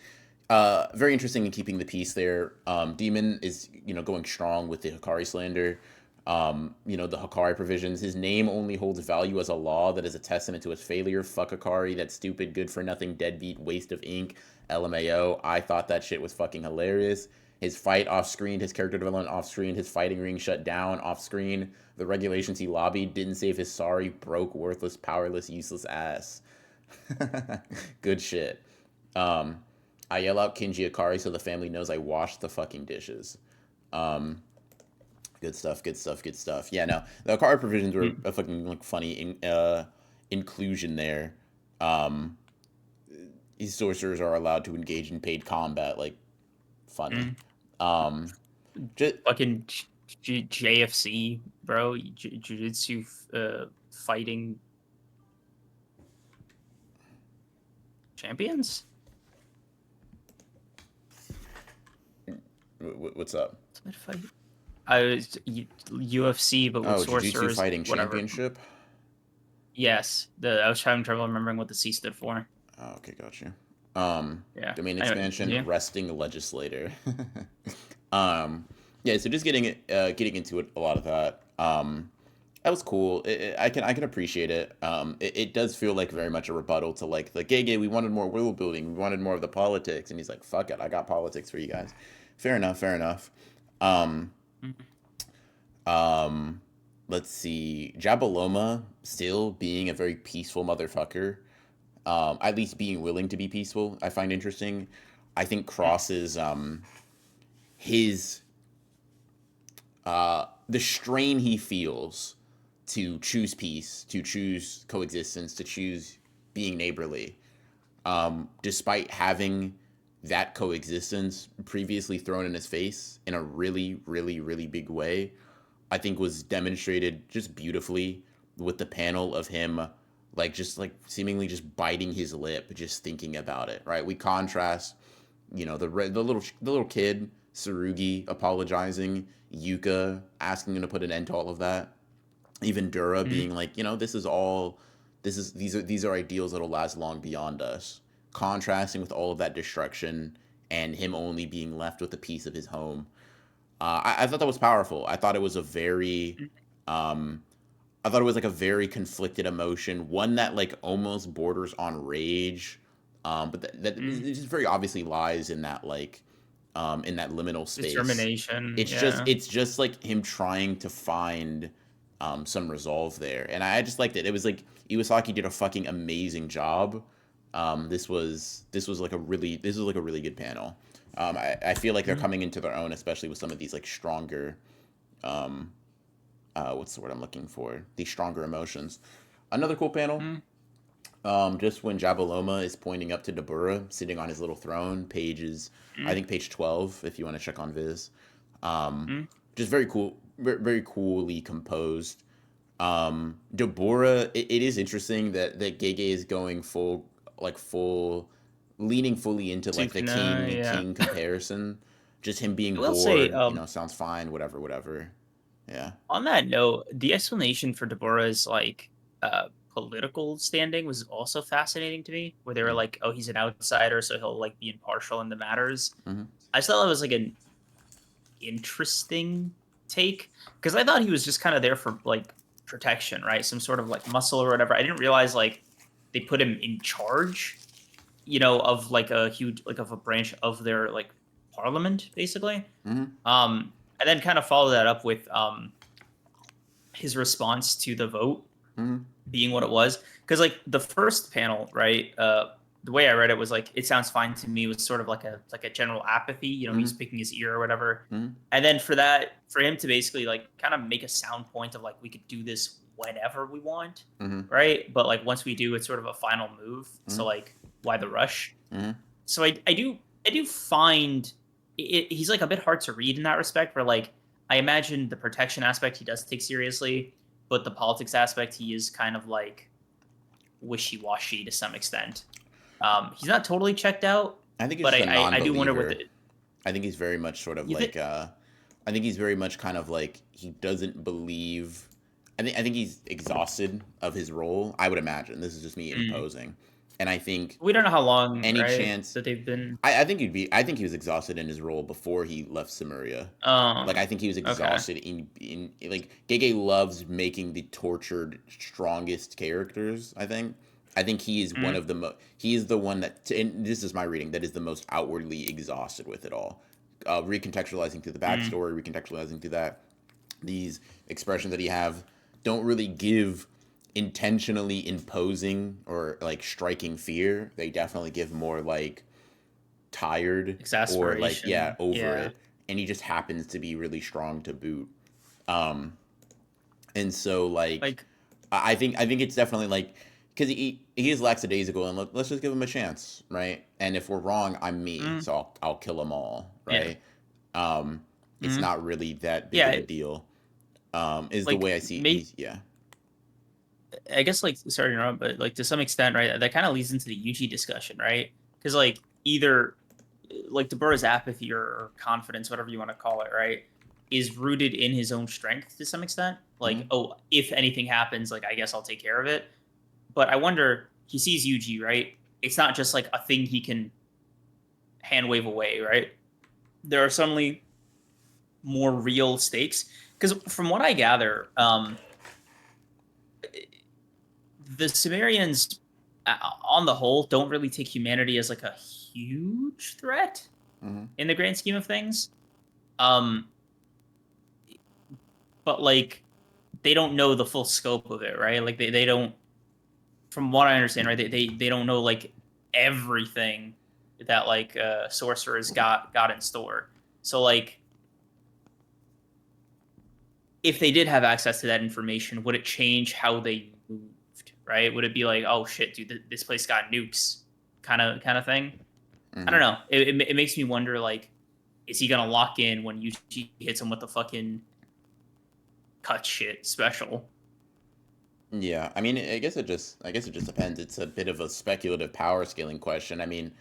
very interesting in keeping the peace there. Demon is, going strong with the Hikari slander. The Hikari provisions. His name only holds value as a law that is a testament to his failure. Fuck Hikari, that stupid, good for nothing, deadbeat, waste of ink. LMAO. I thought that shit was fucking hilarious. His fight off screen, his character development off screen, his fighting ring shut down off screen. The regulations he lobbied didn't save his sorry, broke, worthless, powerless, useless ass. Good shit. Um, I yell out Kinji Akari so the family knows I washed the fucking dishes. Um, Good stuff, good stuff, good stuff. Yeah, no, the Akari provisions were a fucking like funny inclusion there. Um, these sorcerers are allowed to engage in paid combat, like funny. Um, just, Fucking JFC, bro. Jujutsu fighting champions. what's up? Ultimate fight. I was UFC, but with Oh, sorcerers. Jujutsu Fighting Whatever. Championship. Yes, I was having trouble remembering what the C stood for. Oh, okay, got you. Yeah. Domain Anyway, expansion, yeah. resting legislator. Yeah, so just getting into it, a lot of that. That was cool. I can appreciate it. It does feel like very much a rebuttal to like the Gege. We wanted more world building. We wanted more of the politics, and he's like, "Fuck it, I got politics for you guys." Fair enough. Fair enough. Um, um, let's see. Jabaloma still being a very peaceful motherfucker. At least being willing to be peaceful, I find interesting. I think crosses his the strain he feels to choose peace, to choose coexistence, to choose being neighborly, despite having that coexistence previously thrown in his face in a really, really, really big way, I think was demonstrated just beautifully with the panel of him just like seemingly just biting his lip just thinking about it, right? We contrast, the little kid Tsurugi apologizing, Yuka asking him to put an end to all of that, even Dura being like, these are ideals that'll last long beyond us, contrasting with all of that destruction and him only being left with a piece of his home. I thought that was powerful. I thought it was a very I thought it was like a very conflicted emotion, one that like almost borders on rage, but that it just very obviously lies in that liminal space. Determination. Yeah. It's just like him trying to find some resolve there, and I just liked it. It was like Iwasaki did a fucking amazing job. This was like a really good panel. I feel like they're coming into their own, especially with some of these like stronger what's the word I'm looking for? These stronger emotions. Another cool panel. Just when Jabaloma is pointing up to Dabura, sitting on his little throne. I think page 12, if you want to check on Viz. Just very cool, very coolly composed. Dabura, it is interesting that Gege is going leaning fully into like the king comparison. Just him being I will bored, say, sounds fine, whatever. Yeah. on that note, the explanation for Deborah's political standing was also fascinating to me, where they were like, "Oh, he's an outsider, so he'll like be impartial in the matters." I just thought that was like an interesting take, because I thought he was just kind of there for like protection, right? Some sort of like muscle or whatever. I didn't realize like they put him in charge, of like a huge of a branch of their like parliament, basically. And then kind of follow that up with his response to the vote being what it was. Because like the first panel, right? The way I read it was like, it sounds fine to me, was sort of like a general apathy, he's picking his ear or whatever. And then for him to basically like kind of make a sound point of like, we could do this whenever we want, right? But like once we do, it's sort of a final move. So like, why the rush? So I do find he's like a bit hard to read in that respect, where like I imagine the protection aspect he does take seriously, but the politics aspect he is kind of like wishy-washy to some extent. He's not totally checked out. I think he's but just a non-believer. I do wonder what I think he's very much sort of like I think he's very much kind of like he doesn't believe. I think he's exhausted of his role. I would imagine this is just me Mm. imposing, and I think We don't know how long, any right, chance. that they've been. I think he'd be. I think he was exhausted in his role before he left Samuria. Like I think he was Okay. exhausted in like Gege loves making the tortured strongest characters. I think he is one Mm. of the he is the one that, and this is my reading, that is the most outwardly exhausted with it all. Recontextualizing through the Mm. backstory, recontextualizing through that, these expressions that he have don't really give intentionally imposing or like striking fear. They definitely give more like tired or like, yeah, Exasperation. over Yeah. it, and he just happens to be really strong to boot. um and so like Like, I think it's definitely like, because he is lackadaisical, and let's just give him a chance, right? And if we're wrong, I'm me, mm, so I'll kill them all, yeah. right? um it's Mm. not really that big of a Yeah, deal. Is the like, way I see may he's, yeah. I guess, like, sorry to interrupt, but, like, to some extent, right, that kind of leads into the Yuji discussion, right? Because, like, either, like, Deborah's apathy or confidence, whatever you want to call it, right, is rooted in his own strength to some extent. Like, Hmm. oh, if anything happens, like, I guess I'll take care of it. But I wonder, he sees Yuji, right? It's not just like a thing he can hand wave away, right? There are suddenly more real stakes. Because from what I gather, the Sumerians, on the whole, don't really take humanity as like a huge threat Hmm. in the grand scheme of things. Um, but like they don't know the full scope of it, right? Like they don't, from what I understand, right? They don't know like everything that like sorcerers got in store. So like if they did have access to that information, would it change how they moved? Right? Would it be like, oh shit, dude, this place got nukes, kind of thing? I don't Hmm. know. It makes me wonder, like, is he gonna lock in when Yuji hits him with the fucking cut shit special? Yeah, I mean, I guess it just depends. It's a bit of a speculative power scaling question. I mean,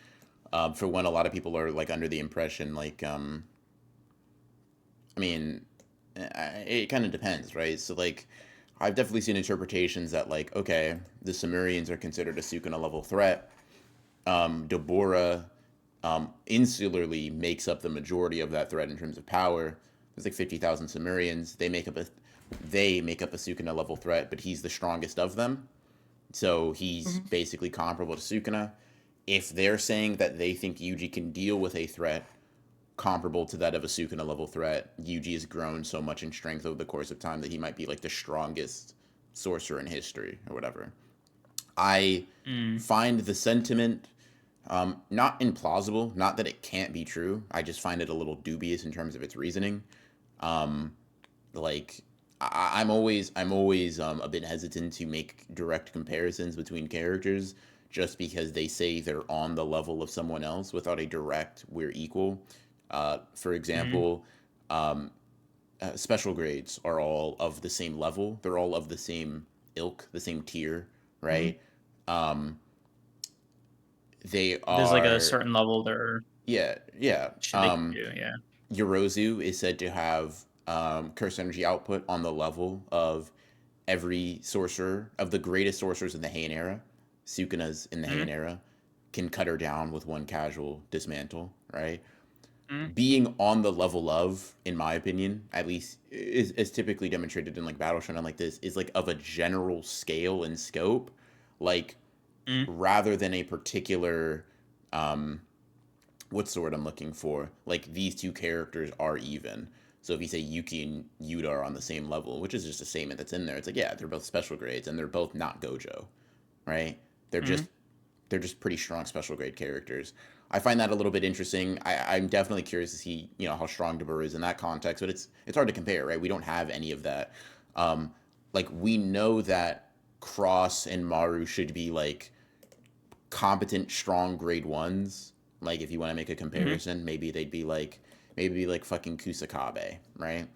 for one, a lot of people are like under the impression like, I mean, it kind of depends, right? So like, I've definitely seen interpretations that like, okay, the Sumerians are considered a Sukuna level threat. Deborah, insularly makes up the majority of that threat in terms of power. There's like 50,000 Sumerians. They make up a Sukuna level threat, but he's the strongest of them. So he's Mm-hmm. basically comparable to Sukuna. If they're saying that they think Yuji can deal with a threat comparable to that of a Sukuna level threat, Yuji has grown so much in strength over the course of time that he might be like the strongest sorcerer in history or whatever. I Mm. find the sentiment not implausible, not that it can't be true. I just find it a little dubious in terms of its reasoning. Um, like I'm always a bit hesitant to make direct comparisons between characters just because they say they're on the level of someone else without a direct "we're equal." For Mm. example, um, special grades are all of the same level. They're all of the same ilk, the same tier, Mm. right? Um, they There's like a are, certain level there yeah, yeah. should they can do, yeah. Yorozu is said to have curse energy output on the level of every sorcerer, of the greatest sorcerers in the Heian era. Sukuna's in the Heian Mm. era can cut her down with one casual dismantle, right? Mm. Being on the level of, in my opinion, at least is typically demonstrated in like battle shonen like this, is like of a general scale and scope, like Mm. rather than a particular um what's the word I'm looking for? Like these two characters are even. So if you say Yuki and Yuta are on the same level, which is just a statement that's in there, it's like, yeah, they're both special grades and they're both not Gojo, right? They're Mm. just they're just pretty strong special grade characters. I find that a little bit interesting. I'm definitely curious to see, how strong Dabur is in that context, but it's hard to compare, right? We don't have any of that. Um, like we know that Cross and Maru should be like competent, strong grade ones. Like if you want to make a Mm. comparison, maybe like fucking Kusakabe, right?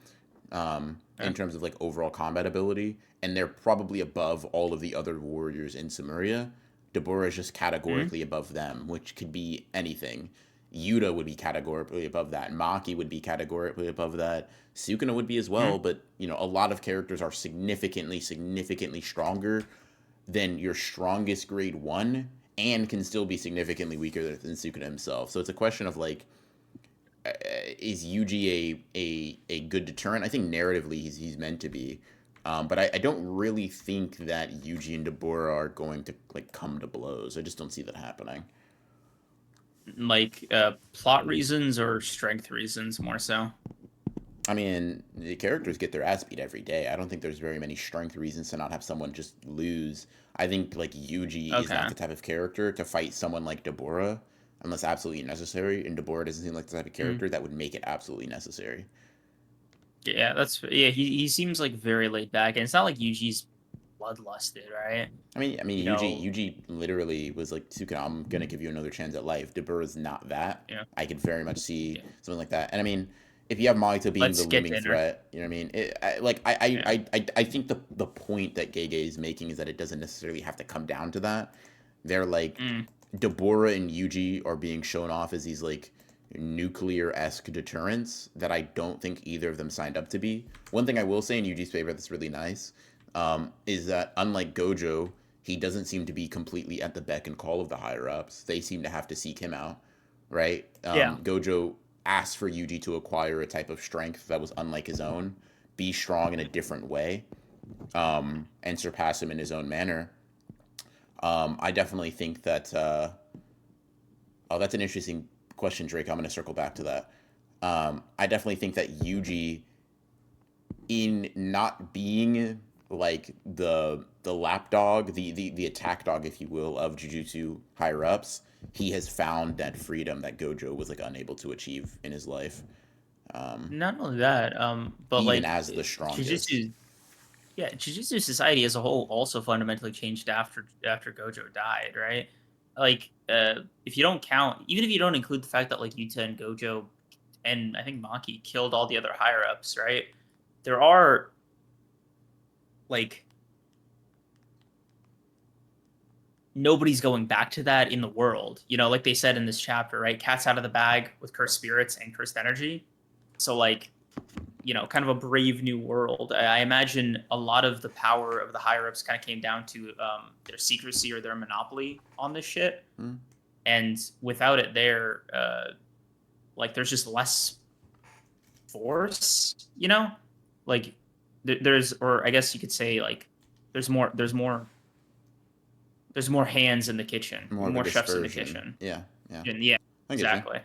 In Yeah. terms of like overall combat ability, and they're probably above all of the other warriors in Samuria. Deborah is just Mm. categorically above them, which could be anything. Yuta would be categorically above that. Maki would be categorically above that. Sukuna would be as Mhm. well, but a lot of characters are significantly stronger than your strongest grade one, and can still be significantly weaker than Sukuna himself. So it's a question of like, is Yuji a good deterrent? I think narratively he's meant to be, but I don't really think that Yuji and Deborah are going to like come to blows. I just don't see that happening. Like plot reasons or strength reasons more so. I mean, the characters get their ass beat every day. I don't think there's very many strength reasons to not have someone just lose. I think like Yuji is not Okay. the type of character to fight someone like Deborah unless absolutely necessary, and Deborah doesn't seem like the type of Mm. character that would make it absolutely necessary. Yeah, he seems like very laid back, and it's not like Yuji's bloodlusted, right? I mean, You Yuji, know, Yuji literally was like, "Sukuna, I'm gonna give you another chance at life." Deborah's not that. yeah, I could very much see yeah. something like that. And I mean, if you have Mahito being the Let's get looming dinner. threat, you know what I mean? I Yeah. I think the point that Gege is making is that it doesn't necessarily have to come down to that. They're like, Mm. Deborah and Yuji are being shown off as these like nuclear-esque deterrents that I don't think either of them signed up to be. One thing I will say in Yuji's favor that's really nice, is that unlike Gojo, he doesn't seem to be completely at the beck and call of the higher ups. They seem to have to seek him out, right? Yeah. Gojo asked for Yuji to acquire a type of strength that was unlike his own, be strong in a different way, and surpass him in his own manner. I definitely think that. Oh, that's an interesting question, Drake. I'm going to circle back to that. I definitely think that Yuji, in not being like the lapdog, the attack dog, if you will, of Jujutsu higher ups, he has found that freedom that Gojo was like unable to achieve in his life, Not only that, but even like as the strongest. Jujutsu, yeah, Jujutsu society as a whole also fundamentally changed after Gojo died, right? Like, if you don't count, even if you don't include the fact that like Yuta and Gojo and I think Maki killed all the other higher ups, right? There are like nobody's going back to that in the world. Like they said in this chapter, right? Cat's out of the bag with cursed spirits and cursed energy. So like, kind of a brave new world. I imagine a lot of the power of the higher ups kind of came down to their secrecy or their monopoly on this shit. Hmm? And without it there, like there's just less force, like there's, or I guess you could say like there's more hands in the kitchen, More of a more chefs in the dispersion. kitchen. Yeah, yeah. And yeah, I get you. exactly.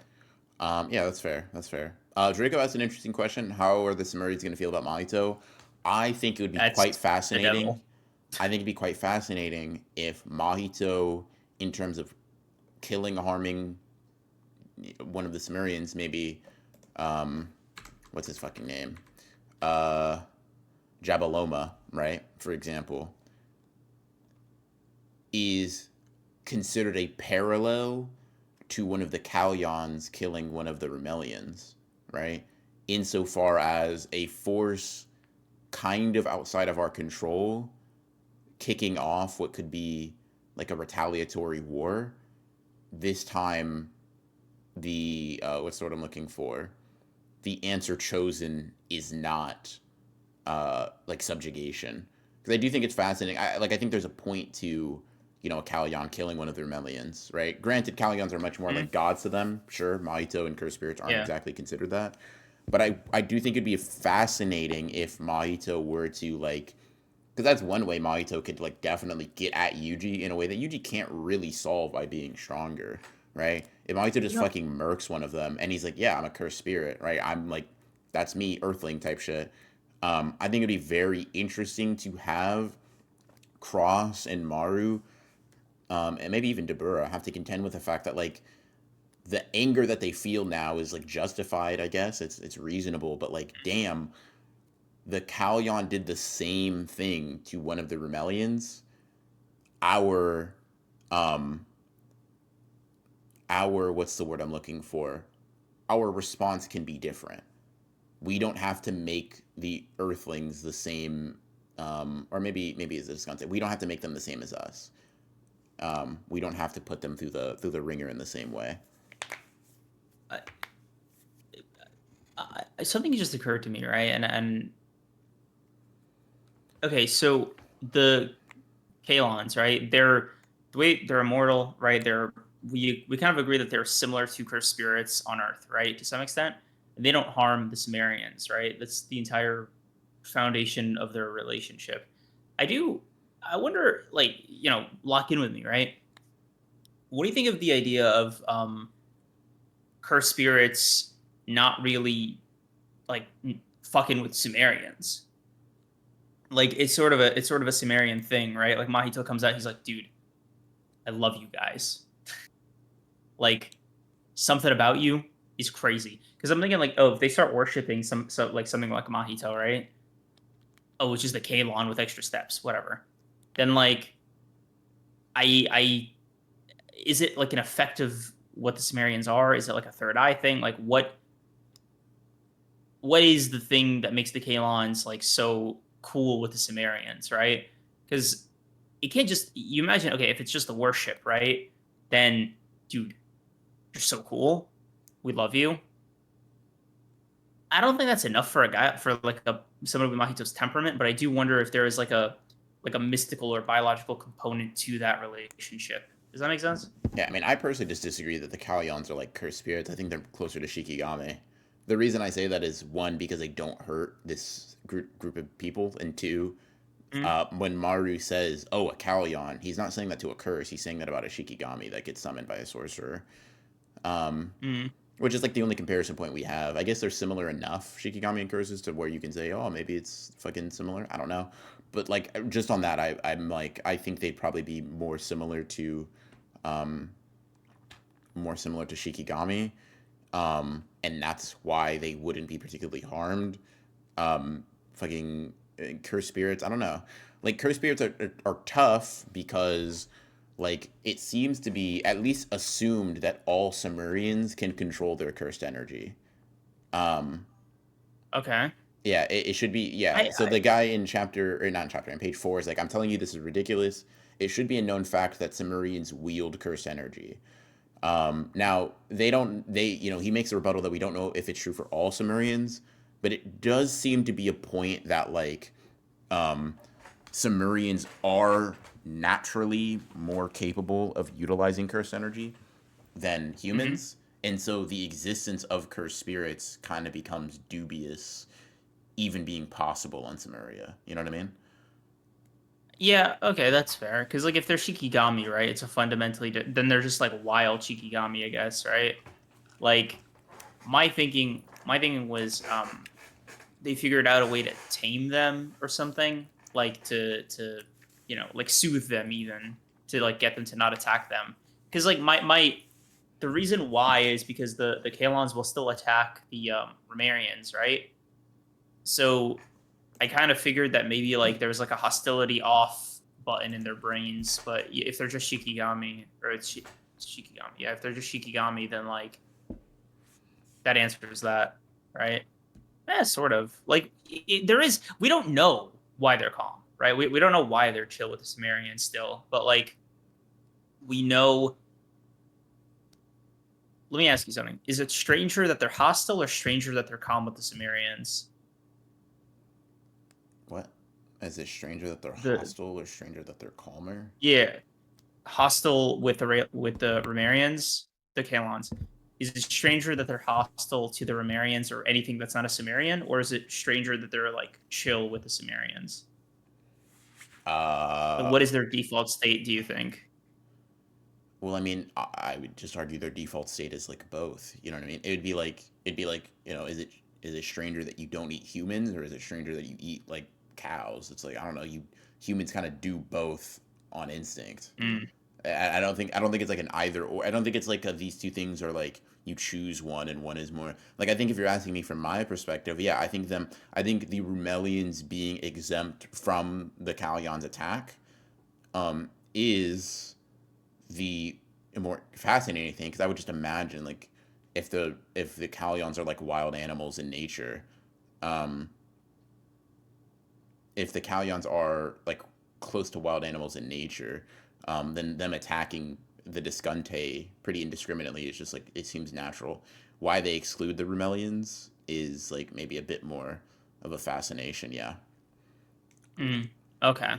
Yeah, that's fair. That's fair. Draco asked an interesting question. How are the Sumerians going to feel about Mahito? I think it would be quite That's the fascinating. devil. I think it'd be quite fascinating if Mahito, in terms of killing, harming one of the Sumerians, maybe, um, what's his fucking name? Uh, Jabaloma, right? For example, is considered a parallel to one of the Kalyons killing one of the Remelians, right? Insofar as a force kind of outside of our control kicking off what could be like a retaliatory war. This time, the what's the word I'm looking for? The answer chosen is not like subjugation, because I do think it's fascinating. I think there's a point to a Kalyan killing one of their Melians, right? Granted, Kalyans are much more Mhm. like gods to them. Sure, Mahito and Cursed Spirits aren't Yeah. exactly considered that, but I do think it'd be fascinating if Mahito were to like, because that's one way Mahito could like definitely get at Yuji in a way that Yuji can't really solve by being stronger, right? If Mahito just You know, fucking murks one of them and he's like, yeah, I'm a cursed spirit, right? I'm like, that's me, Earthling type shit. I think it'd be very interesting to have Cross and Maru, and maybe even Dabura have to contend with the fact that like the anger that they feel now is like justified. I guess it's reasonable, but like, damn, the Kalyon did the same thing to one of the Remelians. Our um our what's the word I'm looking for? Our response can be different. We don't have to make the Earthlings the same, or maybe it's this concept. We don't have to make them the same as us. We don't have to put them through the ringer in the same way. I, something just occurred to me, right? And okay, so the Kalons, right? They're the way they're immortal, right? We kind of agree that they're similar to cursed spirits on Earth, right? To some extent, and they don't harm the Sumerians, right? That's the entire foundation of their relationship. I do. I wonder, like, lock in with me, right? What do you think of the idea of cursed spirits not really like fucking with Sumerians? Like it's sort of a Sumerian thing, right? Like Mahito comes out, he's like, dude, I love you guys. Like something about you is crazy. Because I'm thinking like, oh, if they start worshiping like something like Mahito, right? Oh, which is the Kalon with extra steps, whatever. Then like I is it like an effect of what the Sumerians are? Is it like a third eye thing? Like what is the thing that makes the Kalons like so cool with the Sumerians, right? Because it can't just you imagine, okay, if it's just the worship, right? Then dude, you're so cool. We love you. I don't think that's enough for a guy for like a someone with Mahito's temperament, but I do wonder if there is like a mystical or biological component to that relationship. Does that make sense? Yeah, I mean, I personally just disagree that the Kalyons are like cursed spirits. I think they're closer to Shikigami. The reason I say that is one, because they don't hurt this group of people, and two, Mm, when Maru says, "Oh, a Kalyon," he's not saying that to a curse. He's saying that about a Shikigami that gets summoned by a sorcerer. Um, mm. which is like the only comparison point we have. I guess they're similar enough, Shikigami and curses, to where you can say, "Oh, maybe it's fucking similar." I don't know, but like just on that, I'm like I think they'd probably be um, more similar to Shikigami, and that's why they wouldn't be particularly harmed. Fucking cursed spirits. I don't know. Like cursed spirits are tough because like it seems to be at least assumed that all Sumerians can control their cursed energy. Um, Okay. yeah, it should be. I, Yeah. So I the guy in chapter, or not in chapter, in page 4 is like, I'm telling you, this is ridiculous. It should be a known fact that Sumerians wield cursed energy. Now they don't. He makes a rebuttal that we don't know if it's true for all Sumerians, but it does seem to be a point that like um, Sumerians are naturally more capable of utilizing cursed energy than mhm. humans, and so the existence of cursed spirits kind of becomes dubious, even being possible on Samaria. You know what I mean? Yeah, okay, that's fair. Because like if they're Shikigami, right, it's a then they're just like wild Shikigami, I guess, right? Like my thinking was they figured out a way to tame them or something, like to like soothe them even to like get them to not attack them. Because like my the reason why is because the Kalons will still attack the Romarians, right? So I kind of figured that maybe like there's like a hostility off button in their brains, but if they're just Shikigami or it's Shikigami, yeah, if they're just Shikigami, then like that answers that, right? Sort of. Like there is, we don't know why they're calm, right? We don't know why they're chill with the Sumerians still, but like we know. Let me ask you something: is it stranger that they're hostile, or stranger that they're calm with the Sumerians? What? Is it stranger that they're The hostile or stranger that they're calmer? Yeah, hostile with the Romarians, the Kalons. Is it stranger that they're hostile to the Romarians or anything that's not a Sumerian, or is it stranger that they're like chill with the Sumerians? Like, Uh, what is their default state? Do you think? well, I mean, I would just argue their default state is like both. You know what I mean? It'd be like, is it stranger that you don't eat humans, or is it stranger that you eat like cows? It's like I don't know. Humans kind of do both on instinct. Mm. I don't think it's like an either or. I don't think it's like these two things are like you choose one and one is more like I think if you're asking me from my perspective, yeah, I think the Rumelians being exempt from the Kalyon's attack is the more fascinating thing, because I would just imagine like if the Kalyons are like wild animals in nature, um, if the Kalyons are like close to wild animals in nature, then them attacking the Discante pretty indiscriminately is just like it seems natural. why they exclude the Rumelians is like maybe a bit more of a fascination. Yeah. Mm, okay.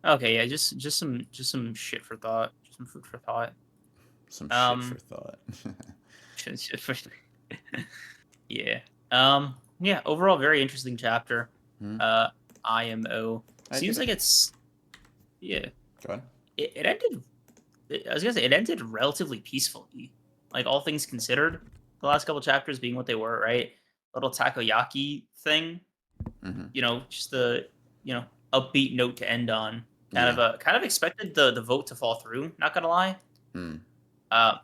Okay, yeah, just some shit for thought. Just some food for thought. Some shit for Um, thought. shit for yeah. Yeah, overall very interesting chapter. Hmm. Uh IMO. I give Seems it. like it's yeah. Go ahead. It ended I was gonna say it ended relatively peacefully. Like all things considered, the last couple chapters being what they were, right? Little takoyaki thing, Hmm. just the upbeat note to end on. Yeah. Kind of expected the vote to fall through. Not gonna lie, Mm. uh,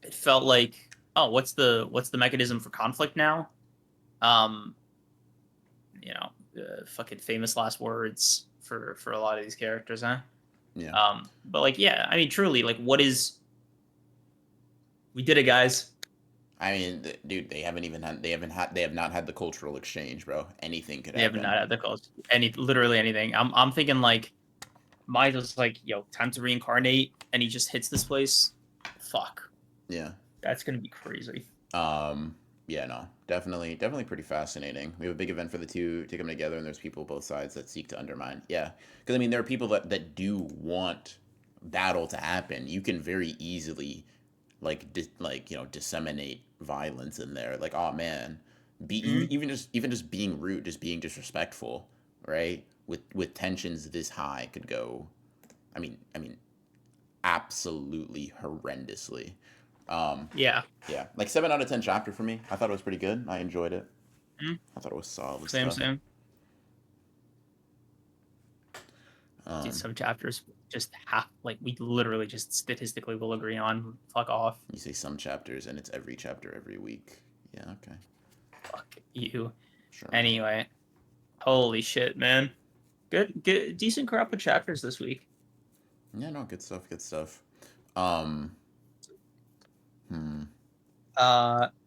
it felt like, oh, what's the mechanism for conflict now? Um, fucking famous last words for a lot of these characters, huh? Yeah. But like, yeah, I mean, truly, like, what is we did it, guys. I mean, dude, they have not had the cultural exchange, bro. Anything could They have happen. not had the calls. Literally anything. I'm thinking like Michael's like, yo, time to reincarnate, and he just hits this place. Fuck, Yeah. that's gonna be crazy. Um. Yeah. No. Definitely pretty fascinating. We have a big event for the two to come together, and there's people both sides that seek to undermine. Yeah. Because I mean, there are people that do want battle to happen. You can very easily disseminate violence in there. Like, oh man, Mhm. even just being rude, just being disrespectful, right? With tensions this high could go. I mean, absolutely horrendously. Um, Yeah. yeah, like 7 out of 10 chapter for me. I thought it was pretty good. I enjoyed it. Mhm. I thought it was solid Same, stuff. same. Dude, Um, some chapters just have like we literally just statistically will agree on. Fuck off. you say some chapters, and it's every chapter every week. Yeah, okay, Fuck you. sure. Anyway, holy shit, man. Good, decent crop of chapters this week. Yeah, no, good stuff. Good stuff. Um, hmm.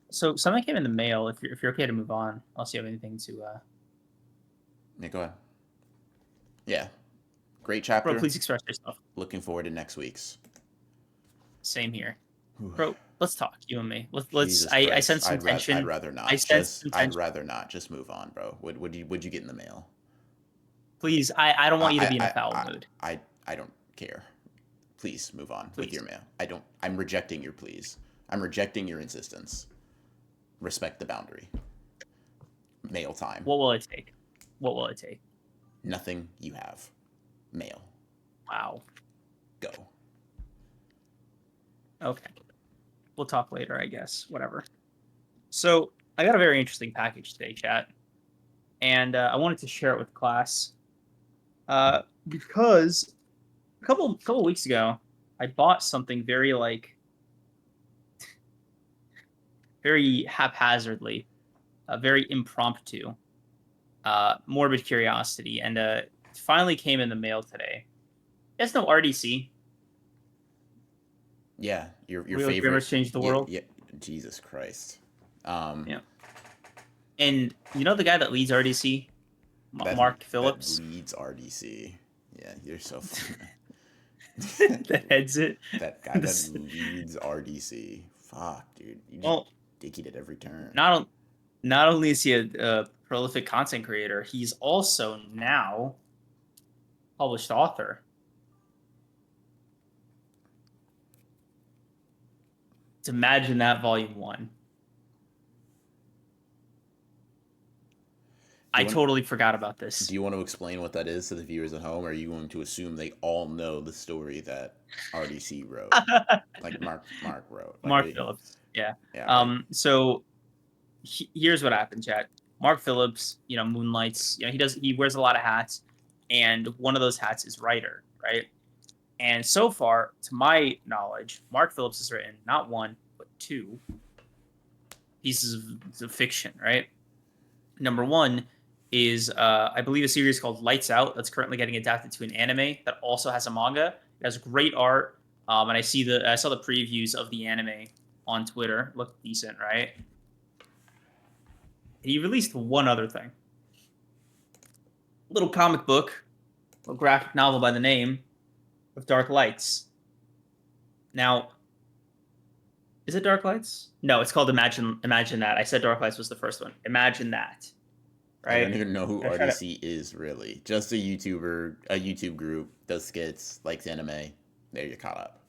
So something came in the mail. If you're okay to move on, unless you have anything to. Yeah, go ahead. Yeah, great Bro, chapter. please express yourself. Looking forward to next week's. Same here, Whew. bro. Let's talk. You and me. Let's. Jesus I Christ, sense some I'd tension. rather I not. sense some I'd tension. rather not. Just move on, bro. Would you get in the mail? Please, I don't want you to I be in a I foul I mood. I don't care. Please move on with Please. your mail. I don't. I'm rejecting your pleas. I'm rejecting your insistence. Respect the boundary. Mail time. What will it take? What will it take? Nothing you have. Mail. Wow. Go. Okay. We'll talk later, I guess. Whatever. So I got a very interesting package today, chat, and I wanted to share it with class because a couple weeks ago I bought something very very haphazardly, very impromptu, morbid curiosity, and it finally came in the mail today. It's no RDC. Yeah, your Real favorite. Grammars Changed the Yeah, World. yeah. Jesus Christ. Um, Yeah. And you know the guy that leads RDC, that Mark that Phillips, leads RDC. Yeah, you're so funny. that heads it. That guy that leads RDC. Fuck, dude. You just Well, dick it at every turn. not not only is he a prolific content creator, he's also now published author. To imagine that volume one. Do I you want totally forgot about do this. you want to explain what that is to the viewers at home, or are you going to assume they all know the story that RDC wrote? Like Mark wrote. Like Mark what Phillips. Yeah. yeah, like So here's what happened, chat. Mark Phillips, moonlights. He wears a lot of hats, and one of those hats is writer, right? And so far, to my knowledge, Mark Phillips has written not one but two pieces of fiction, right? Number one is I believe a series called Lights Out that's currently getting adapted to an anime that also has a manga. It has great art, and I saw the previews of the anime on Twitter. Looked decent, right? He released one other thing, little comic book, a graphic novel by the name of Dark Lights. Now, Is it Dark Lights? No, it's called Imagine That. I said Dark Lights was the first one. Imagine That. I don't Right? even know who I try to RDC is really. Just a YouTuber, a YouTube group, does skits, likes anime. There, you're caught up.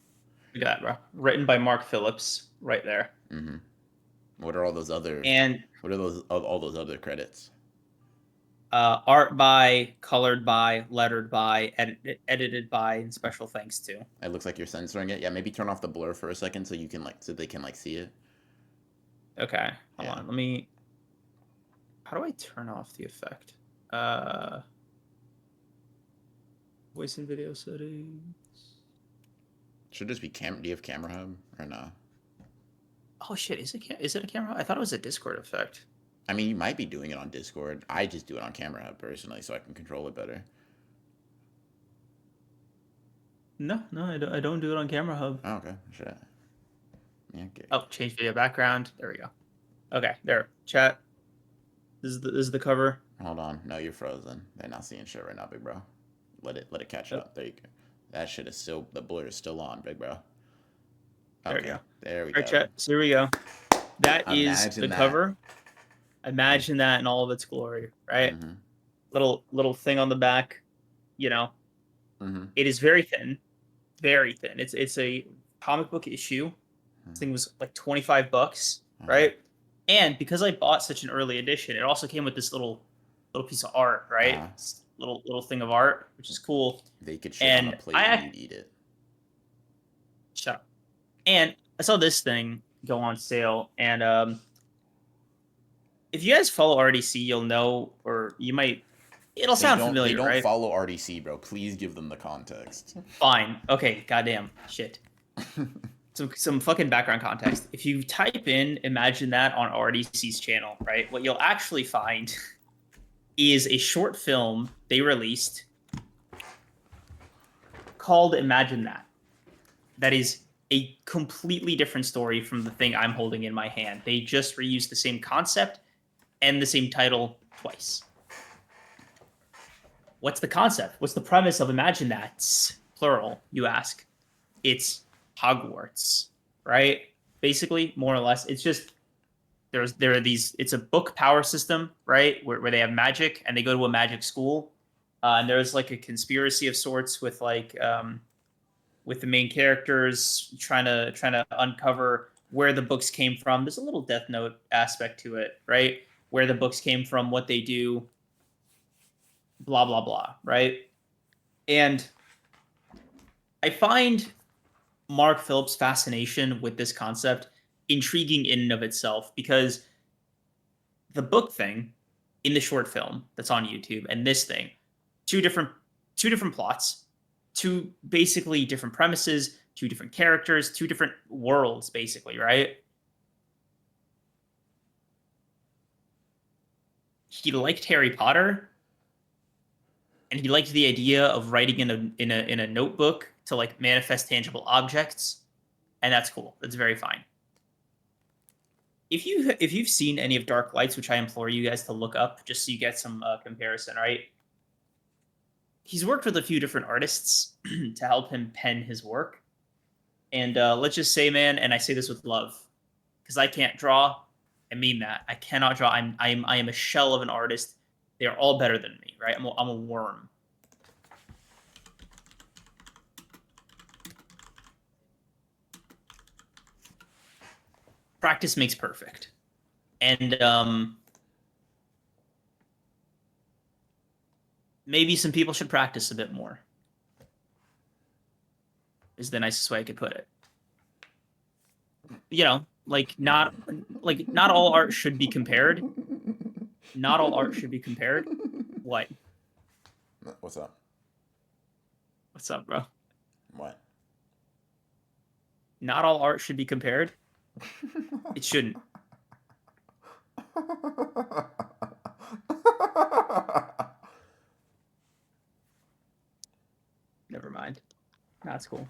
look at that, bro. Written by Mark Phillips, right there. Mm-hmm. What are all those other? And What are those? All those other credits? art by, colored by, lettered by, edited by, and special thanks to. It looks like you're censoring it. Yeah, maybe turn off the blur for a second so you can so they can see it. Okay, hold Yeah. on. Let me. How do I turn off the effect? Voice and video settings. Should just be cam. Do you have camera hub or no? Oh shit! Is it a camera? I thought it was a Discord effect. I mean, you might be doing it on Discord. I just do it on camera hub personally, so I can control it better. No, I don't do it on Camera Hub. Oh, okay. Shit. Yeah, okay. Oh, change video background. There we go. Okay, there. Chat. This is the cover. Hold on. No, you're frozen. They're not seeing shit right now, big bro. Let it catch up. There you go. That shit is still, the blur is still on, big bro. There we go. There we All right, go. chat. So here we go. That is Imagine the that. cover. Imagine that in all of its glory, right? Mm-hmm. Little thing on the back. You know, Mm-hmm. it is very thin, very thin. It's a comic book issue. Mm-hmm. This thing was like $25, right? And because I bought such an early edition, it also came with this little piece of art, right? This little thing of art, which is cool. They could shit on a plate and you'd eat it. Shut up. And I saw this thing go on sale, and if you guys follow RDC, you'll know, or you might. It'll sound familiar, They don't right? follow RDC, bro. Please give them the context. Fine. Okay. Goddamn. Shit. Some fucking background context. If you type in Imagine That on RDC's channel, right, what you'll actually find is a short film they released called Imagine That. That is a completely different story from the thing I'm holding in my hand. They just reused the same concept and the same title twice. What's the concept? What's the premise of Imagine That? Plural, you ask. It's Hogwarts, right? Basically, more or less, it's just there are these. It's a book power system, right? Where they have magic and they go to a magic school, and there's like a conspiracy of sorts with with the main characters trying to uncover where the books came from. There's a little Death Note aspect to it, right? Where the books came from, what they do, blah blah blah, right? And I find Mark Phillips' fascination with this concept intriguing in and of itself, because the book thing in the short film that's on YouTube and this thing, two different plots, two basically different premises, two different characters, two different worlds, basically, right? He liked Harry Potter, and he liked the idea of writing in a notebook to like manifest tangible objects, and that's cool. That's very fine. If you've seen any of Dark Lights, which I implore you guys to look up just so you get some comparison, right? He's worked with a few different artists to help him pen his work, and let's just say, man, and I say this with love, because I can't draw. I mean that. I cannot draw. I am a shell of an artist. They are all better than me, right? I'm a worm. Practice makes perfect. And maybe some people should practice a bit more, is the nicest way I could put it. You know, not all art should be compared. Not all art should be compared. What? What's up? What's up, bro? What? Not all art should be compared. It shouldn't. Never mind. That's cool.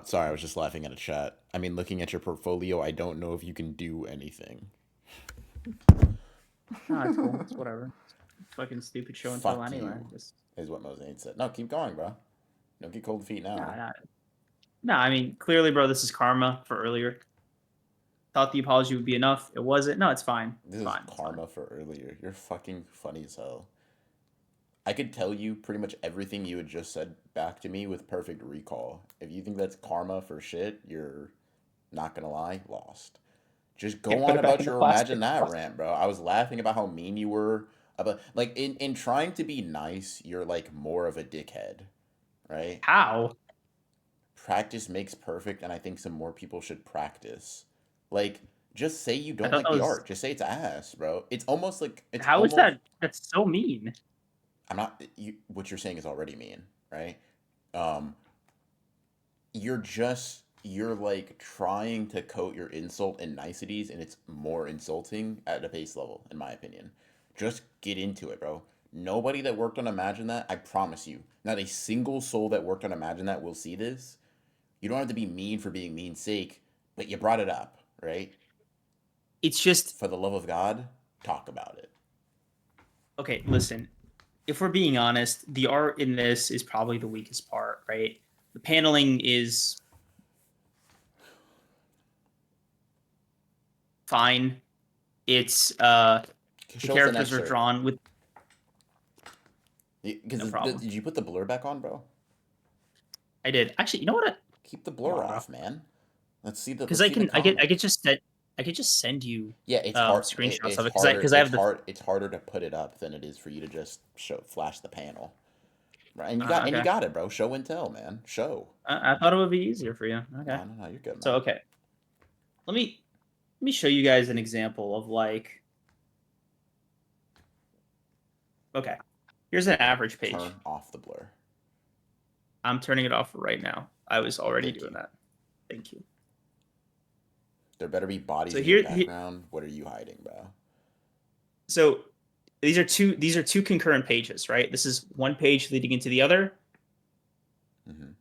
Sorry, I was just laughing at a chat. I mean, looking at your portfolio, I don't know if you can do anything. Nah, it's cool. It's whatever. It's fucking stupid show and tell anyway. Is what Mosaic said. No, keep going, bro. Don't get cold feet now. Nah. No, I mean, clearly, bro, this is karma for earlier. Thought the apology would be enough. It wasn't. No, it's fine. This It's is fine. It's fine. karma for earlier. You're fucking funny as hell. I could tell you pretty much everything you had just said back to me with perfect recall. If you think that's karma for shit, you're not gonna lie, lost. Just Okay, go put on it back about in the your plastic. imagine that rant, bro. I was laughing about how mean you were about like in trying to be nice, you're like more of a dickhead, right? How? Practice makes perfect, and I think some more people should practice. Like, just say you I don't thought like that the was. art. Just say it's ass, bro. It's almost like it's How is almost. that? That's so mean. I'm not. You. What you're saying is already mean, right? Um, you're like trying to coat your insult in niceties, and it's more insulting at a base level, in my opinion. Just get into it, bro. Nobody that worked on Imagine That, I promise you, not a single soul that worked on Imagine That will see this. You don't have to be mean for being mean's sake, but you brought it up, right? It's just For the love of God, talk about it. okay. Listen, if we're being honest, the art in this is probably the weakest part, right? The paneling is fine. It's the Show us an characters are excerpt. drawn with no Because problem. did you put the blur back on, bro? I did actually. You know what? Keep the Come blur on, bro. off, man. Because Let's see the I comment. could just send I could just send you Yeah, it's hard. screenshots It's of it harder. because I It's have the hard. It's harder to put it up than it is for you to just flash the panel, right? And you okay. got it, bro. Show and tell, man. Show. I thought it would be easier for you. Okay. No, no, no. You're good, So man. okay, let me let me show you guys an example of like okay, here's an average page. Turn off the blur. I'm turning it off right now. I was already Thank doing you. that. Thank you. There better be bodies So in your here background. What are you hiding, bro? so these are two concurrent pages, right? This is one page leading into the other. Mm-hmm.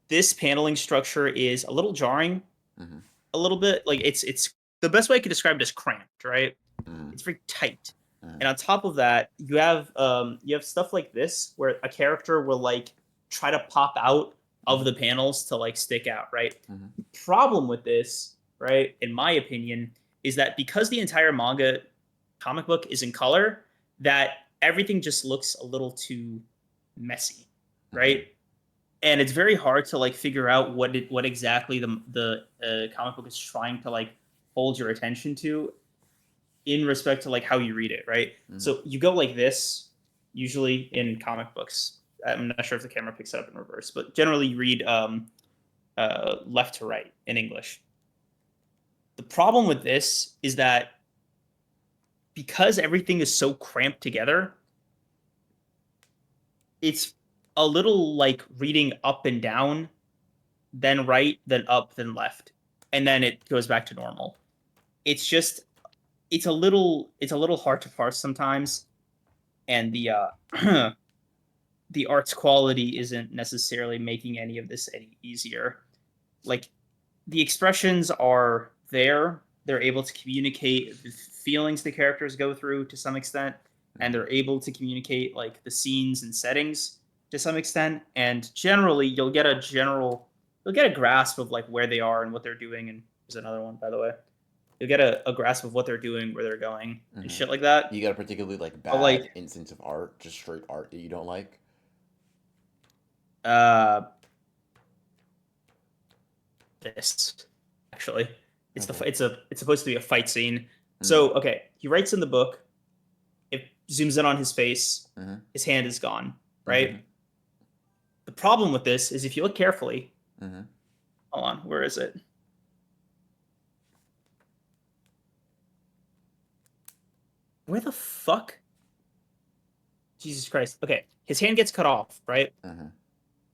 This paneling structure is a little jarring, Mm-hmm. a little bit like it's the best way I could describe it is cramped, right? Mm-hmm. It's very tight. Mm-hmm. And on top of that, you have stuff like this where a character will like try to pop out of Mm-hmm. the panels to like stick out, right? Mm-hmm. The problem with this, right, in my opinion, is that because the entire manga comic book is in color, that everything just looks a little too messy, Mm-hmm. right? And it's very hard to like figure out what exactly the comic book is trying to like hold your attention to in respect to like how you read it, right? Mm-hmm. So you go like this usually in comic books. I'm not sure if the camera picks it up in reverse, but generally you read left to right in English. The problem with this is that because everything is so cramped together, it's a little like reading up and down, then right, then up, then left, and then it goes back to normal. It's just it's a little hard to parse sometimes, and the art's quality isn't necessarily making any of this any easier. Like the expressions are there, they're able to communicate the feelings the characters go through to some extent, and they're able to communicate like the scenes and settings to some extent. And generally, you'll get a grasp of like where they are and what they're doing. And there's another one, by the way. You'll get a grasp of what they're doing, where they're going, and Mm-hmm. shit like that. You got a particularly like But bad like instance of art, just straight art that you don't like? uh this actually. Okay. It's supposed to be a fight scene. Mm-hmm. So okay, he writes in the book. It zooms in on his face. Mm-hmm. His hand is gone. Mm-hmm. Right. The problem with this is if you look carefully. Mm-hmm. Hold on, where is it? Where the fuck? Jesus Christ. Okay, his hand gets cut off. Right. Mm-hmm.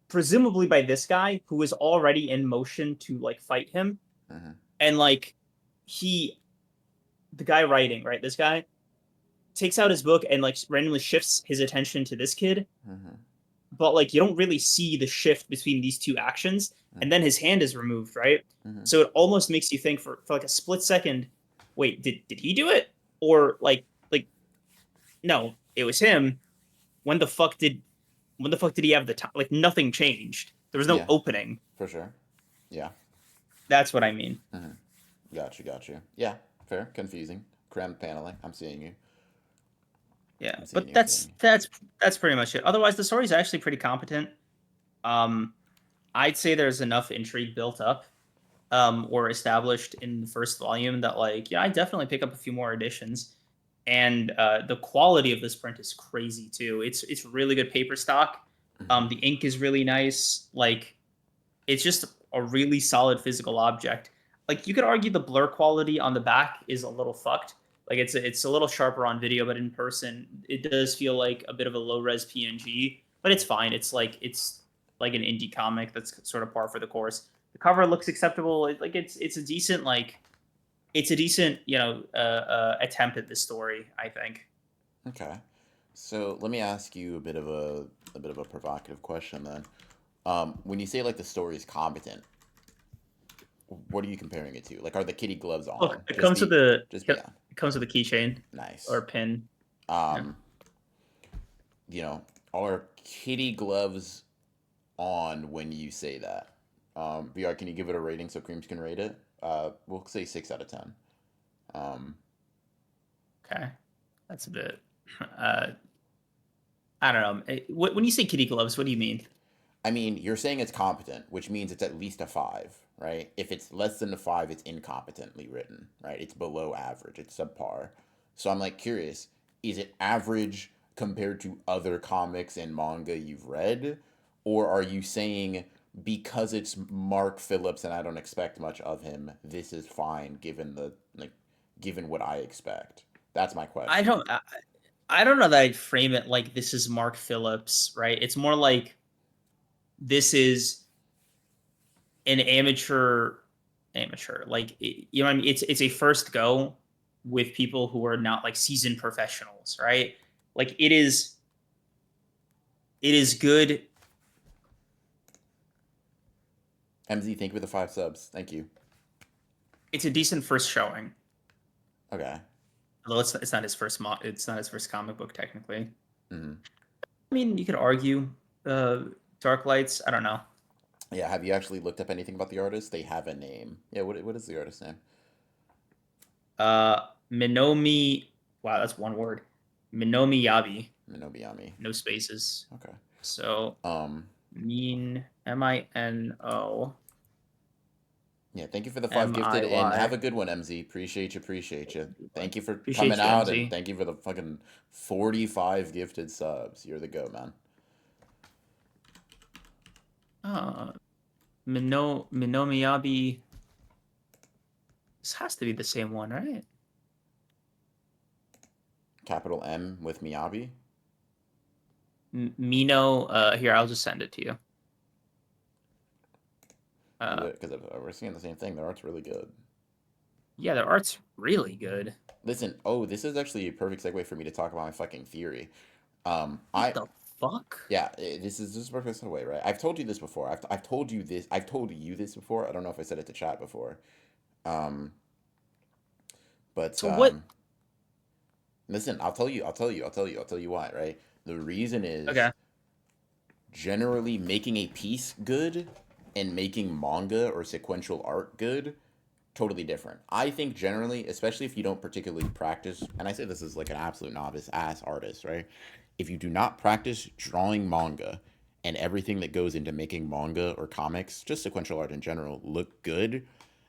Presumably by this guy who is already in motion to like fight him, Mm-hmm. and like he, the guy writing, right? This guy takes out his book and like randomly shifts his attention to this kid, Mm-hmm. but like you don't really see the shift between these two actions, and then his hand is removed, right? Mm-hmm. So it almost makes you think for like a split second, wait, did he do it? Or like no, it was him. When the fuck did he have the time? Like nothing changed. There was no Yeah, opening. for sure. Yeah. That's what I mean. Mm-hmm. Got you. Yeah, fair. Confusing. Crammed paneling. I'm seeing you. Yeah, I'm seeing but you. I'm seeing you. that's pretty much it. Otherwise, the story's actually pretty competent. Um, I'd say there's enough intrigue built up, or established in the first volume that, like, yeah, I definitely pick up a few more editions. And the quality of this print is crazy too. It's really good paper stock. Mm-hmm. The ink is really nice. Like, it's just a really solid physical object. Like, you could argue the blur quality on the back is a little fucked. Like, it's a little sharper on video, but in person it does feel like a bit of a low res PNG. But it's fine. It's like an indie comic that's sort of par for the course. The cover looks acceptable. Like, it's a decent, like, it's a decent, attempt at this story, I think. Okay. So let me ask you a bit of a provocative question then. When you say like the story is competent, what are you comparing it to? Like, are the kitty gloves Look, on? it comes with Just be on. it comes with a keychain or Nice. a pin. Yeah. Um, you know, are kitty gloves on when you say that? VR, can you give it a rating so Creams can rate it? We'll say 6 out of 10. Um, Okay, that's a bit. Uh, I don't know. When you say kitty gloves, what do you mean? I mean, you're saying it's competent, which means it's at least a 5, right? If it's less than a 5, it's incompetently written, right? It's below average, it's subpar. So I'm like curious, is it average compared to other comics and manga you've read? Or are you saying because it's Mark Phillips and I don't expect much of him, this is fine given the like given what I expect? That's my I question. don't. I don't know that I'd frame it like this is Mark Phillips, right? It's more like this is an amateur. Like, you know what I mean? It's a first go with people who are not like seasoned professionals, right? Like, it is good. MZ, thank you for the 5 subs. Thank you. It's a decent first showing. Okay. Although it's not his first it's not his first comic book technically. Hmm. I mean, you could argue Dark Lights. I don't know. Yeah, have you actually looked up anything about the artist? They have a name. Yeah, what is the artist's name? Minomi. Wow, that's one word. Minomi Yabi. Minobiyami. No spaces. Okay. So Um, Mino yeah, thank you for the 5 gifted and have Miy. a good one, MZ. Appreciate you, appreciate you. Thank you for coming Appreciate you, out and MZ. thank you for the fucking 45 gifted subs. You're the go, man. Uh, Minomi Yabi. This has to be the same one, right? Capital M with Miyabi. Mino. Here, I'll just send it to you. Do Uh, it because we're seeing the same thing. Their art's really good. yeah, their art's really good. Listen, this is actually a perfect segue for me to talk about my fucking theory. What I the fuck? Yeah, this is a perfect segue, right? I've told you this before. I've told you this. I've told you this before. I don't know if I said it to chat before. Um, but So what? listen, I'll tell you why, right? The reason is Okay. generally making a piece good and making manga or sequential art good totally different. I think generally, especially if you don't particularly practice, and I say this as like an absolute novice ass artist, right? If you do not practice drawing manga and everything that goes into making manga or comics, just sequential art in general, look good,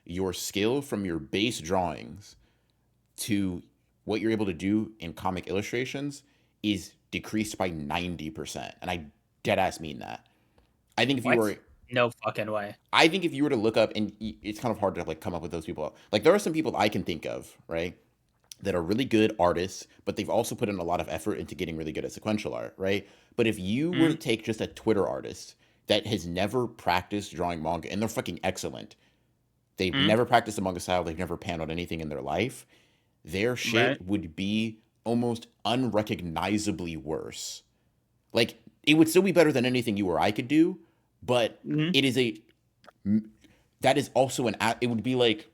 your skill from your base drawings to what you're able to do in comic illustrations is decreased by 90%. And I dead ass mean that. I think if you What? were No fucking way. I think if you were to look up, and it's kind of hard to like come up with those people. Like there are some people I can think of, right, that are really good artists, but they've also put in a lot of effort into getting really good at sequential art, right? But if you were to Mm, take just a Twitter artist that has never practiced drawing manga, and they're fucking excellent, they've mm, never practiced a manga style, they've never paneled anything in their life, their right. shit would be almost unrecognizably worse. Like it would still be better than anything you or I could do, but Mm, it is a that is also it would be like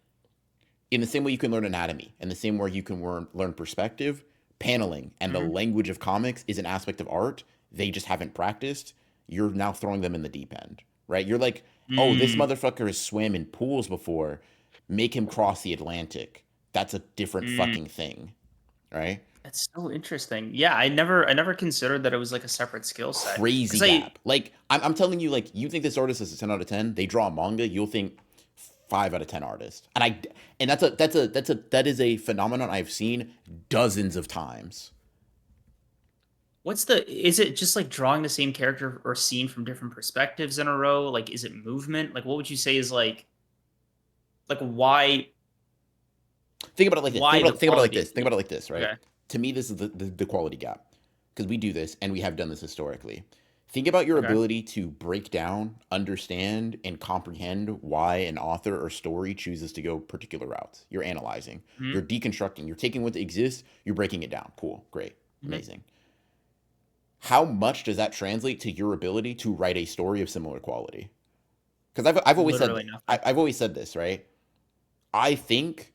in the same way you can learn anatomy and the same way you can learn perspective, paneling and the mm. language of comics is an aspect of art they just haven't practiced. You're now throwing them in the deep end, right? You're like Oh, this Mm, motherfucker has swam in pools before. Make him cross the Atlantic. That's a different mm. fucking thing, right? That's so interesting. Yeah, I never considered that it was like a separate skill set. Crazy Because I gap. Like I'm telling you, like you think this artist is a 10 out of 10. They draw a manga, you'll think 5 out of 10 artist. And that is a phenomenon I've seen dozens of times. is it just like drawing the same character or scene from different perspectives in a row? Like, is it movement? Like, what would you say is like Think about it like this. why the Think about it like quality? this. Think about it like this, right? Okay. To me, this is the quality gap because we do this and we have done this historically. Think about your Okay. ability to break down, understand, and comprehend why an author or story chooses to go particular routes. You're analyzing, Hmm. you're deconstructing, you're taking what exists, you're breaking it down. Cool, great, Hmm. amazing. How much does that translate to your ability to write a story of similar quality? Because I've always said Literally nothing. I've always said this, right? I think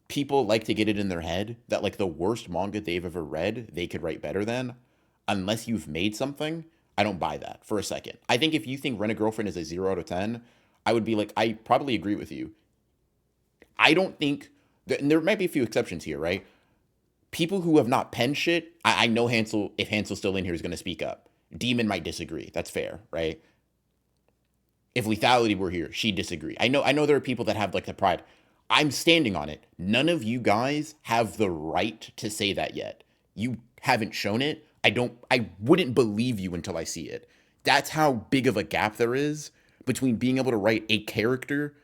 people like to get it in their head that like the worst manga they've ever read, they could write better than, unless you've made something. I don't buy that for a second. I think if you think Rent a Girlfriend is a 0 out of 10, I would be like, I probably agree with you. I don't think, and there might be a few exceptions here, right? People who have not penned shit, I know Hansel, if Hansel's still in here, is going to speak up. Demon might disagree. That's fair, right? If lethality were here, she'd disagree. I know there are people that have like the pride. I'm standing on it. None of you guys have the right to say that yet. You haven't shown it. I wouldn't believe you until I see it. That's how big of a gap there is between being able to write a character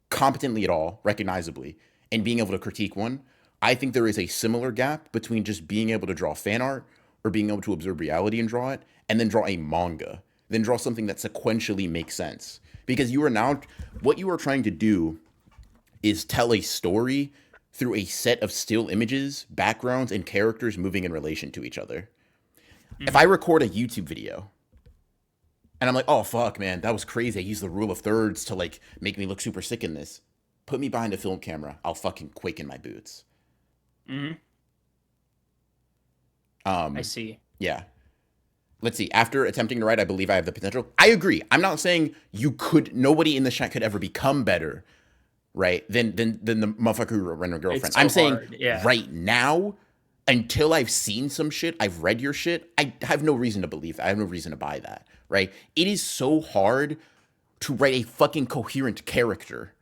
competently at all, recognizably, and being able to critique one. I think there is a similar gap between just being able to draw fan art or being able to observe reality and draw it, and then draw a manga, then draw something that sequentially makes sense. Because you are now, what you are trying to do is tell a story through a set of still images, backgrounds, and characters moving in relation to each other. If I Hmm. record a YouTube video and I'm like, oh fuck, man, that was crazy. I used the rule of thirds to like make me look super sick in this. Put me behind a film camera. I'll fucking quake in my boots. Hmm. I Um, see. yeah. Let's see. After attempting to write, I believe I have the potential. I agree. I'm not saying you could. Nobody in the chat could ever become better, right? Than the motherfucker who wrote Rent a Girlfriend. It's I'm so saying hard. Yeah. right now, until I've seen some shit, I've read your shit. I have no reason to believe that. I have no reason to buy that, right? It is so hard to write a fucking coherent character,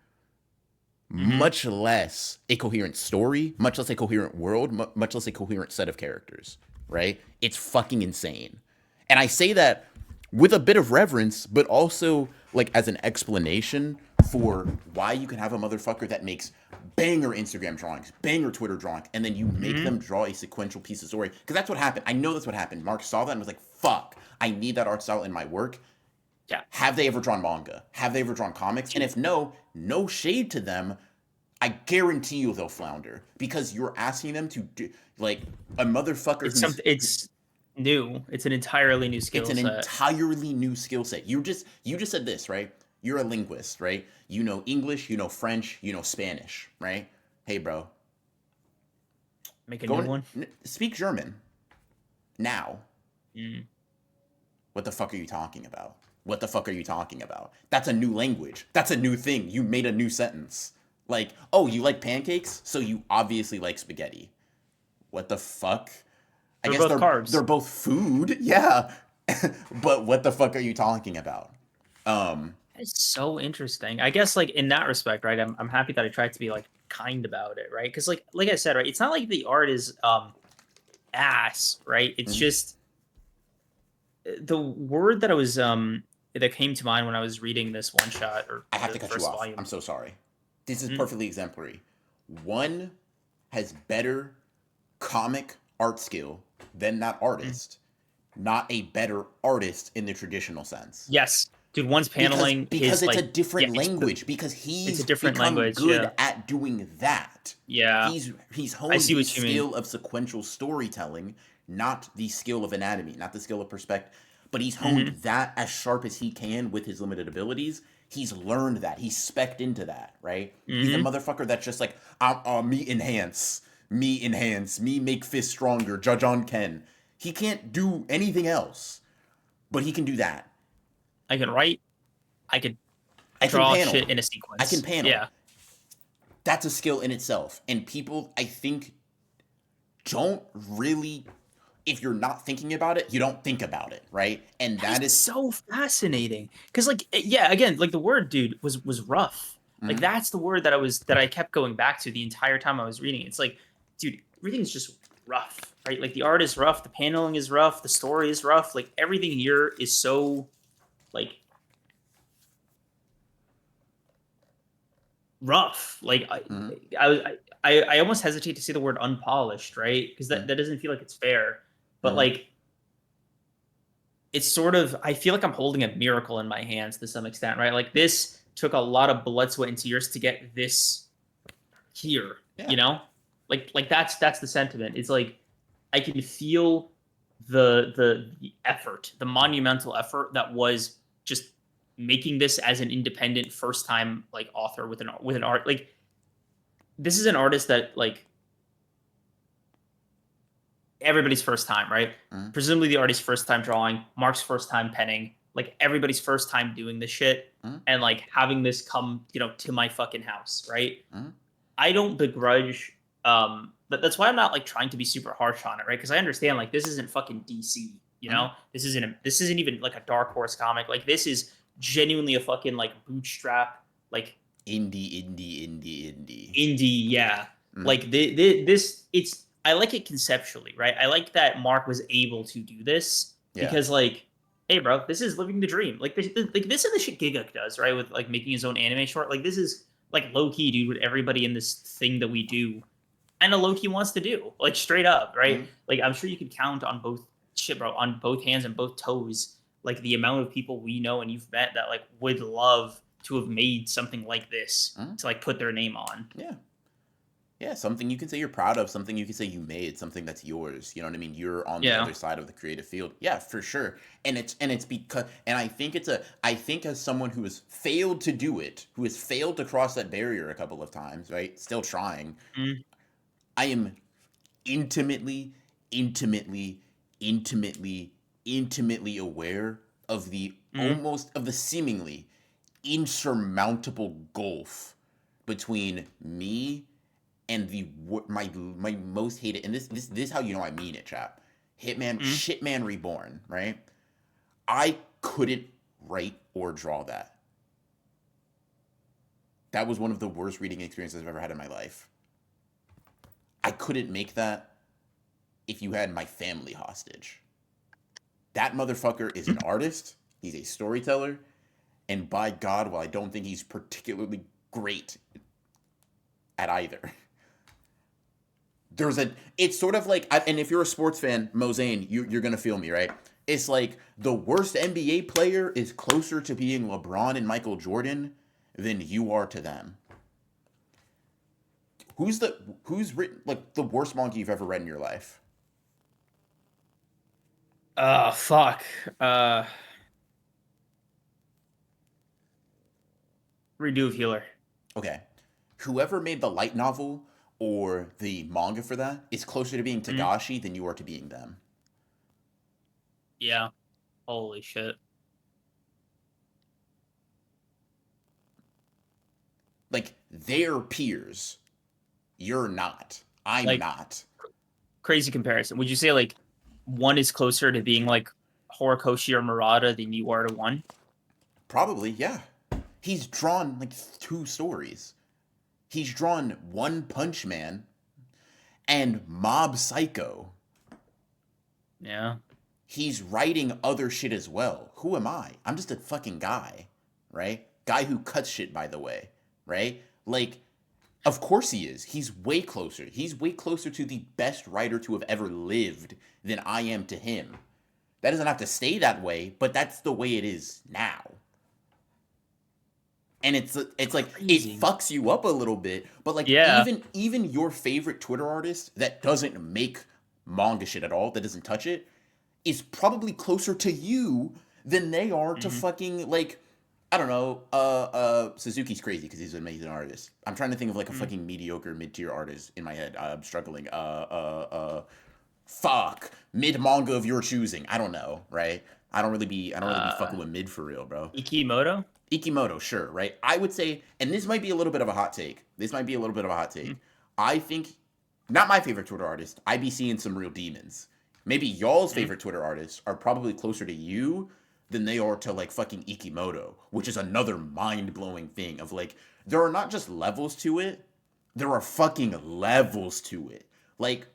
Hmm. much less a coherent story, much less a coherent world, much less a coherent set of characters, right? It's fucking insane. And I say that with a bit of reverence, but also like as an explanation for why you can have a motherfucker that makes banger Instagram drawings, banger Twitter drawings, and then you make Hmm. them draw a sequential piece of story. Because that's what happened. I know that's what happened. Mark saw that and was like, fuck, I need that art style in my work. Yeah. Have they ever drawn manga? Have they ever drawn comics? And if no, no shade to them. I guarantee you they'll flounder because you're asking them to do like a motherfucker It's who's something. It's new. It's an entirely new it's skill an set. entirely new skill set. You just said this, right? You're a linguist, right? You know English, you know French, you know Spanish, right? Hey, bro, Make a go new and one. speak German now. Mm. What the fuck are you talking about? What the fuck are you talking about? That's a new language. That's a new thing. You made a new sentence. Like, oh, you like pancakes, so you obviously like spaghetti. What the fuck? I They're guess both they're carbs. both food, yeah. But what the fuck are you talking about? Um, It's so interesting. I guess like in that respect, right? I'm happy that I tried to be like kind about it, right? Because like I said, right, it's not like the art is ass, right? It's mhm. just the word that I was that came to mind when I was reading this one shot or I have the to cut you first off. I'm volume. so sorry. This is Mm, perfectly exemplary. One has better comic art skill than that mm. artist, not a better artist in the traditional sense. Yes, dude. One's because paneling because his it's a like yeah, different language because it's a he's different become language. good Yeah, at doing that. yeah. He's I honed see the what you mean. skill of sequential storytelling, not the skill of anatomy, not the skill of perspective, but he's honed Hmm. that as sharp as he can with his limited abilities. He's learned that. He's specced into that, right? He's a Hmm. motherfucker that's just like, me enhance, me make fist stronger, judge on Ken. He can't do anything else, but he can do that. I can write. I could I can draw panel. shit in a I can sequence. panel. Yeah. That's a skill in itself. And people, I think, don't really, if you're not thinking about it, you don't think about it, right? And That is that is. so fascinating. Because like yeah, again, like the word dude was rough. Like Mhm. that's the word that I kept going back to the entire time I was reading. It's like, dude, everything's just rough, right? Like the art is rough, the paneling is rough, the story is rough. Like everything here is so like rough. Like Mhm. I almost hesitate to say the word unpolished, right? Because Mhm. that doesn't feel like it's fair. But Mhm. like it's sort of I feel like I'm holding a miracle in my hands to some extent, right? Like this took a lot of blood, sweat, and tears to get this here, Yeah. you know? Like that's the sentiment. It's like I can feel the effort, the monumental effort that was just making this as an independent first time like author with an art like this is an artist that like everybody's first time, right? Mhm. Presumably the artist's first time drawing, Mark's first time penning, like everybody's first time doing this shit, Mhm. and like having this come, to my fucking house, right? Mhm. I don't begrudge. But that's why I'm not like trying to be super harsh on it, right? Because I understand like this isn't fucking DC, Mhm. this isn't even like a Dark Horse comic. Like this is genuinely a fucking like bootstrap like Indie. indie, yeah. Mhm. Like this, it's I like it conceptually, right? I like that Mark was able to do this Yeah. because, like, hey, bro, this is living the dream. Like, this is the shit Giguk does, right? With like making his own anime short. Like, this is like low key, dude. What everybody in this thing that we do, and a low key wants to do, like straight up, right? Mhm. Like, I'm sure you could count on both shit, bro, on both hands and both toes, like the amount of people we know and you've met that like would love to have made something like this Mhm. to like put their name on. Yeah. Yeah, something you can say you're proud of, something you can say you made, something that's yours. You know what I mean? You're on the Yeah. other side of the creative field. Yeah, for sure. And it's because and I think as someone who has failed to do it, who has failed to cross that barrier a couple of times, right? Still trying. Mm, I am intimately, intimately, intimately, intimately aware of mm, the seemingly insurmountable gulf between me and my most hated, and this is how you know I mean it, chap. mm. Shitman Reborn, right? I couldn't write or draw that. That was one of the worst reading experiences I've ever had in my life. I couldn't make that if you had my family hostage. That motherfucker is an artist. He's a storyteller, and by God, while I don't think he's particularly great at either, it's sort of like, and if you're a sports fan, Mosaigne, you're gonna feel me, right? It's like the worst NBA player is closer to being LeBron and Michael Jordan than you are to them. Who's written like the worst manga you've ever read in your life? Fuck. Uh, Redo of Healer. Okay, whoever made the light novel or the manga for that is closer to being Mm, Tagashi than you are to being them. yeah. Holy shit. Like they're peers, you're not. I'm Like not. crazy comparison. Would you say like one is closer to being like Horikoshi or Murata than you are to one? Probably, yeah. He's drawn like two stories. He's drawn One Punch Man and Mob Psycho. Yeah. He's writing other shit as well. Who am I? I'm just a fucking guy, right? Guy who cuts shit, by the way, right? Like, of course he is. He's way closer. He's way closer to the best writer to have ever lived than I am to him. That doesn't have to stay that way, but that's the way it is now. And it's like it Crazy. fucks you up a little bit, but like Yeah. even your favorite Twitter artist that doesn't make manga shit at all, that doesn't touch it, is probably closer to you than they are to Hmm. fucking like I don't know. Suzuki's crazy because he's an amazing artist. I'm trying to think of like a Hmm. fucking mediocre mid tier artist in my head. I'm struggling. Fuck mid manga of your choosing. I don't know, right? I don't really be Uh, fucking with mid for real, bro. Ikimoto? Ikimoto, sure, right? I would say, and this might be a little bit of a hot take. Mhm. I think, not my favorite Twitter artist. I be seeing some real demons. Maybe y'all's Mhm. favorite Twitter artists are probably closer to you than they are to like fucking Ikimoto, which is another mind blowing thing of like, there are not just levels to it, there are fucking levels to it. Like,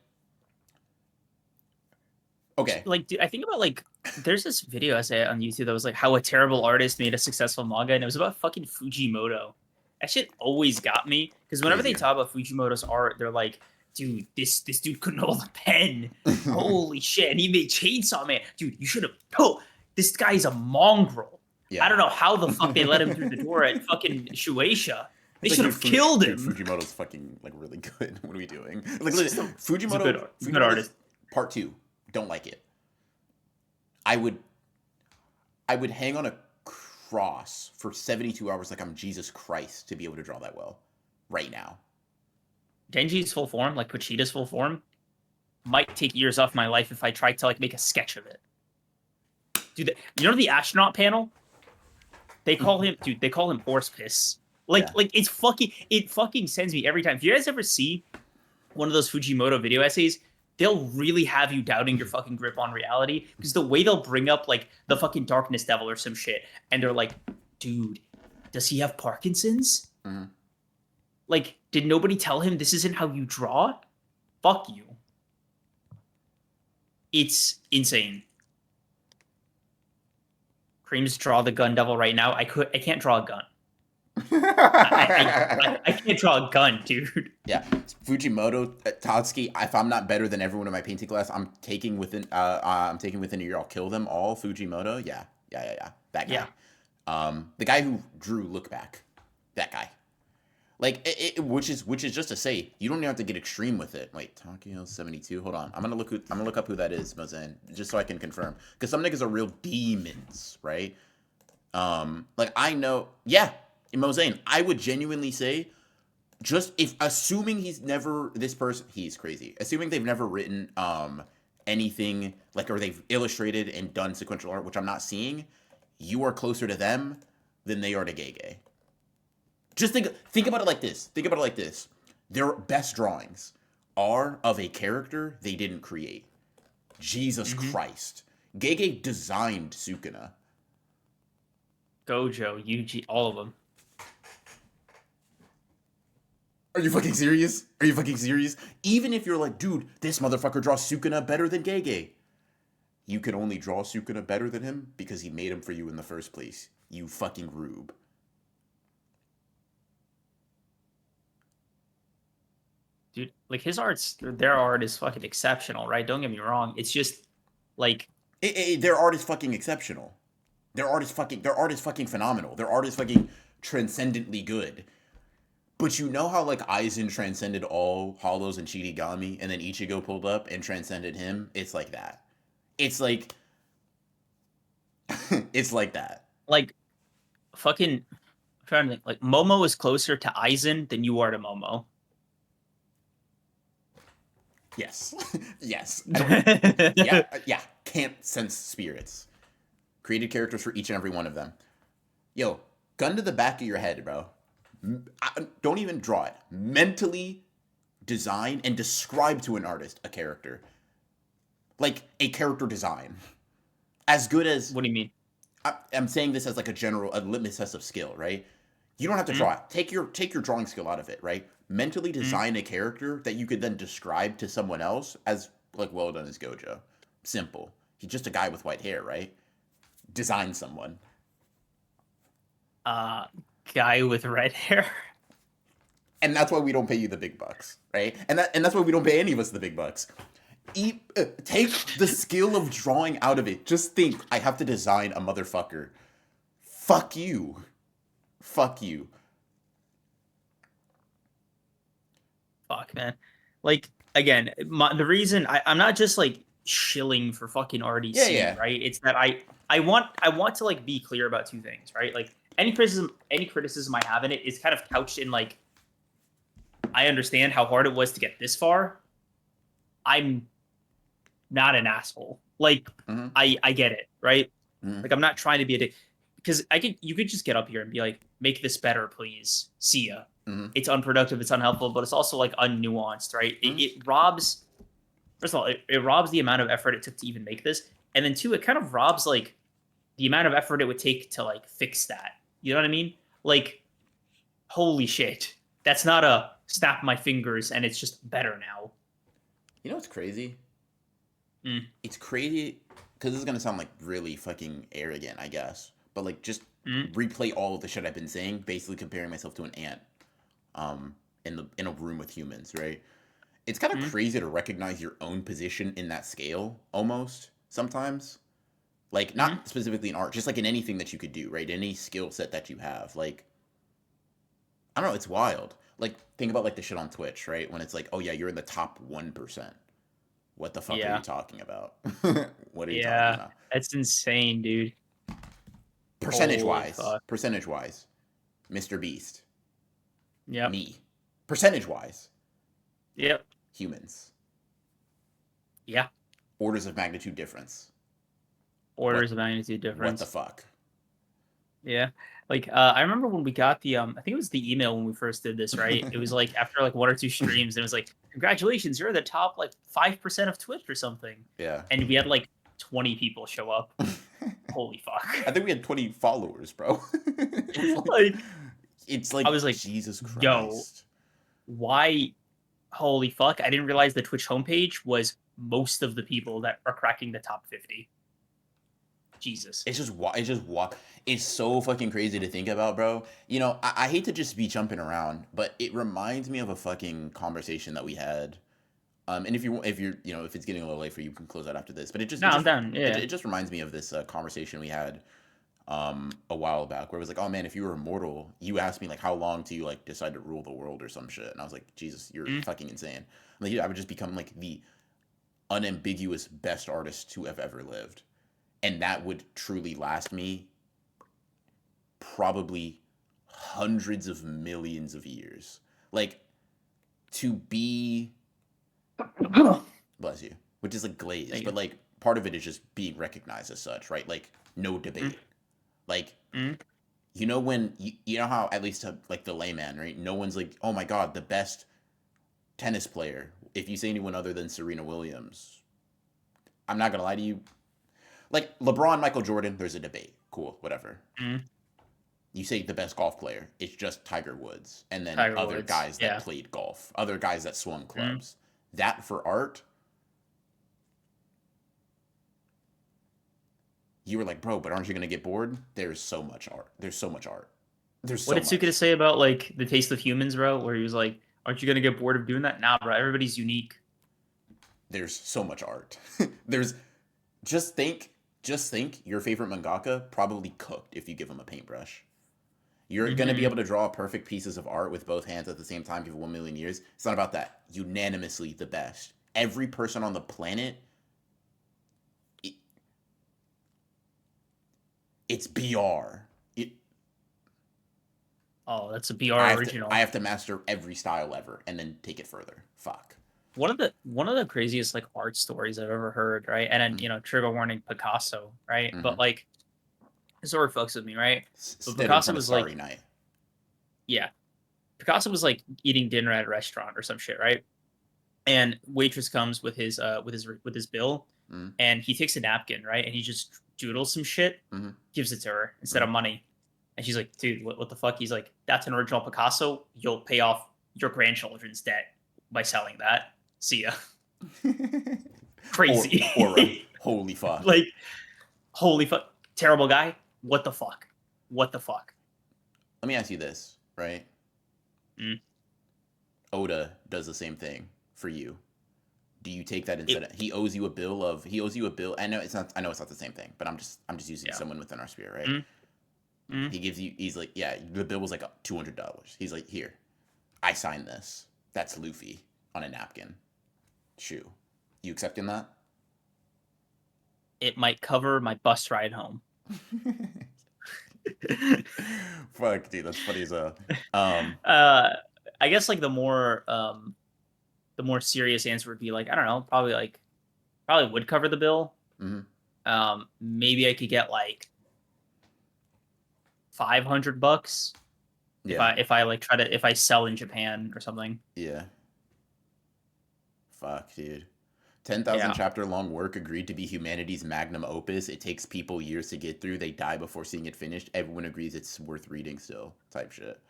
okay, Like, dude, I think about like there's this video essay on YouTube that was like how a terrible artist made a successful manga, and it was about fucking Fujimoto. That shit always got me because whenever they crazy. talk about Fujimoto's art, they're like, dude, this dude couldn't hold a pen. Holy shit! And he made Chainsaw Man. Dude, you should have. Oh, this guy's a mongrel. I Yeah. don't know how the fuck they let him through the door at fucking Shueisha. They It's like, should have killed him. Fujimoto's fucking like really good. What are we doing? Like, He's just he's a good, good Fujimoto's artist. part two. Don't like it. I would, I would hang on a cross for 72 hours like I'm Jesus Christ to be able to draw that well, right now. Denji's full form, like Pochita's full form, might take years off my life if I tried to like make a sketch of it. Dude, you know the astronaut panel? They call him, dude. They call him horse piss. Yeah. Like it fucking sends me every time. If you guys ever see one of those Fujimoto video essays, they'll really have you doubting your fucking grip on reality because the way they'll bring up like the fucking darkness devil or some shit, and they're like, dude, does he have Parkinson's? Mm-hmm. Like, did nobody tell him this isn't how you draw? Fuck you. It's insane. Creams draw the gun devil right now. I can't draw a gun. I can't draw a gun, dude. Yeah, Fujimoto, Tatsuki. If I'm not better than everyone in my painting class, I'm taking within. I'm taking within a year. I'll kill them all. Fujimoto. Yeah. That guy. Yeah. The guy who drew Look Back. That guy. Like, which is just to say, you don't even have to get extreme with it. Wait, Takio 72. Hold on, I'm gonna look up who that is, Mozen, just so I can confirm. Because some niggas are real demons, right? Like I know, yeah, Mozen. I would genuinely say, just if assuming he's crazy. Assuming they've never written anything like, or they've illustrated and done sequential art, which I'm not seeing. You are closer to them than they are to Gege. Just think about it like this. Their best drawings are of a character they didn't create. Jesus Christ. Gege designed Sukuna. Gojo, Yuji, all of them. Are you fucking serious? Even if you're like, dude, this motherfucker draws Sukuna better than Gege. You can only draw Sukuna better than him because he made him for you in the first place. You fucking rube. Dude, like their art is fucking exceptional, right? Don't get me wrong. It's just like Their art is fucking exceptional. Their art is fucking phenomenal. Their art is fucking transcendently good. But you know how like Aizen transcended all Hollows and Shikigami, and then Ichigo pulled up and transcended him? It's like that. It's like it's like that. like fucking I'm trying to think. Like Momo is closer to Aizen than you are to Momo. Yes. Yes. Yeah. Can't sense spirits. Created characters for each and every one of them. Yo, gun to the back of your head, bro. Don't even draw it. Mentally design and describe to an artist a character. Like a character design. As good as. What do you mean? I'm saying this as like a litmus test of skill, right? You don't have to draw it. Take your drawing skill out of it, right? Mentally design a character that you could then describe to someone else as like, well done as Gojo. Simple. He's just a guy with white hair, right? Design someone. Guy with red hair. And that's why we don't pay you the big bucks, right? And that's why we don't pay any of us the big bucks. Take the skill of drawing out of it. Just think, I have to design a motherfucker. Fuck you. Fuck, man. Like again, the reason I'm not just like shilling for fucking RDC, right? It's that I want to like be clear about two things, right? Like any criticism I have in it is kind of couched in like, I understand how hard it was to get this far. I'm not an asshole. Like I get it, right? Like I'm not trying to be a dick. because you could just get up here and be like, make this better, please. See ya. Mm-hmm. It's unproductive, it's unhelpful, but it's also like unnuanced, right? Mm-hmm. It robs. First of all, it robs the amount of effort it took to even make this, and then two, it kind of robs like the amount of effort it would take to like fix that. You know what I mean? Like, holy shit, that's not a snap my fingers and it's just better now. You know what's crazy? Mm. It's crazy because this is gonna sound like really fucking arrogant, I guess. But like, just replay all of the shit I've been saying, basically comparing myself to an ant, in a room with humans, right? It's kind of crazy to recognize your own position in that scale, almost sometimes. Like, not specifically in art, just like in anything that you could do, right? Any skill set that you have, like, I don't know, it's wild. Like, think about like the shit on Twitch, right? When it's like, oh yeah, you're in the top 1%. What the fuck are you Yeah. talking about? What are you talking Yeah. about? That's insane, dude. Percentage Holy wise, fuck. percentage wise, Mr. Beast, Yep. me, percentage wise, Yep. humans, Yeah. orders of magnitude difference. Orders What? of magnitude What the difference. fuck? Yeah. Like I remember when we got the I think it was the email when we first did this, right? It was like after like one or two streams, and it was like, congratulations, you're the top like 5% of Twitch or something. Yeah. And we had like 20 people show up. Holy fuck. I think we had 20 followers, bro. Like, it's like I was like, Jesus Christ. yo, why? Holy fuck. I didn't realize the Twitch homepage was most of the people that are cracking the top 50. Jesus. It's just it's so fucking crazy to think about, bro. You know, I hate to just be jumping around, but it reminds me of a fucking conversation that we had. And if you're, if it's getting a little late for you, you can close out after this. But No, I'm done. Yeah. it just reminds me of this conversation we had a while back, where it was like, oh man, if you were immortal, you asked me like, how long do you like decide to rule the world or some shit, and I was like, Jesus, you're fucking insane. Like, yeah, I would just become like the unambiguous best artist to have ever lived, and that would truly last me probably hundreds of millions of years. Like, to be bless you, which is like glazed, but like part of it is just being recognized as such, right? Like, no debate. Like, you know, when you know how, at least to like the layman, right? No one's like, oh my god, the best tennis player. If you say anyone other than Serena Williams, I'm not gonna lie to you. Like LeBron, Michael Jordan, there's a debate. Cool, whatever. You say the best golf player, it's just Tiger Woods, and then Tiger other Woods, guys that yeah. played golf, other guys that swung clubs. That for art, you were like, bro, but aren't you gonna get bored? There's so much art. There's so much art. There's so What did much. Suka say about like the taste of humans, bro? Where he was like, aren't you gonna get bored of doing that? Nah, bro, everybody's unique. There's so much art. There's just think your favorite mangaka probably cooked if you give him a paintbrush. You're gonna be able to draw perfect pieces of art with both hands at the same time. Give it 1,000,000 years. It's not about that. Unanimously the best. Every person on the planet. It's BR. Oh, that's a BR original. I have to master every style ever and then take it further. Fuck. One of the craziest like art stories I've ever heard, right? And then trigger warning, Picasso, right? But like, this sort of fucks with me, right? But Picasso was like, night. Yeah, Picasso was like eating dinner at a restaurant or some shit, right? And waitress comes with his bill, and he takes a napkin, right? And he just doodles some shit, gives it to her instead of money. And she's like, dude, what the fuck? He's like, that's an original Picasso. You'll pay off your grandchildren's debt by selling that. See ya. Crazy. Holy fuck. Like, holy fuck. Terrible guy. What the fuck? What the fuck? Let me ask you this, right? Oda does the same thing for you. Do you take that instead? He owes you a bill. I know it's not the same thing, but I'm just using someone within our sphere, right? He gives you. He's like, yeah, the bill was like $200. He's like, here, I signed this. That's Luffy on a napkin. Shoe. You accepting that? It might cover my bus ride home. Fuck, dude, that's funny as hell. I guess like the more serious answer would be like, I don't know, probably would cover the bill. Maybe I could get like $500 Yeah. if I like try to if I sell in Japan or something. Yeah. Fuck, dude. 10,000 Yeah. chapter long work agreed to be humanity's magnum opus. It takes people years to get through. They die before seeing it finished. Everyone agrees it's worth reading still. Type shit.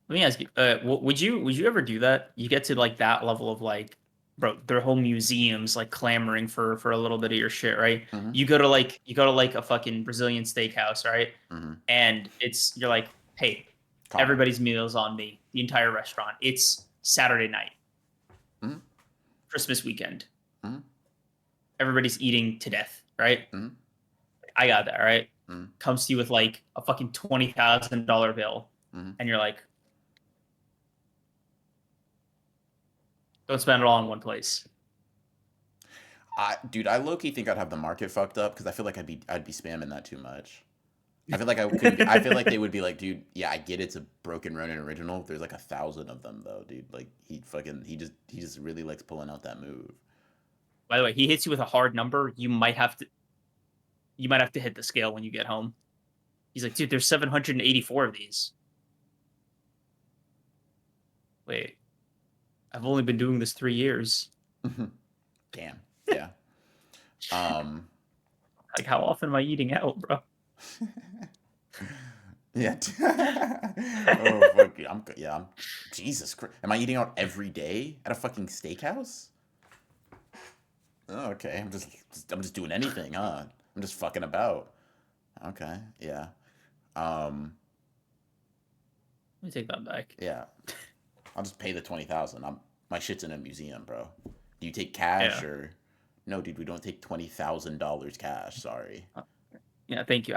Let me ask you, would you ever do that? You get to like that level of like, bro, their whole museums like clamoring for a little bit of your shit, right? Mm-hmm. You go to like a fucking Brazilian steakhouse, right? Mm-hmm. And you're like, hey, Connor. everybody's meals on me, the entire restaurant. It's Saturday night, Mm-hmm. Christmas weekend. Mm-hmm. Everybody's eating to death, right? Mm-hmm. I got that, right? Mm-hmm. Comes to you with like a fucking $20,000 bill, Mm-hmm. and you're like, don't spend it all in one place. Dude, I low key think I'd have the market fucked up because I feel like I'd be spamming that too much. I feel like I couldn't. I feel like they would be like, dude, yeah, I get it's a Broken Ronin original. There's like 1,000 of them though, dude. Like he just really likes pulling out that move. By the way, he hits you with a hard number. You might have to hit the scale when you get home. He's like, dude, there's 784 of these. Wait, I've only been doing this 3 years. Damn. Yeah. Um. Like, how often am I eating out, bro? Yeah. Oh fuck. I'm. Jesus Christ. Am I eating out every day at a fucking steakhouse? Oh, okay. I'm just doing anything, huh? I'm just fucking about. Okay. Yeah. Um. Let me take that back. Yeah. I'll just pay the 20,000. My shit's in a museum, bro. Do you take cash Yeah. or? No, dude. We don't take $20,000 cash. Sorry. Yeah, thank you.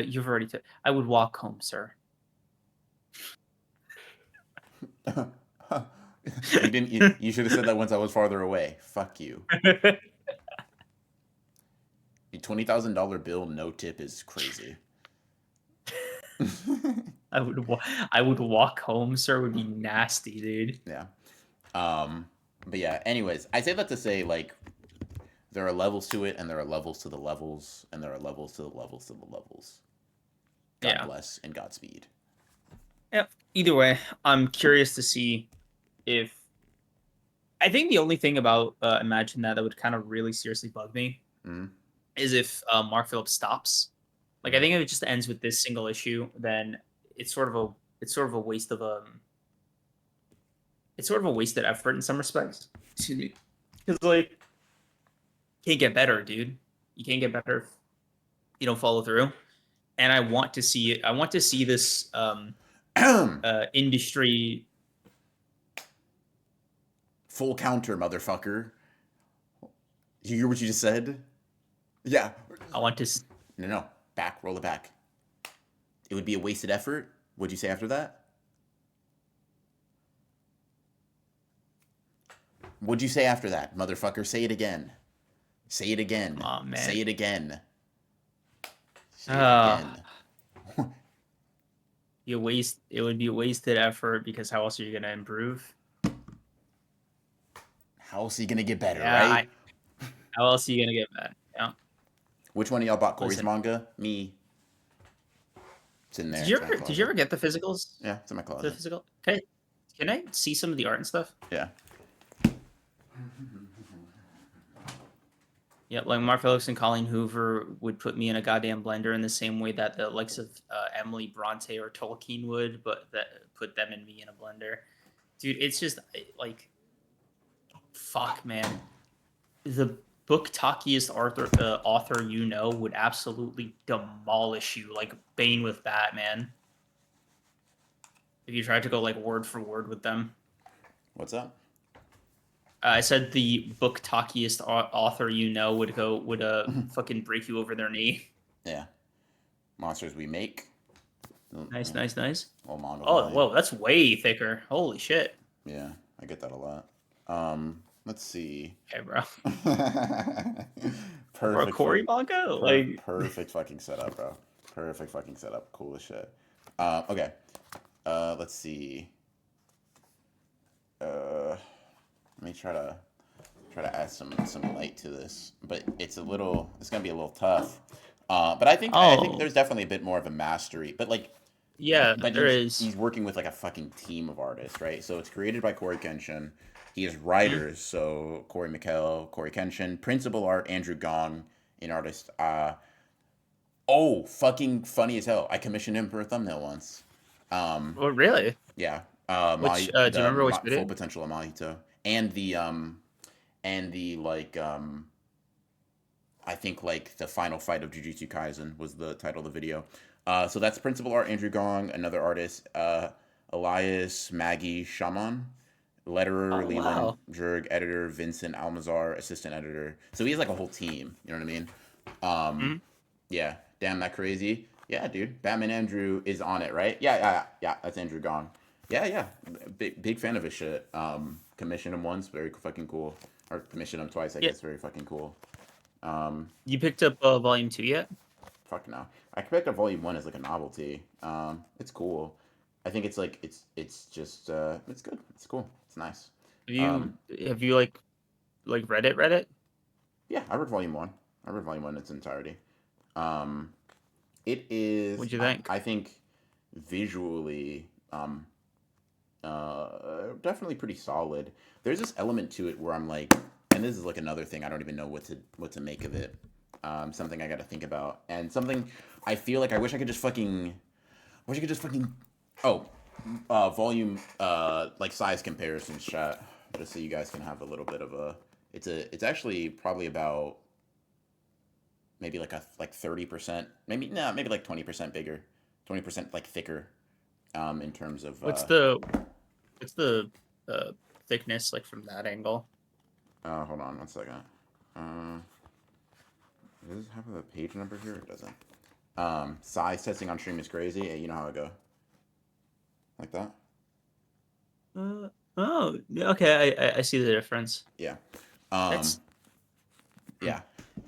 You've already said I would walk home, sir. You didn't. You should have said that once I was farther away. Fuck you. A $20,000 bill, no tip is crazy. I would walk home, sir. Would be nasty, dude. Yeah. But yeah. Anyways, I say that to say like there are levels to it, and there are levels to the levels, and there are levels to the levels to the levels. God Yeah. bless and Godspeed. Yeah. Either way, I'm curious to see if I think the only thing about Imagine that would kind of really seriously bug me Mm-hmm. is if Mark Phillips stops. Like, I think if it just ends with this single issue, then it's sort of a it's sort of a waste of it's sort of a wasted effort in some respects. Excuse me, because like can't get better, dude. You can't get better if you don't follow through. And I want to see it. I want to see this industry. Full counter, motherfucker. You hear what you just said? Yeah. I want to. No. Back. Roll it back. It would be a wasted effort. What'd you say after that? What'd you say after that, motherfucker? Say it again. Say it again. Oh man. Say it again. Say it Uh, again. It would be a wasted effort because how else are you gonna improve? How else are you gonna get better, Yeah, right? how else are you gonna get better? Yeah. Which one of y'all bought Corey's Listen, manga? Me. It's in there. did It's you in my ever did you closet. ever get the physicals? Yeah, it's in my The closet. physical? Okay. Can I see some of the art and stuff? Yeah. Yeah, like Mark Phillips and Colleen Hoover would put me in a goddamn blender in the same way that the likes of Emily Bronte or Tolkien would, but that put them and me in a blender. Dude, it's just like, fuck, man. The book-talkiest author you know would absolutely demolish you, like Bane with Batman. If you tried to go like word for word with them. What's up? I said the book-talkiest author you know would fucking break you over their knee. Yeah. Monsters we make. Nice, nice, nice. Oh, manga Oh, volume. whoa, that's way thicker. Holy shit. Yeah, I get that a lot. Let's see. Okay, bro. For a Perfect. Corey manga? Like, Perfect fucking setup, bro. Perfect fucking setup. Cool as shit. Okay. Let's see. Let me try to add some light to this, but it's gonna be a little tough. But I think Oh, there's definitely a bit more of a mastery. But like, yeah, but there he's is. he's working with like a fucking team of artists, right? So it's created by Corey Kenshin. He has Mm, writers, so Corey McKell, Corey Kenshin, principal art Andrew Gong, an artist. Oh, fucking funny as hell. I commissioned him for a thumbnail once. Um, well, really? yeah. Which do you remember which Full video? potential of Mahito and the like I think like the final fight of Jujutsu Kaisen was the title of the video. So that's principal art Andrew Gong, another artist Elias Maggie Shaman, letterer Oh, Leland wow. Jurg, editor Vincent Almazar, assistant editor. So he has like a whole team. You know what I mean? Mm, Yeah. Damn, that crazy. Yeah, dude. Batman Andrew is on it, right? Yeah. That's Andrew Gong. Yeah. Big fan of his shit. Commissioned him once, very fucking cool. Or commissioned him twice, I yeah. guess, very fucking cool. Um, You picked up volume 2 yet? Fuck no. I picked up Volume One as like a novelty. It's cool. I think it's like it's just it's good. It's cool. It's nice. Have you Um, have you like read it? Read it? yeah, I read Volume One. I read Volume One in its entirety. Um, it is. What'd you think? I think visually, definitely pretty solid. There's this element to it where I'm like, and this is like another thing I don't even know what to make of it. Something I got to think about, and something I feel like I wish I could just fucking wish I could just fucking oh, volume like size comparisons chat just so you guys can have a little bit of a. It's actually probably about maybe like a like 30%, maybe no, maybe like 20% bigger, 20% like thicker in terms of What's the uh, thickness like from that angle? hold on one second. Uh, does it have a page number here? It doesn't. Size testing on stream is crazy. Yeah, you know how I go. Like that? Oh, yeah, okay. I see the difference. Yeah. Um, That's yeah.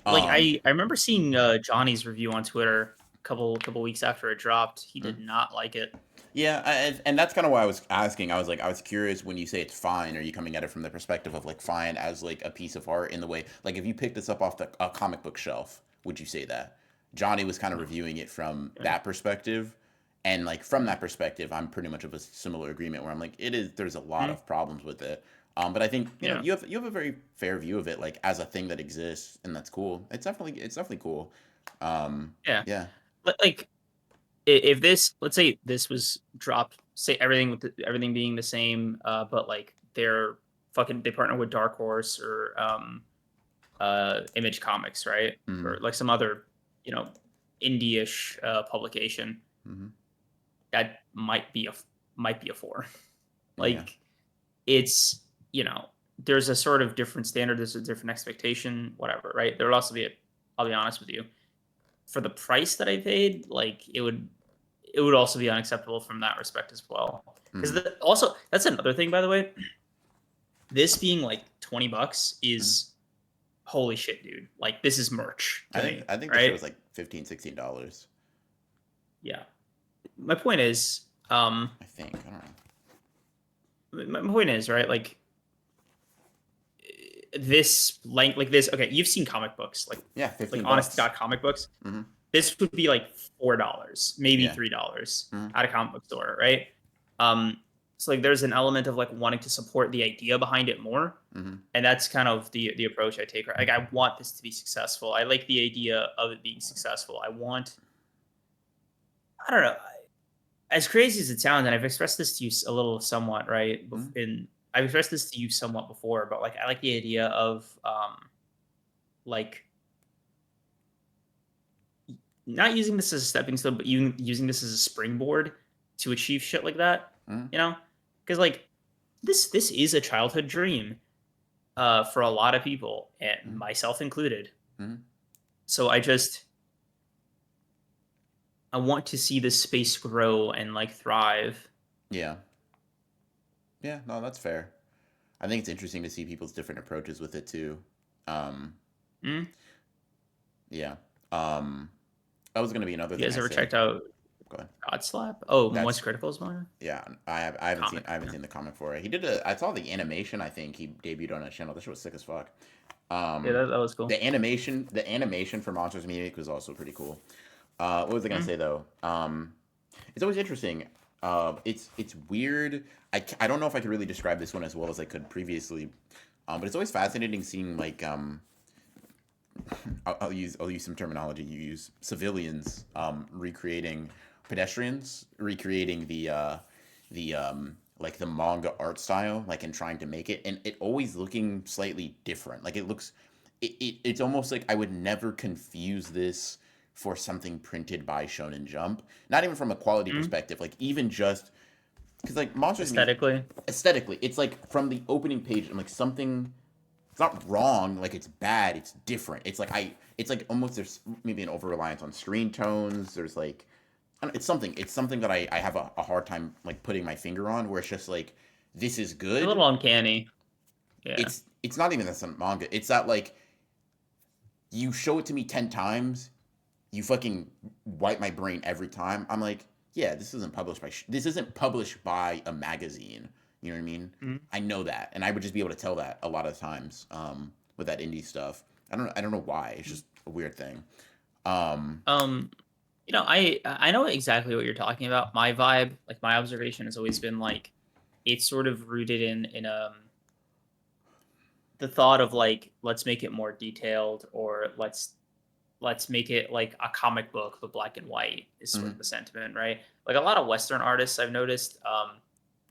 like Um, I remember seeing Johnny's review on Twitter a couple weeks after it dropped. He mm. did not like it. Yeah, and that's kind of why I was asking. I was curious when you say it's fine. Are you coming at it from the perspective of like fine as like a piece of art in the way like if you picked this up off the a comic book shelf, would you say that? Johnny was kind of No. reviewing it from Yeah. that perspective, and like from that perspective, I'm pretty much of a similar agreement where I'm like it is. There's a lot Mm, of problems with it. But I think yeah. you have a very fair view of it like as a thing that exists, and that's cool. It's definitely cool. Yeah. Yeah. Like if this, let's say this was dropped, say everything with everything being the same, but like they partner with Dark Horse or Image Comics, right? Mm-hmm. Or like some other, you know, indie-ish publication, Mm-hmm. that might be a 4. Yeah. Like it's, there's a sort of different standard, there's a different expectation, whatever, right? There'll also be I'll be honest with you, for the price that I paid, like it would also be unacceptable from that respect as well. Mm-hmm. Because also that's another thing, by the way. This being like $20 Mm-hmm. is holy shit, dude. Like this is merch to me, I think the show right? was like 15, $16. Yeah. My point is, I think. I don't know. my point is, right? Like this length, like this. Okay, you've seen comic books, Yeah, like 15 honest to bucks. God comic books. Mm-hmm. This would be like $4, maybe Yeah. $3 Mm-hmm. at a comic book store, right? Um, so like there's an element of like wanting to support the idea behind it more, Mm-hmm. and that's kind of the approach I take. Right? Like I want this to be successful. I like the idea of it being successful. I don't know. As crazy as it sounds, and I've expressed this to you a little somewhat, right? Mm-hmm. In I've expressed this to you somewhat before, but like I like the idea of like not using this as a stepping stone, but using this as a springboard to achieve shit like that. Mm-hmm. You know, because like this is a childhood dream for a lot of people, and myself included. Mm-hmm. So I want to see this space grow and like thrive. Yeah. Yeah. No, that's fair. I think it's interesting to see people's different approaches with it too. Um, Mm? yeah. Um, that was gonna be another You thing guys I ever say. checked out Go ahead. God Slap? Oh, Moist That's Critical's manga? yeah. I Comic. haven't Yeah. seen the comic for it. He did a. I saw the animation. I think he debuted on a channel. This shit was sick as fuck. Yeah, Um, that was cool. the animation for Monsters Munich was also pretty cool. What was I gonna Mm. say though? It's always interesting. It's weird. I don't know if I could really describe this one as well as I could previously. But it's always fascinating seeing like I'll use some terminology you use, civilians recreating pedestrians, recreating the like the manga art style, like and trying to make it, and it always looking slightly different. Like it's almost like I would never confuse this for something printed by Shonen Jump. Not even from a quality Mm. perspective, like even just because like Monsters Music Aesthetically. aesthetically, it's like from the opening page and like something it's not wrong, like it's bad, it's different. It's like almost there's maybe an over reliance on screen tones. There's like it's something that I have a hard time like putting my finger on where it's just like this is It's a good. little uncanny. Yeah. It's not even that some manga. It's that like you show it to me 10 times, you fucking wipe my brain every time. I'm like, yeah, this isn't published by a magazine. You know what I mean? Mm. I know that, and I would just be able to tell that a lot of times with that indie stuff. I don't know why. It's just a weird thing. Um, Um, I know exactly what you're talking about. My vibe, like my observation, has always been like it's sort of rooted in the thought of like let's make it more detailed, or let's make it like a comic book but black and white is sort of mhm, the sentiment, right? Like a lot of Western artists I've noticed,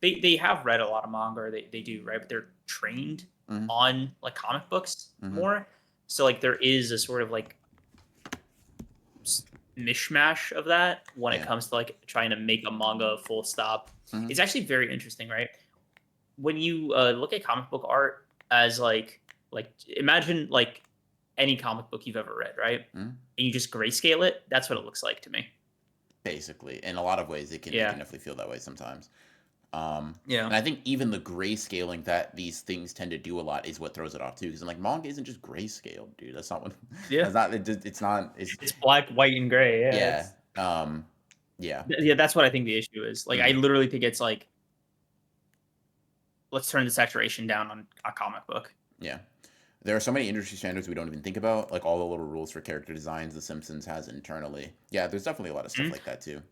they have read a lot of manga, or they do, right? But they're trained mhm, on like comic books mhm, more. So like there is a sort of like mishmash of that when it yeah, comes to like trying to make a manga full stop. mhm, It's actually very interesting, right? When you look at comic book art as like imagine like any comic book you've ever read, right? mhm. And you just grayscale it. That's what it looks like to me. Basically, in a lot of ways, it can Yeah, definitely feel that way sometimes. yeah, And I think even the grayscaling that these things tend to do a lot is what throws it off too. Because I'm like, manga isn't just grayscaled, dude. That's not what. yeah. That's not. It's not. It's black, white, and gray. Yeah, Yeah. Yeah. yeah. That's what I think the issue is. Like, I Mm, literally think it's like let's turn the saturation down on a comic book. yeah. There are so many industry standards we don't even think about, like all the little rules for character designs The Simpsons has internally. Yeah, there's definitely a lot of stuff Mhm. like that too.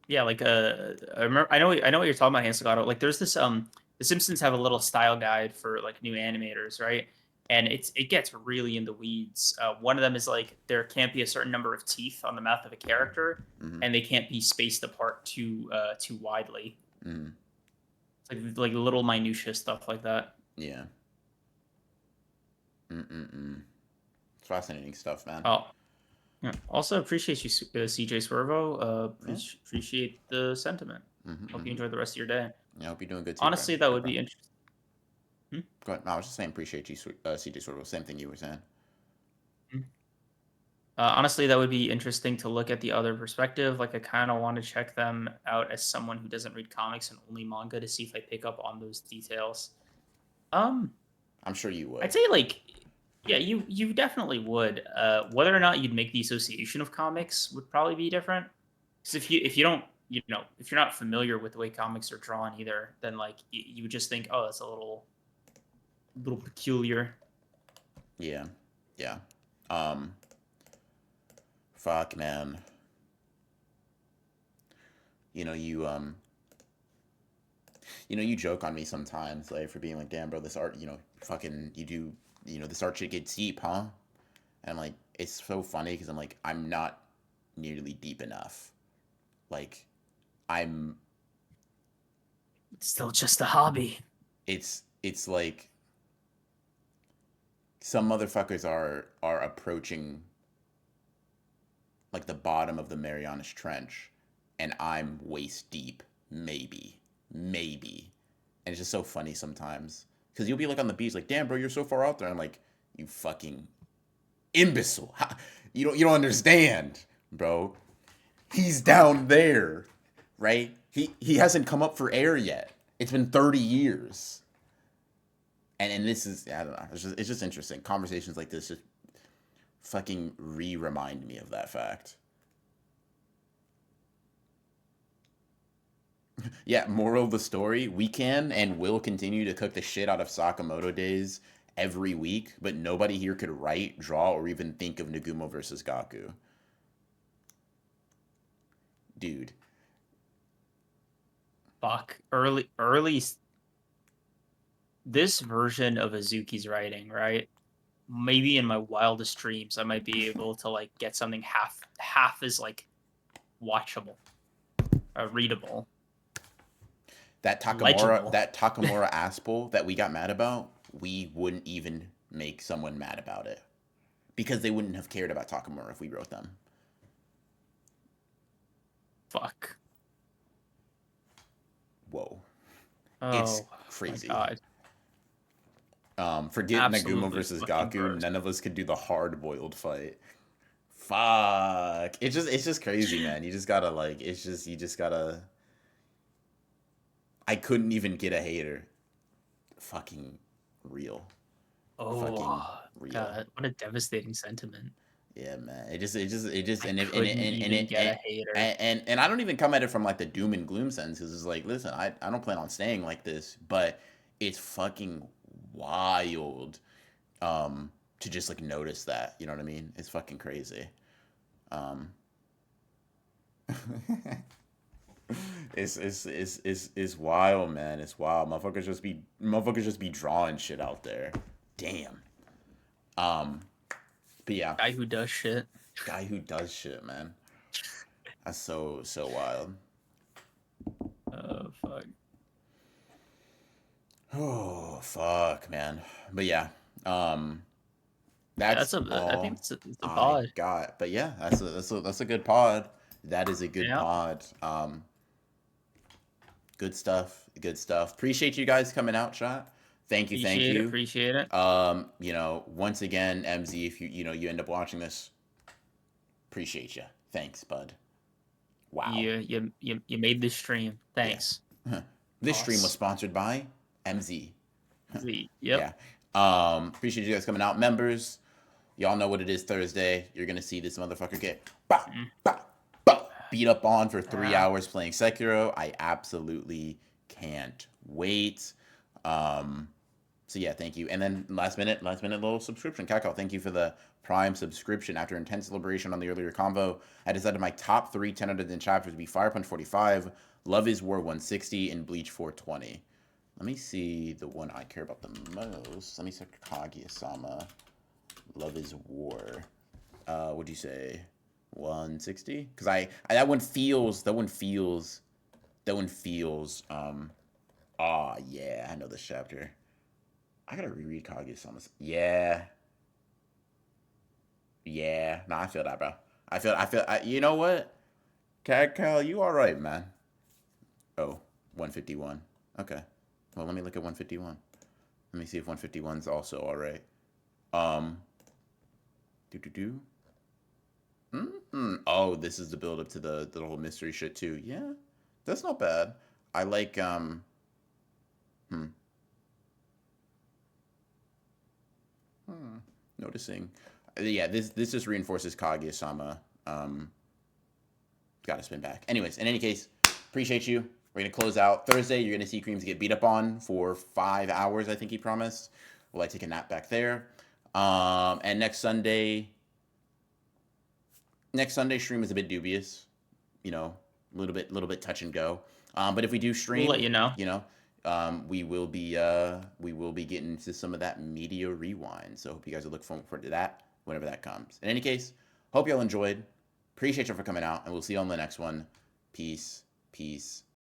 Yeah, like I know what you're talking about, Hansel. Like, there's this The Simpsons have a little style guide for like new animators, right? And it gets really in the weeds. One of them is like there can't be a certain number of teeth on the mouth of a character, Hmm. and they can't be spaced apart too widely. Hmm. It's like little minutia stuff like that. Yeah. Mm-mm-mm. It's fascinating stuff, man. Oh, yeah. Also appreciate you, CJ Swervo. Yeah. Appreciate the sentiment. Mm-hmm, Hope you mm-hmm. enjoy the rest of your day. Yeah, I hope you're doing good too, bro. Honestly, that Good, would bro. be interesting. Hmm? Go ahead. No, I was just saying, appreciate you, CJ Sorbo. Same thing you were saying. Hmm? Honestly, that would be interesting to look at the other perspective. Like, I kind of want to check them out as someone who doesn't read comics and only manga to see if I pick up on those details. Um, I'm sure you I'd would. say like, yeah, you definitely would. Whether or not you'd make the association of comics would probably be different. Because if you don't, if you're not familiar with the way comics are drawn either, then like you would just think, oh, that's a little peculiar. Yeah. Yeah. Um. Fuck, man. You know you joke on me sometimes, like for being like, damn, bro, this art, fucking, you do, this art shit gets deep, huh? And I'm like, it's so funny because I'm like, I'm not nearly deep enough. Like, I'm. It's still just a hobby. It's like some motherfuckers are approaching like the bottom of the Marianas Trench, and I'm waist deep, maybe, and it's just so funny sometimes because you'll be like on the beach, like, damn, bro, you're so far out there. I'm like, you fucking imbecile. You don't understand, bro. He's down there, right? He hasn't come up for air yet. It's been 30 years. And this is, I don't know. It's just interesting. Conversations like this just fucking remind me of that fact. Yeah, moral of the story: we can and will continue to cook the shit out of Sakamoto Days every week, but nobody here could write, draw, or even think of Nagumo versus Gaku. Dude. Fuck. This version of Azuki's writing, right? Maybe in my wildest dreams, I might be able to like get something half as like watchable, readable, legible. That Takamura Aspel that we got mad about, we wouldn't even make someone mad about it. Because they wouldn't have cared about Takamura if we wrote them. Fuck. Whoa. Oh, It's crazy. My God. Forget Absolutely Nagumo versus fucking Gaku. gross. None of us could do the hard boiled fight. Fuck. It's just crazy, man. You just gotta like. You just gotta. I couldn't even get a hater. Fucking real. Fucking Oh, real. God, what a devastating sentiment. Yeah, man. It just I and couldn't even get a hater. and I don't even come at it from like the doom and gloom sense because it's like, listen, I don't plan on staying like this, but it's fucking wild to just like notice that, you know what I mean? It's fucking crazy. Um it's wild, man. It's wild. Motherfuckers just be drawing shit out there. Damn. But yeah. Guy who does shit. Guy who does shit, man. That's so wild. Oh, fuck. Oh fuck, man. But yeah, Yeah, that's I think all it's a I pod. got. But yeah, that's a good pod. That is a good Yeah. pod. Good stuff. Good stuff. Appreciate you guys coming out, chat. Thank you. Thank you. Appreciate it. Once again, MZ, if you end up watching this, appreciate you. Thanks, bud. Wow. You made this stream. Thanks. Yeah. This stream was Boss. sponsored by MZ. Yep. Yeah. Appreciate you guys coming out. Members, y'all know what it is Thursday. You're gonna see this motherfucker get beat up on for 3 hours playing Sekiro. I absolutely can't wait. So yeah, thank you. And then last minute little subscription. Kakao, thank you for the Prime subscription. After intense deliberation on the earlier convo, I decided my top 3 10 out of 10 chapters would be Fire Punch 45, Love is War 160, and Bleach 420. Let me see the one I care about the most. Let me search Kaguya-sama. Love is War. What'd you say? 160? Because I that one feels. Yeah, I know this chapter. I gotta reread Kaguya-sama. Yeah. Nah, I feel that, bro. You know what? Cal, you all right, man. Oh, 151. Okay. Well, let me look at 151. Let me see if 151's also all right. Oh, this is the build up to the whole mystery shit too. Yeah, that's not bad. I like noticing. Yeah, this just reinforces Kaguya-sama. Gotta spin back. Anyways, in any case, appreciate you. We're gonna close out Thursday. You're gonna see Creams get beat up on for 5 hours. I think he promised. Will I take a nap back there? And next Sunday stream is a bit dubious. A little bit touch and go. But if we do stream, We'll let you know. We will be getting to some of that media rewind. So hope you guys will look forward to that whenever that comes. In any case, hope y'all enjoyed. Appreciate you for coming out, and we'll see you on the next one. Peace.